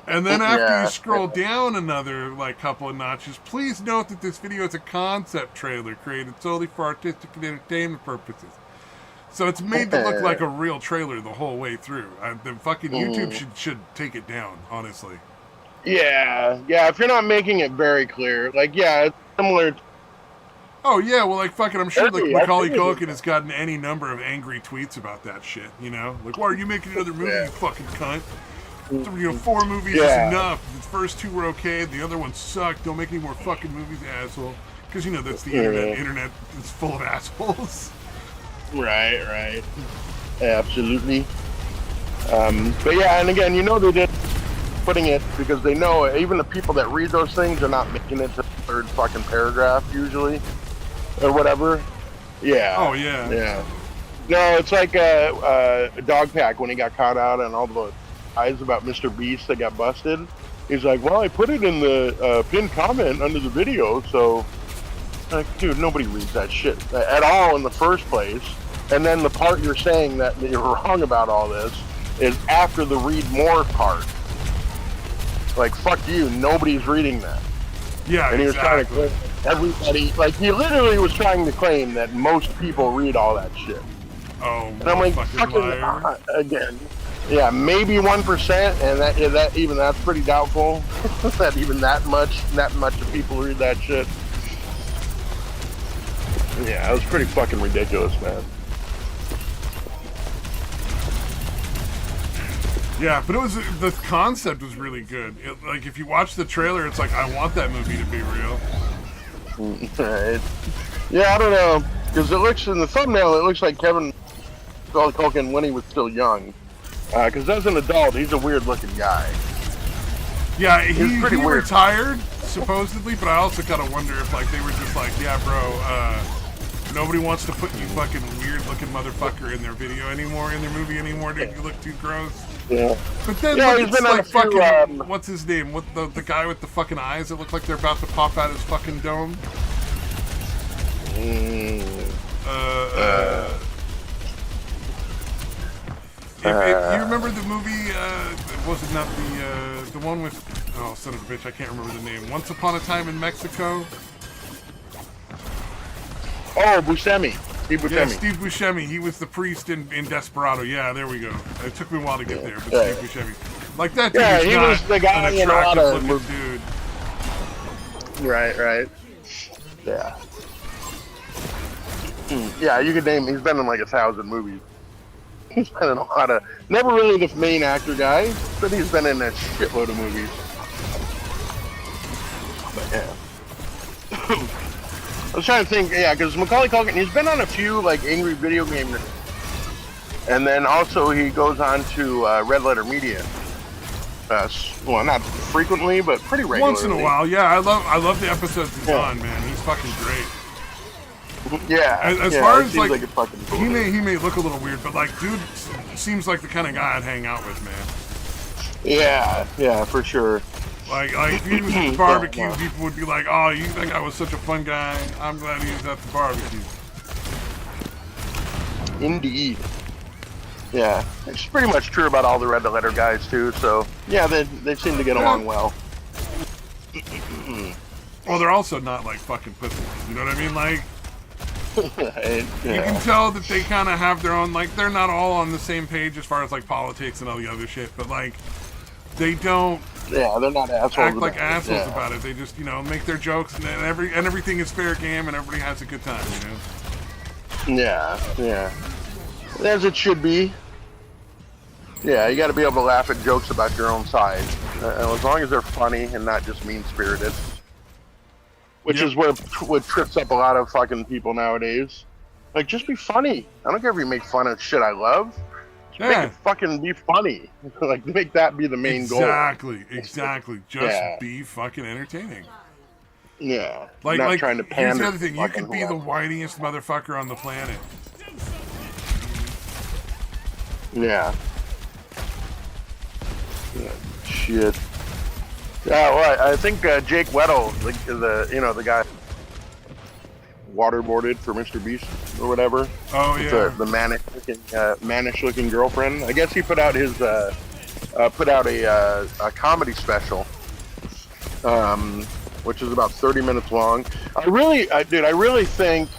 And then after Yeah. you scroll down another like couple of notches, please note that this video is a concept trailer created solely for artistic and entertainment purposes. So it's made to look like a real trailer the whole way through. The fucking YouTube should take it down, honestly. Yeah, yeah. If you're not making it very clear, like, yeah, it's similar. Oh yeah, well, like fucking, I'm sure like Hey, I Macaulay figured it. Culkin has gotten any number of angry tweets about that shit. You know, like, why are you making another movie, you fucking cunt? So, 4 movies is Yeah, enough. The first 2 were okay, the other one sucked. Don't make any more fucking movies, asshole. Because that's the internet. yeah. Internet is full of assholes. Right, right. Absolutely. But yeah, and again, they did putting it because they know even the people that read those things are not making it to the third fucking paragraph usually, or whatever. Yeah, Oh yeah. yeah. No, it's like Dog Pack when he got caught out and all the eyes about Mr. Beast that got busted. He's like, well, I put it in the pinned comment under the video, so like, dude, nobody reads that shit at all in the first place. And then the part you're saying that you're wrong about all this is after the read more part. Like, fuck you, nobody's reading that. Yeah, And he was trying to exactly. claim everybody, like, he literally was trying to claim that most people read all that shit. Oh, And I'm like, fucking liar. not, again. Yeah, maybe 1%, and that's pretty doubtful. That even that much of people read that shit. Yeah, it was pretty fucking ridiculous, man. Yeah, but the concept was really good. Like, if you watch the trailer, it's like, I want that movie to be real. Yeah, I don't know, because it looks in the thumbnail, it looks like Kevin Culkin when he was still young. Because as an adult, he's a weird-looking guy. Yeah, He's pretty he weird. retired, supposedly, but I also kind of wonder if, like, they were just like, yeah, bro, nobody wants to put you fucking weird-looking motherfucker in their video anymore, in their movie anymore, dude. You look too gross. Yeah. But then, Yeah, look, he's it's been on like a few, fucking, what's his name? What the guy with the fucking eyes that look like they're about to pop out his fucking dome? If you remember the movie, was it not the one with, oh, son of a bitch, I can't remember the name. Once Upon a Time in Mexico? Oh, Buscemi. Steve Buscemi. Yeah, Steve Buscemi. He was the priest in Desperado. Yeah, there we go. It took me a while to get there, but Yeah. Steve Buscemi. Like, that dude Yeah, is he not was the guy an in a lot of attractive-looking dude. Right, right. Yeah. Yeah, you could name. He's been in like 1,000 movies. He's been in a lot of. Never really the main actor guy, but he's been in a shitload of movies. But yeah. I was trying to think. Yeah, because Macaulay Culkin, he's been on a few like angry video game, and then also he goes on to Red Letter Media. Well, not frequently, but pretty regularly. Once in a while, yeah. I love the episodes he's on, man. He's fucking great. Yeah. As yeah, far it as seems like a fucking cool he may look a little weird, but like, dude seems like the kind of guy I'd hang out with, man. Yeah, yeah, for sure. Like if he was at barbecue, people would be like, "Oh, that guy was such a fun guy. I'm glad he was at the barbecue." Indeed. Yeah, it's pretty much true about all the Red Letter guys too. So yeah, they seem to get along well. Well, they're also not like fucking pussies. You know what I mean? Like, Yeah. you can tell that they kind of have their own, like, they're not all on the same page as far as like politics and all the other shit, but like, they don't Yeah, they're not assholes. act like about it. assholes Yeah. about it. They just, make their jokes, and everything is fair game, and everybody has a good time. Yeah, yeah. As it should be. Yeah, you got to be able to laugh at jokes about your own side, as long as they're funny and not just mean-spirited. Which Yep. is what trips up a lot of fucking people nowadays. Like, just be funny. I don't care if you make fun of shit I love. Just make Yeah. it fucking be funny. Like, make that be the main goal. Exactly. Just be fucking entertaining. Yeah. Like, not trying to here's pander. the other thing. You fucking could be the whoever. whiniest motherfucker on the planet. Yeah. Shit. Yeah, well, I think Jake Weddle, the guy waterboarded for Mr. Beast or whatever. Oh, yeah. The mannish looking girlfriend. I guess he put out his a comedy special, which is about 30 minutes long. I really think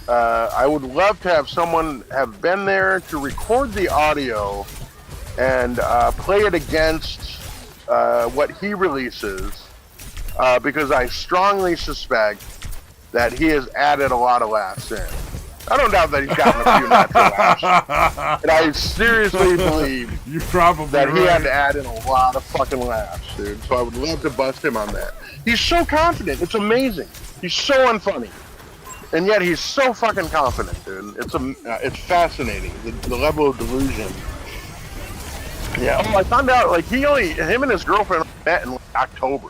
I would love to have someone have been there to record the audio and play it against what he releases because I strongly suspect that he has added a lot of laughs in. I don't doubt that he's gotten a few natural laughs, but I seriously believe You're probably that he right. had to add in a lot of fucking laughs, dude. So I would love to bust him on that. He's so confident. It's amazing. He's so unfunny. And yet he's so fucking confident, dude. It's fascinating, the level of delusion. Yeah, I found out, like, him and his girlfriend met in like, October.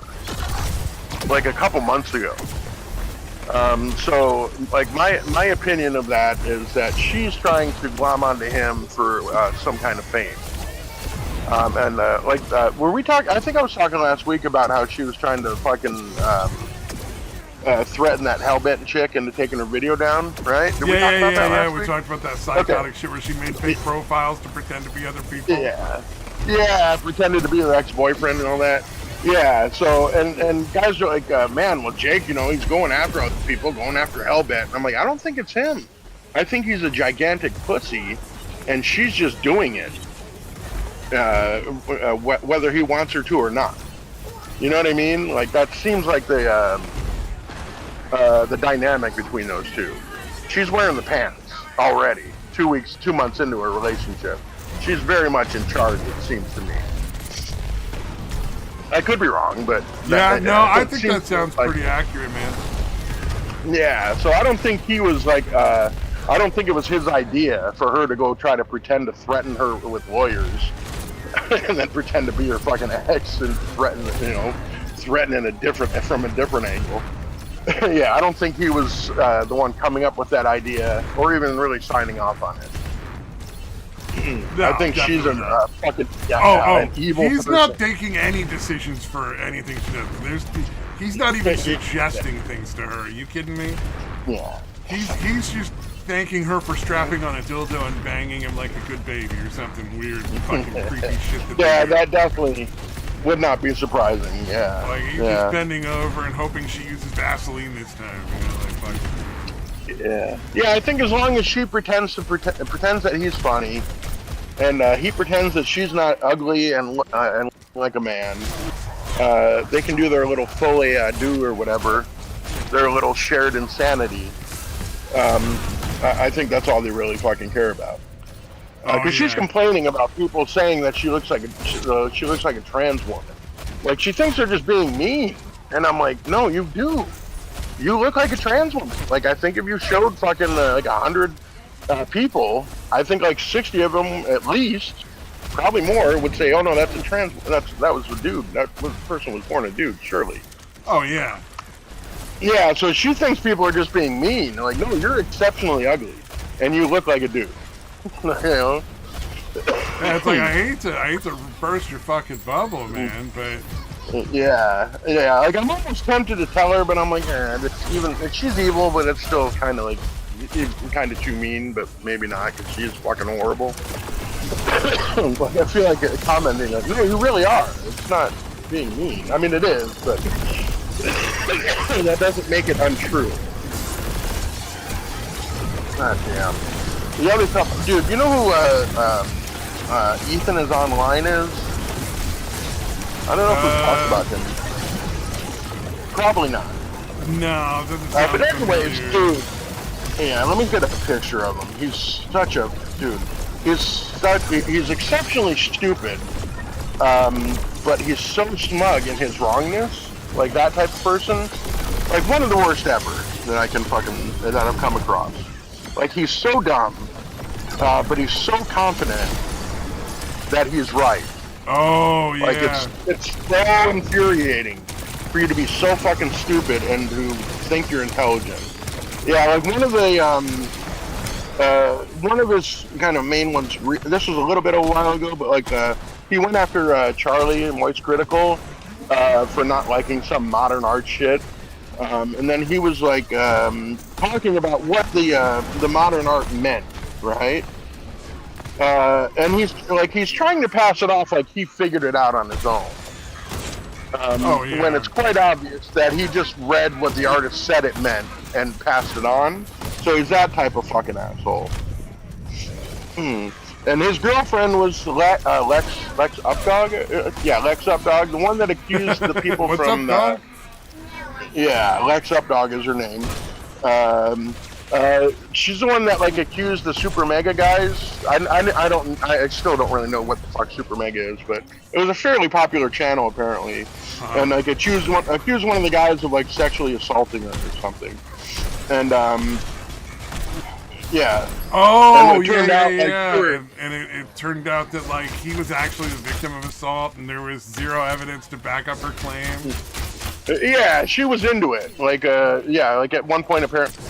Like a couple months ago. So, like, my opinion of that is that she's trying to glom onto him for some kind of fame. Were we talking? I think I was talking last week about how she was trying to fucking threaten that Hellbent chick into taking her video down, right? Did we talk about that last week? We talked about that psychotic shit where she made fake profiles to pretend to be other people. Yeah, pretended to be her ex-boyfriend and all that. Yeah, so, and guys are like, man, well, Jake, you know, he's going after other people, going after Hellbent. And I'm like, I don't think it's him. I think he's a gigantic pussy, and she's just doing it, whether he wants her to or not. You know what I mean? Like, that seems like the dynamic between those two. She's wearing the pants already, 2 months into her relationship. She's very much in charge, it seems to me. I could be wrong, but... I think that sounds pretty accurate, man. Yeah, so I don't think he was like... I don't think it was his idea for her to go try to pretend to threaten her with lawyers and then pretend to be her fucking ex and threaten from a different angle. Yeah, I don't think he was the one coming up with that idea or even really signing off on it. No, I think she's a fucking an evil He's person. not taking any decisions for anything she does. He's not even suggesting things to her. Are you kidding me? Yeah. He's just thanking her for strapping on a dildo and banging him like a good baby or something weird fucking creepy shit. That definitely would not be surprising. Yeah. Like he's just bending over and hoping she uses Vaseline this time. You know, like fucking. Yeah, I think as long as she pretends that he's funny, and he pretends that she's not ugly and like a man, they can do their little folie à deux or whatever, their little shared insanity. I think that's all they really fucking care about. Because she's complaining about people saying that she looks like a trans woman. Like she thinks they're just being mean, and I'm like, no, you do. You look like a trans woman. Like, I think if you showed fucking like 100 people, I think like 60 of them at least, probably more, would say, oh no, that's a trans, that was a dude. That person was born a dude, surely. Oh yeah. Yeah, so she thinks people are just being mean. Like, no, you're exceptionally ugly, and you look like a dude. You know? Yeah, it's like I hate to burst your fucking bubble, man, but. Yeah. Like I'm almost tempted to tell her, but I'm like, she's evil, but it's still kind of like, kind of too mean, but maybe not, because she's fucking horrible. Like I feel like commenting like, no, you really are. It's not being mean. I mean, it is, but that doesn't make it untrue. God damn. The other stuff, dude. You know who Ethan is online is? I don't know if we've talked about him. Probably not. No, it doesn't sound but anyways, familiar. dude. Yeah, let me get a picture of him. He's such a dude. He's exceptionally stupid, but he's so smug in his wrongness. Like that type of person. Like one of the worst ever that I've come across. Like he's so dumb, but he's so confident that he's right. Oh yeah. Like it's so infuriating for you to be so fucking stupid and to think you're intelligent. Yeah, like one of his kind of main ones. This was a little bit a while ago, but like he went after Charlie and Moist Critical for not liking some modern art shit, and then he was like talking about what the modern art meant, right? And he's trying to pass it off like he figured it out on his own. When it's quite obvious that he just read what the artist said it meant and passed it on. So he's that type of fucking asshole. And his girlfriend was Lex Updog. Yeah, Lex Updog, the one that accused the people What's up, from dog? yeah, Lex Updog is her name. She's the one that like accused the Super Mega guys. I still don't really know what the fuck Super Mega is, but it was a fairly popular channel apparently, and like accused one of the guys of like sexually assaulting her or something, and yeah. Oh, And it yeah, turned yeah, out yeah. like And it turned out that, like, he was actually the victim of assault, and there was zero evidence to back up her claim. yeah, she was into it. Like yeah, like at one point apparently,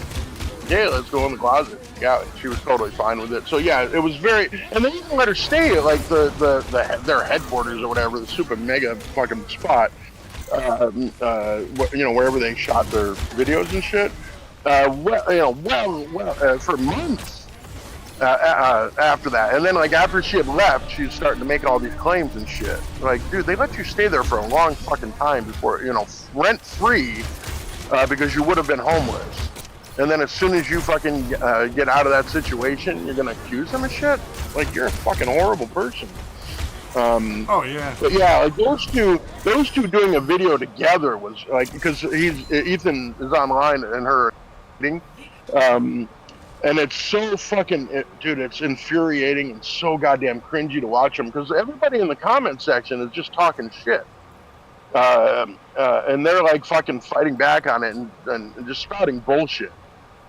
yeah, let's go in the closet. Yeah, she was totally fine with it. So yeah, it was very, and they even let her stay at like their headquarters or whatever, the super mega fucking spot. You know, wherever they shot their videos and shit. For months after that, and then like after she had left, she's starting to make all these claims and shit. Like, dude, they let you stay there for a long fucking time before, you know, rent free, because you would have been homeless. And then as soon as you fucking get out of that situation, you're gonna accuse them of shit. Like, you're a fucking horrible person. Oh, yeah. But yeah, like those two doing a video together was like, because Ethan is online and her, and it's so fucking, dude, it's infuriating and so goddamn cringy to watch them because everybody in the comment section is just talking shit. And they're like fucking fighting back on it and just spouting bullshit,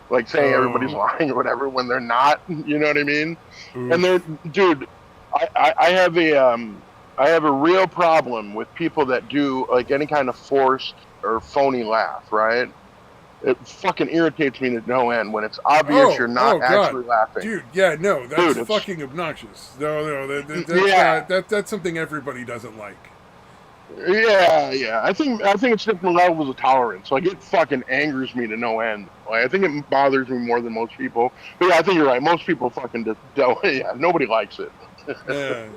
like saying everybody's lying or whatever when they're not. You know what I mean? Oof. And they're, dude, I have a real problem with people that do like any kind of forced or phony laugh, right? It fucking irritates me to no end when it's obvious you're not actually laughing. Dude, yeah, no, that's fucking obnoxious. No, that's something everybody doesn't like. Yeah. I think it's different levels of tolerance. Like, it fucking angers me to no end. Like, I think it bothers me more than most people. But yeah, I think you're right. Most people fucking just don't. Yeah, nobody likes it. Yeah.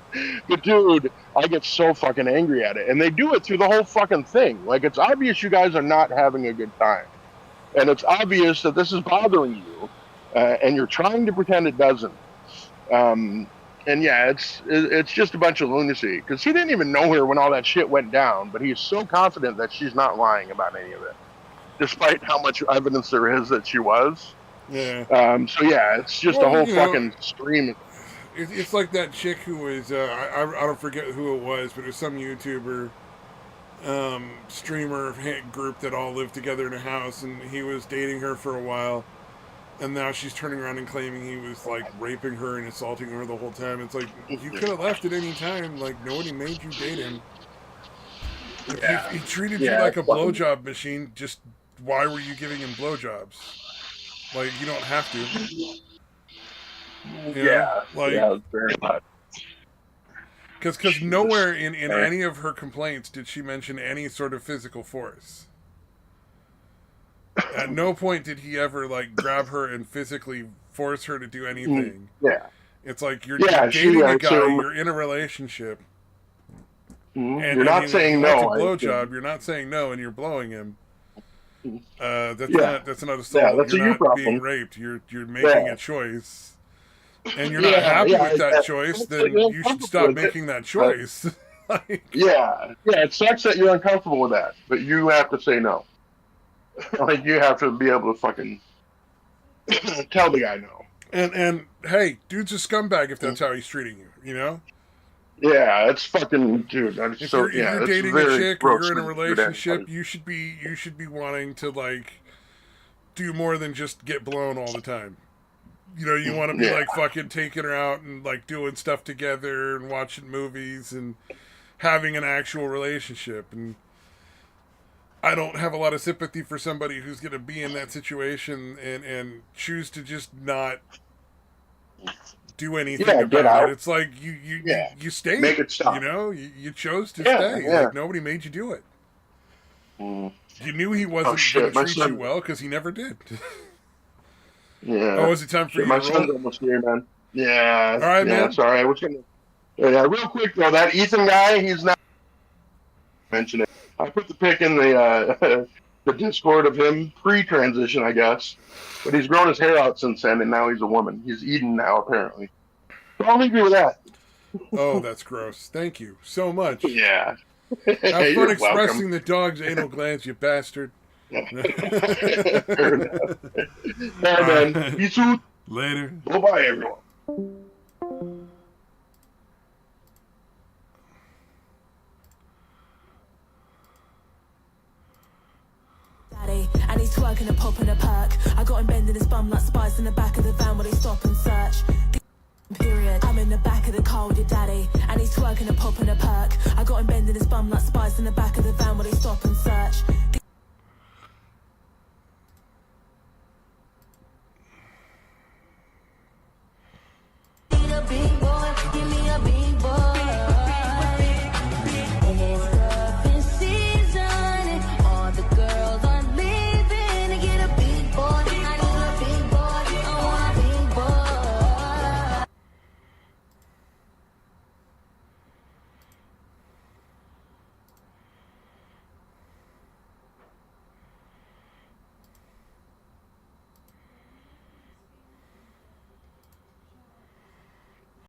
But dude, I get so fucking angry at it, and they do it through the whole fucking thing. Like, it's obvious you guys are not having a good time, and it's obvious that this is bothering you, and you're trying to pretend it doesn't. And yeah, it's just a bunch of lunacy because he didn't even know her when all that shit went down, but he's so confident that she's not lying about any of it, despite how much evidence there is that she was. Yeah. So yeah, it's just a whole fucking stream. It's like that chick who was I don't forget who it was, but it was some YouTuber streamer group that all lived together in a house, and he was dating her for a while, and now she's turning around and claiming he was like raping her and assaulting her the whole time. It's like, you could have left at any time. Like, nobody made you date him. If he treated you like a blowjob machine, just why were you giving him blowjobs? Like, you don't have to. Very much. Because nowhere in any of her complaints did she mention any sort of physical force. At no point did he ever like grab her and physically force her to do anything. Yeah. It's like you're dating a guy, you're in a relationship, and you're not saying no. Like a blowjob, you're not saying no, and you're blowing him. That's not assault. That's you're not being raped. You're making a choice, and you're not happy with that choice. Then you should stop making that choice. It sucks that you're uncomfortable with that, but you have to say no. Like, you have to be able to fucking tell the guy no. And hey, dude's a scumbag if that's how he's treating you. You know. Yeah, it's fucking, dude. If you're dating a chick or you're in a relationship, you should be wanting to like do more than just get blown all the time. You know, you want to be like fucking taking her out and like doing stuff together and watching movies and having an actual relationship. And I don't have a lot of sympathy for somebody who's going to be in that situation and choose to just not do anything about it. It's like you stayed. Make it stop. You know, you chose to stay. Yeah. Like, nobody made you do it. You knew he wasn't going to treat you well because he never did. Oh, was it time for you to roll? My son's almost here, man. Yeah. All right, man. Sorry. I was gonna. Yeah, real quick though, that Ethan guy, he's not mention it. I put the pic in the Discord of him pre-transition, I guess. But he's grown his hair out since then, and now he's a woman. He's Eden now, apparently. So I'll leave you with that. Oh, that's gross. Thank you so much. Yeah. Have fun You're welcome. expressing the dog's anal glands, you bastard. Fair enough. All right, man. Alright. Peace out. Later. Bye-bye, everyone. And he's twerking and popping a perk. I got him bending his bum like spice in the back of the van while they stop and search. Period. I'm in the back of the car with your daddy, and he's twerking and popping a perk. I got him bending his bum like spice in the back of the van while they stop and search.